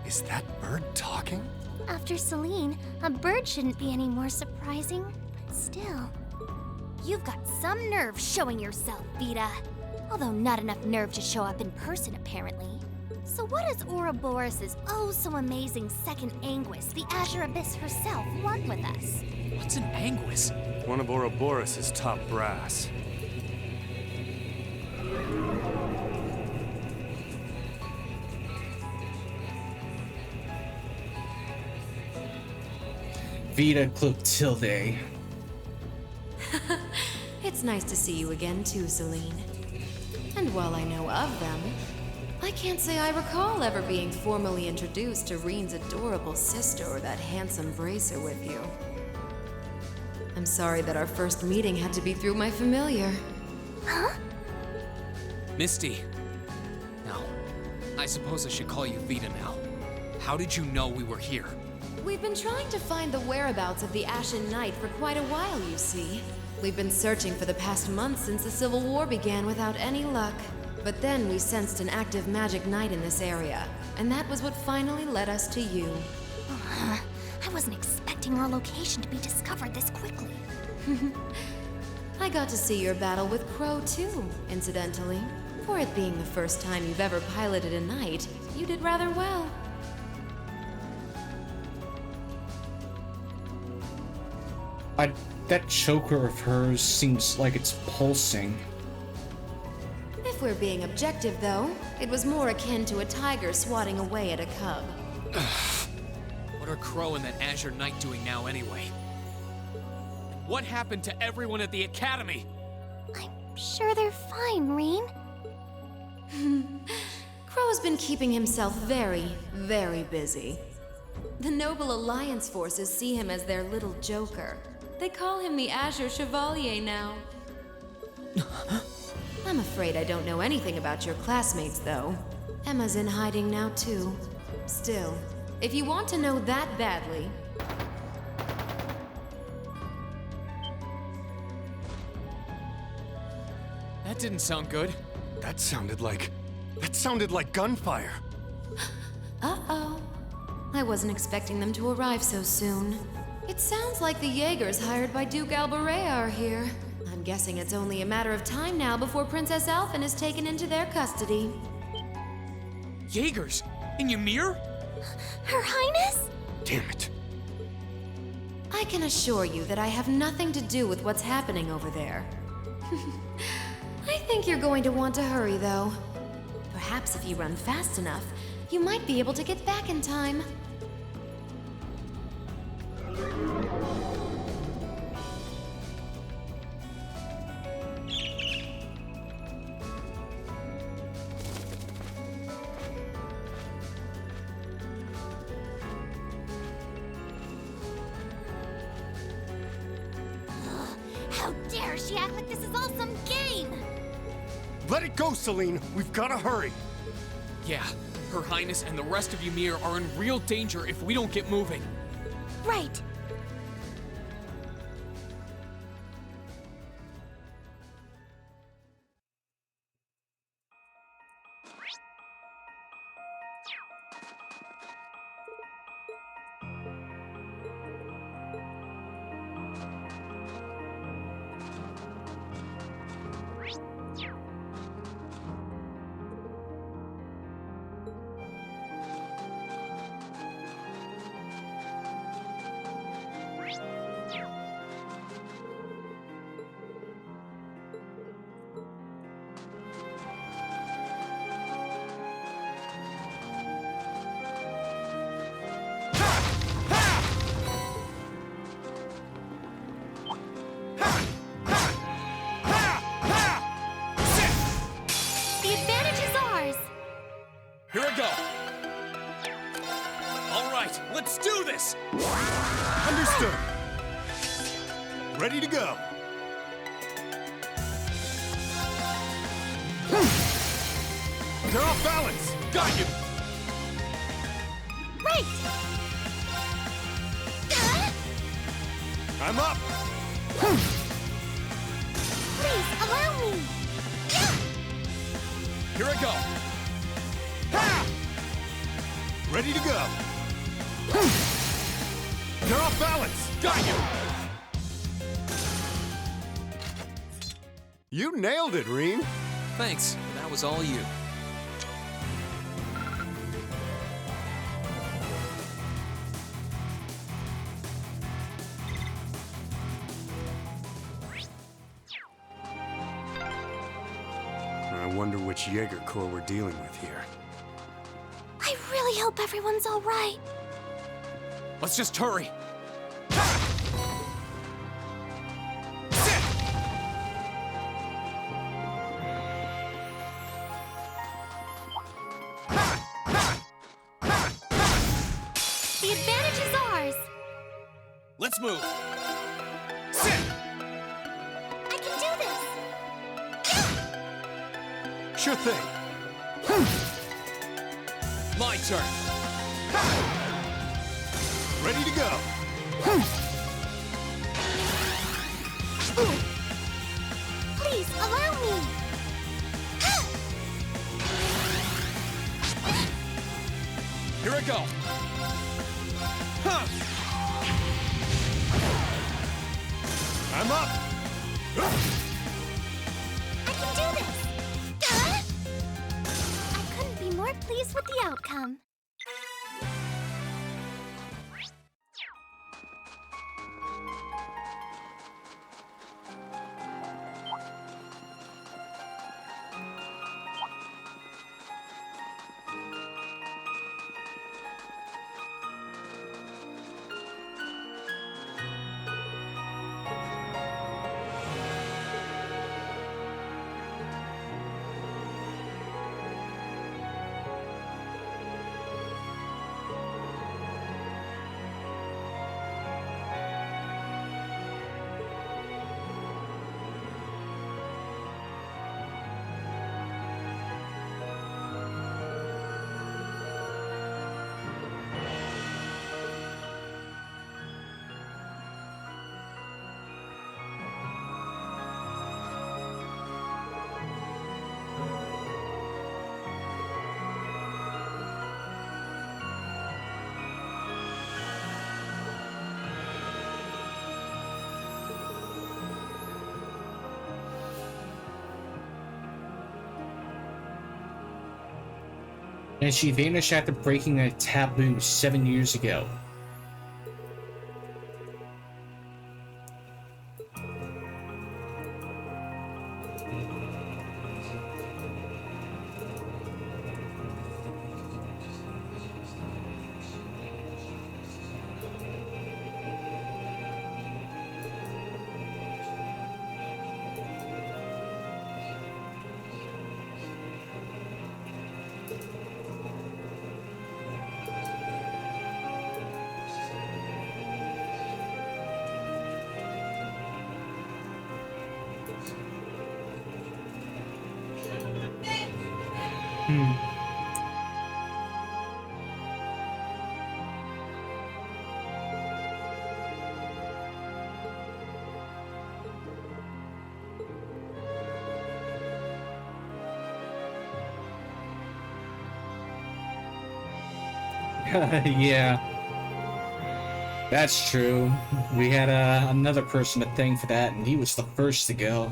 Is that bird talking? After Celine, a bird shouldn't be any more surprising, but still. You've got some nerve showing yourself, Vita. Although not enough nerve to show up in person, apparently. So what does Ouroboros' oh-so-amazing second Anguis, the Azure Abyss herself, want with us? What's an Anguis? One of Ouroboros' top brass. Vita Clotilde. It's nice to see you again too, Celine. And while I know of them, I can't say I recall ever being formally introduced to Reen's adorable sister or that handsome bracer with you. I'm sorry that our first meeting had to be through my familiar. Huh? Misty. Now, I suppose I should call you Vita now. How did you know we were here? We've been trying to find the whereabouts of the Ashen Knight for quite a while, you see. We've been searching for the past month since the Civil War began without any luck. But then we sensed an active magic knight in this area, and that was what finally led us to you. I wasn't expecting our location to be discovered this quickly. I got to see your battle with Crow too, incidentally. For it being the first time you've ever piloted a knight, you did rather well. That choker of hers seems like it's pulsing. If we're being objective, though, it was more akin to a tiger swatting away at a cub. What are Crow and that Azure Knight doing now anyway? And what happened to everyone at the Academy? I'm sure they're fine, Reen. Crow's been keeping himself very, very busy. The Noble Alliance forces see him as their little joker. They call him the Azure Chevalier now. I'm afraid I don't know anything about your classmates, though. Emma's in hiding now, too. Still, if you want to know that badly... That didn't sound good. That sounded like gunfire. Uh-oh. I wasn't expecting them to arrive so soon. It sounds like the Jaegers hired by Duke Alberea are here. I'm guessing it's only a matter of time now before Princess Alphen is taken into their custody. Jaegers? In Ymir? Her Highness? Damn it. I can assure you that I have nothing to do with what's happening over there. I think you're going to want to hurry, though. Perhaps if you run fast enough, you might be able to get back in time. How dare she act like this is all some game! Let it go, Celine. We've got to hurry. Yeah, Her Highness and the rest of Ymir are in real danger if we don't get moving. Right. this. Understood. Ready to go. They're off balance. Got you. Right! I'm up. Please, allow me! Here I go. Ha! Ready to go. They're off balance. Got you. You nailed it, Rean. Thanks. That was all you. I wonder which Jaeger Corps we're dealing with here. I really hope everyone's all right. Let's just hurry. The advantage is ours. Let's move. I can do this. Sure thing. My turn. Ready to go. Please, allow me. Here I go. Huh. I'm up. I can do this. I couldn't be more pleased with the outcome. And she vanished after breaking a taboo 7 years ago. Yeah, that's true. We had another person to thank for that, and he was the first to go.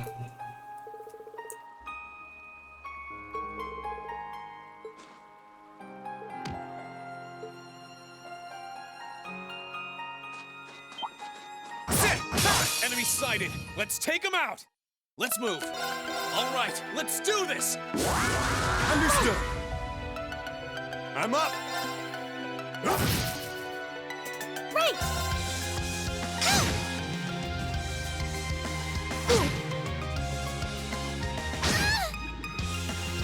Enemy sighted. Let's take them out. Let's move. All right, let's do this. Understood. I'm up. Right.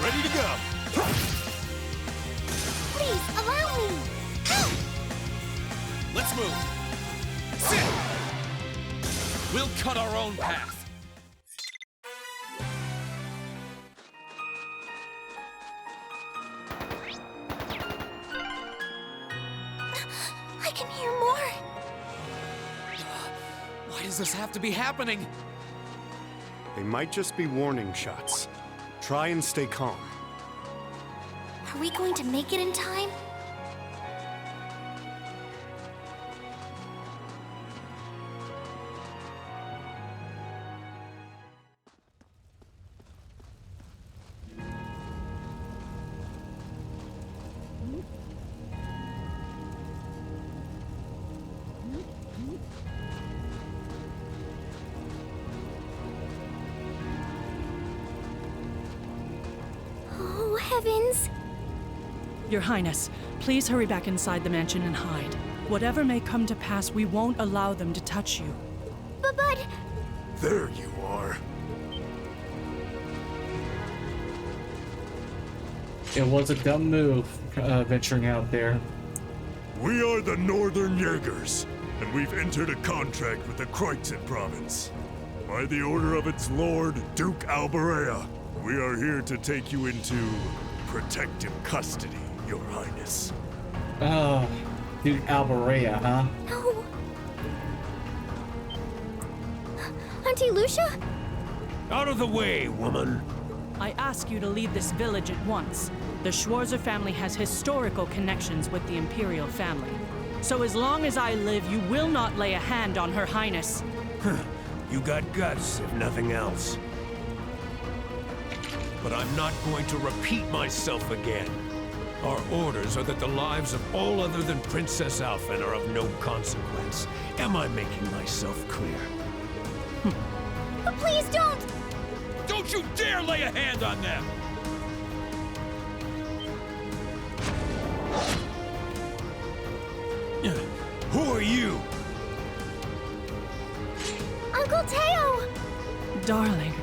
Ready to go. Please, allow me. Let's move. That's it! We'll cut our own path. I can hear more. Why does this have to be happening? They might just be warning shots. Try and stay calm. Are we going to make it in time? Oh, heavens! Your Highness, please hurry back inside the mansion and hide. Whatever may come to pass, we won't allow them to touch you. But... There you are. It was a dumb move, venturing out there. We are the Northern Jaegers, and we've entered a contract with the Kreutzen province. By the order of its lord, Duke Albarea, we are here to take you into protective custody, Your Highness. Oh, Duke Albarea, huh? No. Auntie Lucia? Out of the way, woman. I ask you to leave this village at once. The Schwarzer family has historical connections with the Imperial family. So as long as I live, you will not lay a hand on Her Highness. You got guts, if nothing else. But I'm not going to repeat myself again. Our orders are that the lives of all other than Princess Alphen are of no consequence. Am I making myself clear? But please don't! Don't you dare lay a hand on them! Who are you? Uncle Teo! Darling.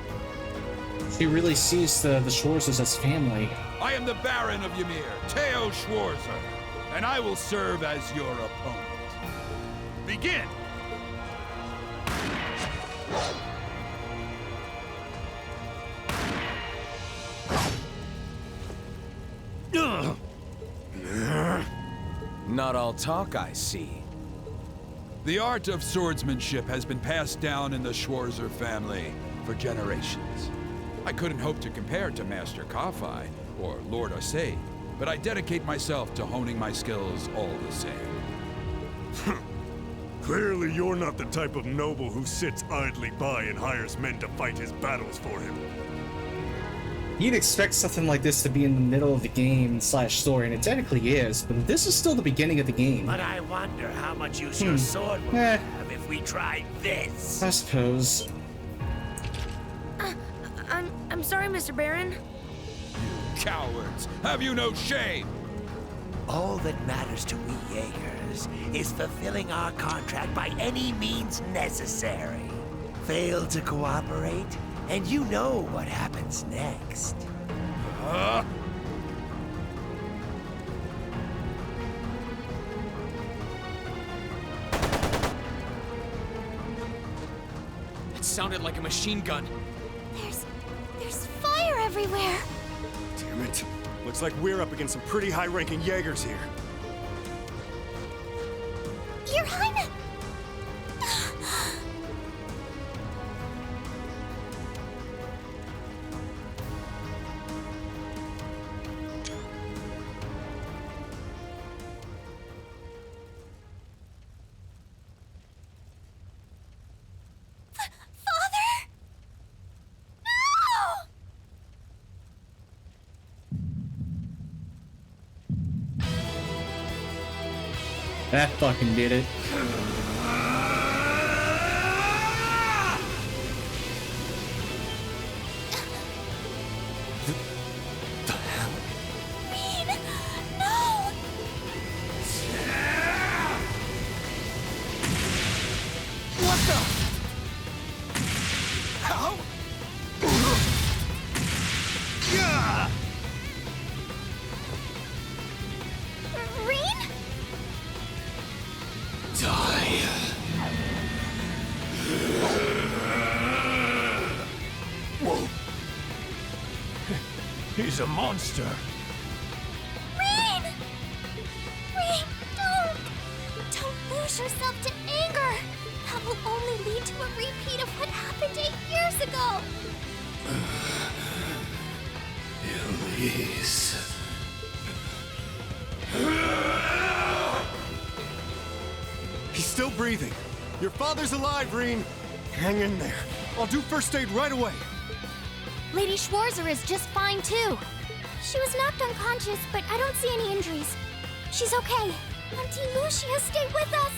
She really sees the Schwarzers as family. I am the Baron of Ymir, Teo Schwarzer, and I will serve as your opponent. Begin! Not all talk, I see. The art of swordsmanship has been passed down in the Schwarzer family for generations. I couldn't hope to compare to Master Kafai or Lord Osei, but I dedicate myself to honing my skills all the same. Clearly you're not the type of noble who sits idly by and hires men to fight his battles for him. You'd expect something like this to be in the middle of the game / story, and it technically is, but this is still the beginning of the game. But I wonder how much use your sword would have if we tried this. I suppose. I'm sorry, Mr. Baron. Cowards! Have you no shame? All that matters to we Jaegers is fulfilling our contract by any means necessary. Fail to cooperate, and you know what happens next. It sounded like a machine gun. There's fire everywhere. Damn it. Looks like we're up against some pretty high-ranking Jaegers here. Your Highness! That fucking did it. He's a monster. Rain! Rain, don't! Don't lose yourself to anger! That will only lead to a repeat of what happened 8 years ago! Elise. He's still breathing. Your father's alive, Reen. Hang in there. I'll do first aid right away. Lady Schwarzer is just fine too. She was knocked unconscious, but I don't see any injuries. She's okay. Auntie Lucia, stay with us!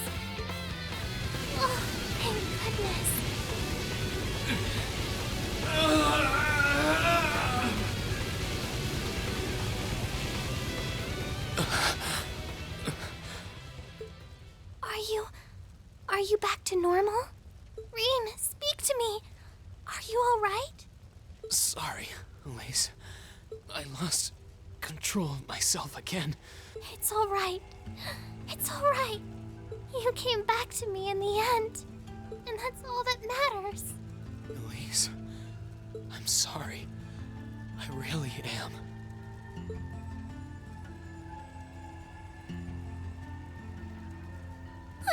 Oh, thank goodness. Are you back to normal? Reem, speak to me. Are you all right? Sorry, Elise. I lost control of myself again. It's all right. It's all right. You came back to me in the end. And that's all that matters. Elise, I'm sorry. I really am.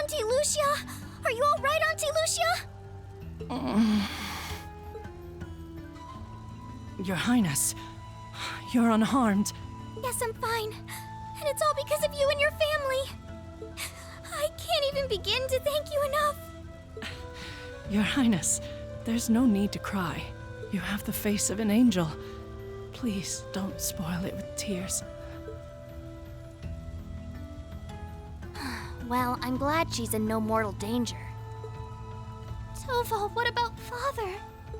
Auntie Lucia! Are you all right, Auntie Lucia? Your Highness, you're unharmed. Yes, I'm fine. And it's all because of you and your family. I can't even begin to thank you enough. Your Highness, there's no need to cry. You have the face of an angel. Please don't spoil it with tears. Well, I'm glad she's in no mortal danger. Toval, what about Father?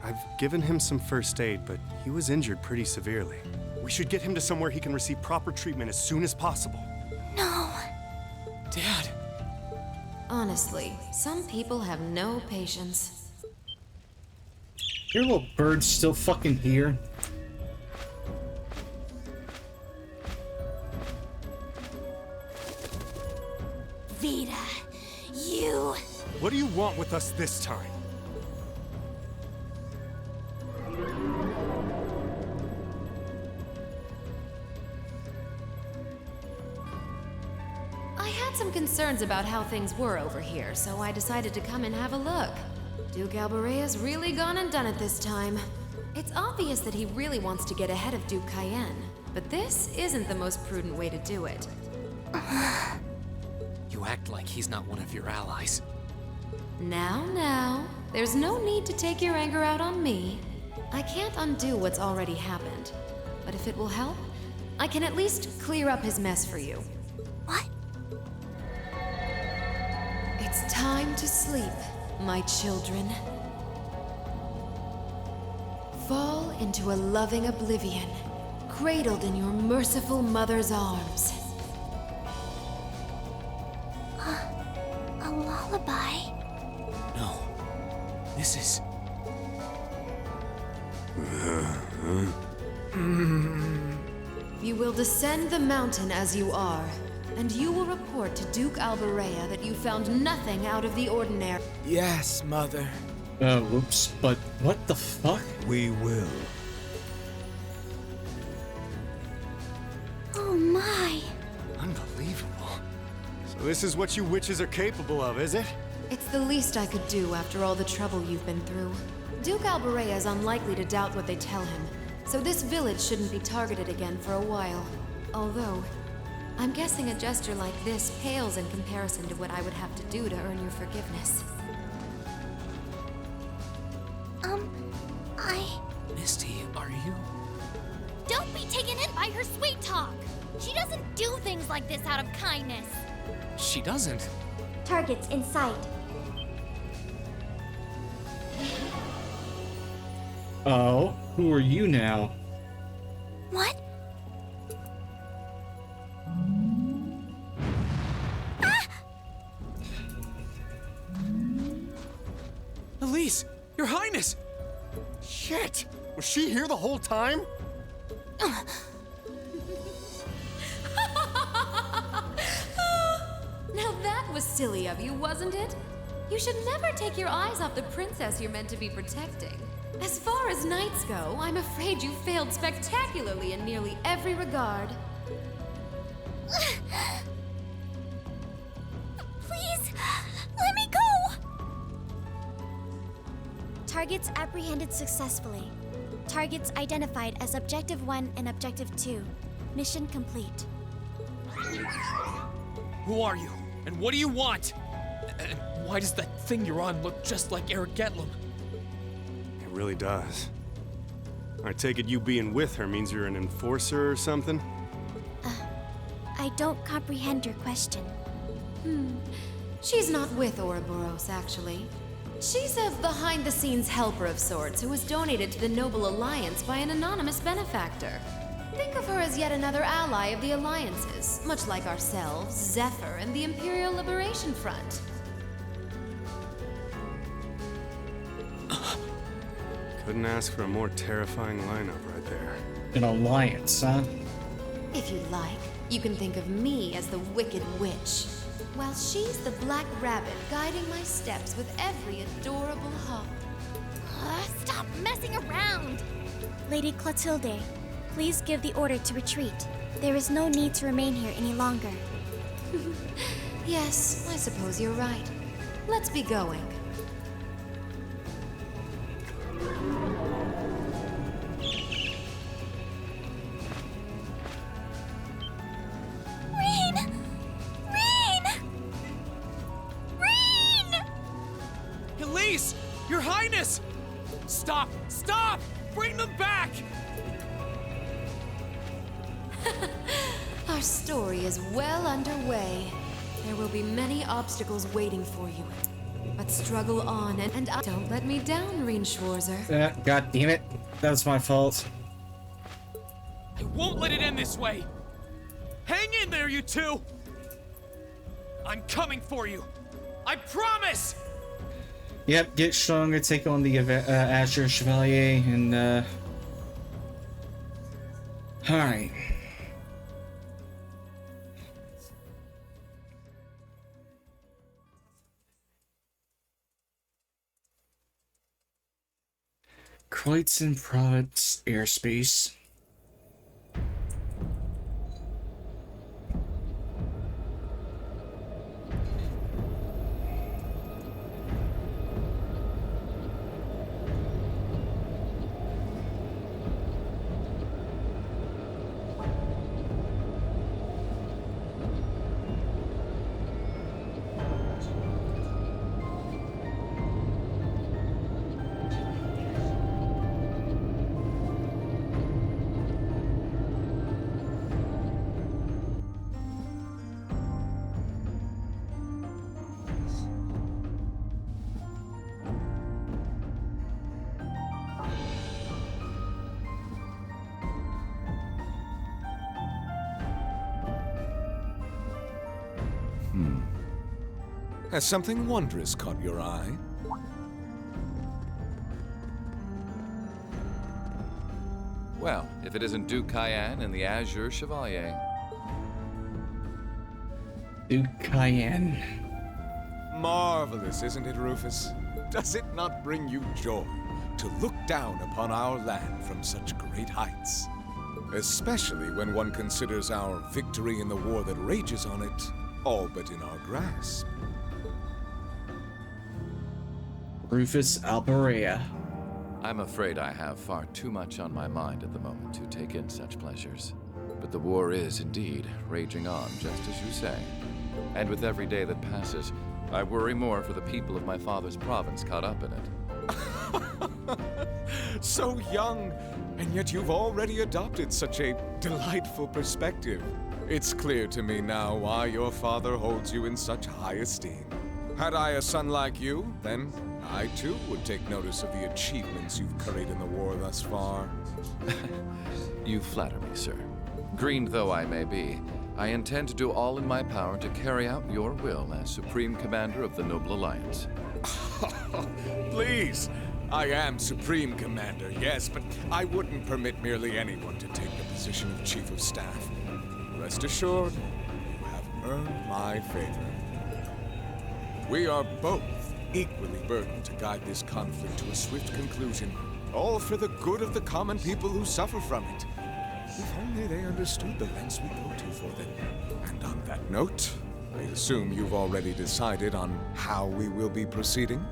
I've given him some first aid, but he was injured pretty severely. We should get him to somewhere he can receive proper treatment as soon as possible. No. Dad! Honestly, some people have no patience. Your little bird's still fucking here. Vita, you... What do you want with us this time? I had some concerns about how things were over here, so I decided to come and have a look. Duke Alborea's really gone and done it this time. It's obvious that he really wants to get ahead of Duke Cayenne, but this isn't the most prudent way to do it. You act like he's not one of your allies. Now, there's no need to take your anger out on me. I can't undo what's already happened, but if it will help, I can at least clear up his mess for you. What? It's time to sleep, my children. Fall into a loving oblivion, cradled in your merciful mother's arms. A lullaby? No. This is... You will descend the mountain as you are, and you will report to Duke Alborea that you found nothing out of the ordinary. Yes, Mother. Whoops, but what the fuck? We will. Oh my. Unbelievable. So this is what you witches are capable of, is it? It's the least I could do after all the trouble you've been through. Duke Alborea is unlikely to doubt what they tell him, so this village shouldn't be targeted again for a while. Although, I'm guessing a gesture like this pales in comparison to what I would have to do to earn your forgiveness. Misty, are you... Don't be taken in by her sweet talk! She doesn't do things like this out of kindness! She doesn't. Targets in sight. Oh, who are you now? What? Elise! Your Highness! Shit! Was she here the whole time? Now that was silly of you, wasn't it? You should never take your eyes off the princess you're meant to be protecting. As far as knights go, I'm afraid you failed spectacularly in nearly every regard. Please, let me go! Targets apprehended successfully. Targets identified as Objective 1 and Objective 2. Mission complete. Who are you? And what do you want? And why does that thing you're on look just like Eric Getlum? It really does. I take it you being with her means you're an enforcer or something? I don't comprehend your question. She's not with Ouroboros, actually. She's a behind-the-scenes helper of sorts who was donated to the Noble Alliance by an anonymous benefactor. Think of her as yet another ally of the Alliances, much like ourselves, Zephyr, and the Imperial Liberation Front. Couldn't ask for a more terrifying lineup right there. An alliance, huh? If you like, you can think of me as the Wicked Witch, while she's the Black Rabbit guiding my steps with every adorable hop. Stop messing around! Lady Clotilde, please give the order to retreat. There is no need to remain here any longer. Yes, I suppose you're right. Let's be going. Elise! Your Highness! Stop! Stop! Bring them back! Our story is well underway. There will be many obstacles waiting for you. But struggle on and don't let me down, Reen Schwarzer. God damn it. That was my fault. I won't let it end this way! Hang in there, you two! I'm coming for you! I promise! Yep, get stronger, take on the Azure Chevalier, and alright. Kreutzen Province airspace. Has something wondrous caught your eye? Well, if it isn't Duke Cayenne and the Azure Chevalier. Duke Cayenne. Marvelous, isn't it, Rufus? Does it not bring you joy to look down upon our land from such great heights? Especially when one considers our victory in the war that rages on it, all but in our grasp. Rufus Alberea. I'm afraid I have far too much on my mind at the moment to take in such pleasures. But the war is indeed raging on, just as you say. And with every day that passes, I worry more for the people of my father's province caught up in it. So young, and yet you've already adopted such a delightful perspective. It's clear to me now why your father holds you in such high esteem. Had I a son like you, then I too would take notice of the achievements you've curried in the war thus far. You flatter me, sir. Green though I may be, I intend to do all in my power to carry out your will as Supreme Commander of the Noble Alliance. Please! I am Supreme Commander, yes, but I wouldn't permit merely anyone to take the position of Chief of Staff. Rest assured, you have earned my favor. We are both equally burdened to guide this conflict to a swift conclusion, all for the good of the common people who suffer from it. If only they understood the lengths we go to for them. And on that note, I assume you've already decided on how we will be proceeding?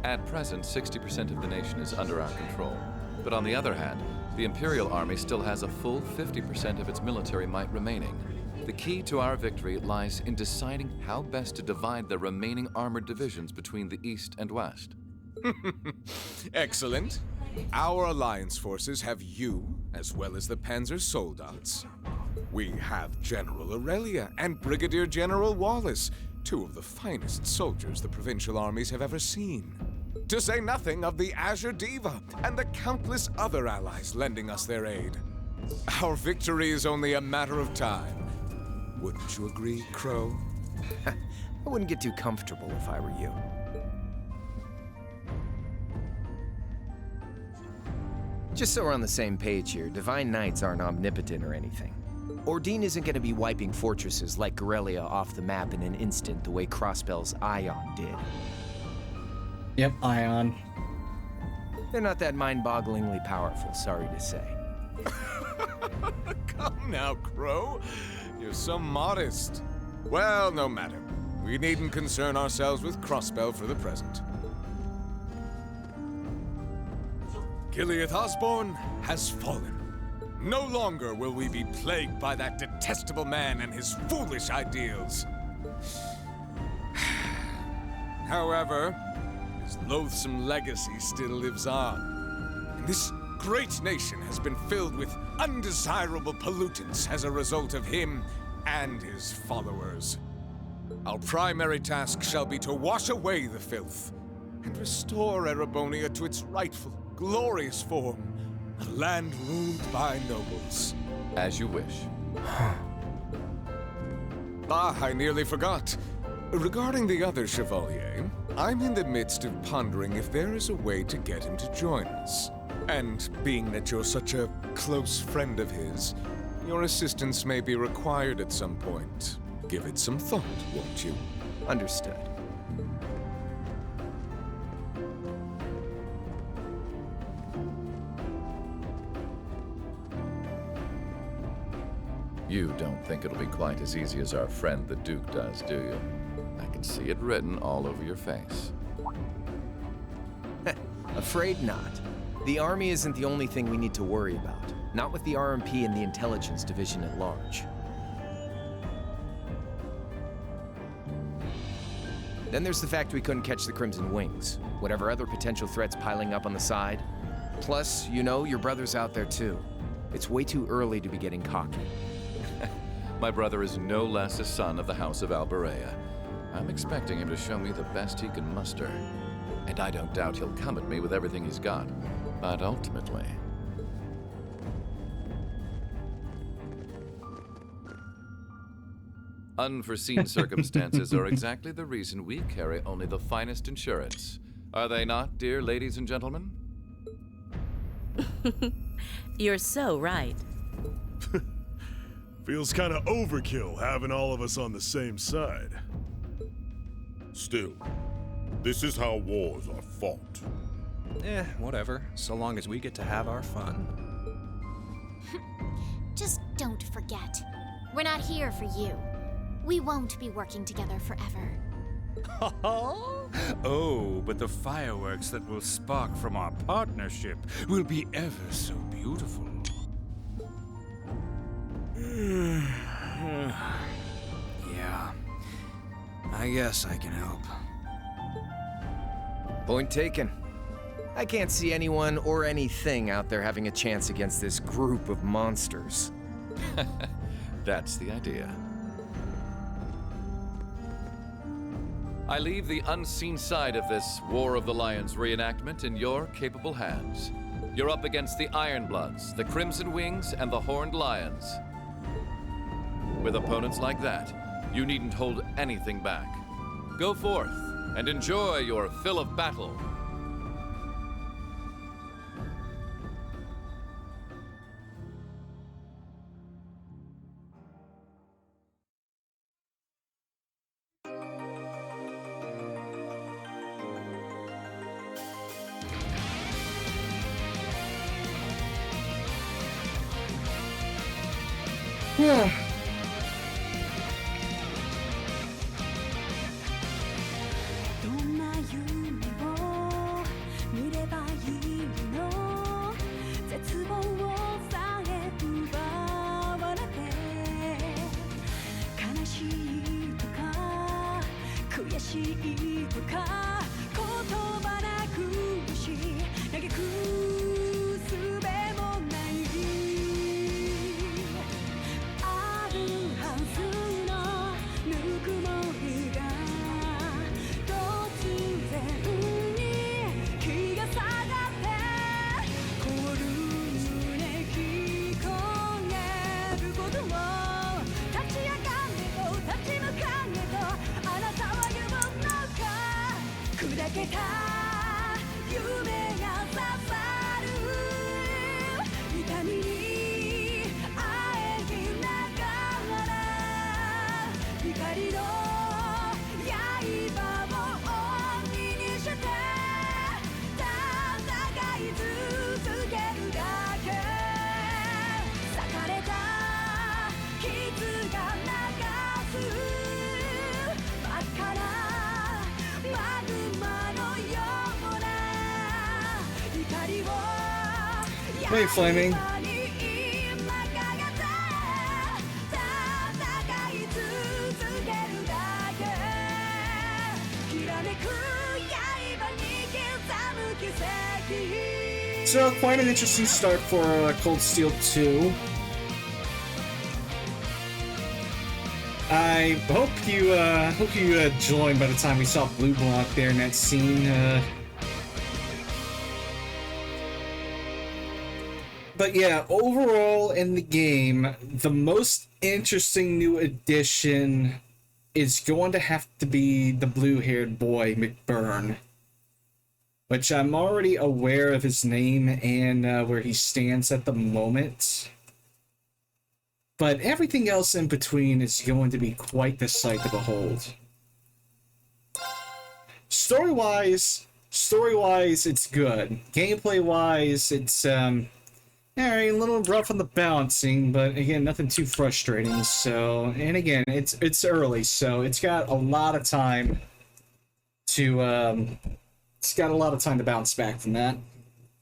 At present, 60% of the nation is under our control. But on the other hand, the Imperial Army still has a full 50% of its military might remaining. The key to our victory lies in deciding how best to divide the remaining armored divisions between the East and West. Excellent. Our alliance forces have you, as well as the Panzer Soldats. We have General Aurelia and Brigadier General Wallace, two of the finest soldiers the provincial armies have ever seen. To say nothing of the Azure Diva and the countless other allies lending us their aid. Our victory is only a matter of time. Wouldn't you agree, Crow? I wouldn't get too comfortable if I were you. Just so we're on the same page here, Divine Knights aren't omnipotent or anything. Ordine isn't going to be wiping fortresses like Corellia off the map in an instant the way Crossbell's Ion did. Yep, Ion. They're not that mind-bogglingly powerful, sorry to say. Come now, Crow. You're so modest. Well, no matter. We needn't concern ourselves with Crossbell for the present. Gileath Osborne has fallen. No longer will we be plagued by that detestable man and his foolish ideals. However, his loathsome legacy still lives on. And this great nation has been filled with undesirable pollutants as a result of him and his followers. Our primary task shall be to wash away the filth and restore Erebonia to its rightful, glorious form, a land ruled by nobles. As you wish. I nearly forgot. Regarding the other Chevalier, I'm in the midst of pondering if there is a way to get him to join us. And being that you're such a close friend of his, your assistance may be required at some point. Give it some thought, won't you? Understood. You don't think it'll be quite as easy as our friend the Duke does, do you? I can see it written all over your face. Afraid not. The army isn't the only thing we need to worry about. Not with the RMP and the intelligence division at large. Then there's the fact we couldn't catch the Crimson Wings. Whatever other potential threats piling up on the side. Plus, you know, your brother's out there too. It's way too early to be getting cocky. My brother is no less a son of the House of Alberea. I'm expecting him to show me the best he can muster. And I don't doubt he'll come at me with everything he's got. But ultimately... unforeseen circumstances are exactly the reason we carry only the finest insurance. Are they not, dear ladies and gentlemen? You're so right. Feels kind of overkill having all of us on the same side. Still, this is how wars are fought. Whatever, so long as we get to have our fun. Just don't forget. We're not here for you. We won't be working together forever. Oh, but the fireworks that will spark from our partnership will be ever so beautiful. Yeah. I guess I can help. Point taken. I can't see anyone or anything out there having a chance against this group of monsters. That's the idea. I leave the unseen side of this War of the Lions reenactment in your capable hands. You're up against the Ironbloods, the Crimson Wings, and the Horned Lions. With opponents like that, you needn't hold anything back. Go forth and enjoy your fill of battle. Hey, Flaming. So, quite an interesting start for Cold Steel 2. I hope you joined by the time we saw Blue Block there in that scene. But yeah, overall in the game, the most interesting new addition is going to have to be the blue-haired boy, McBurn. Which I'm already aware of his name and where he stands at the moment. But everything else in between is going to be quite the sight to behold. Story-wise, it's good. Gameplay-wise, it's, alright, a little rough on the balancing, but again, nothing too frustrating, so... And again, it's early, so it's got a lot of time to, it's got a lot of time to bounce back from that.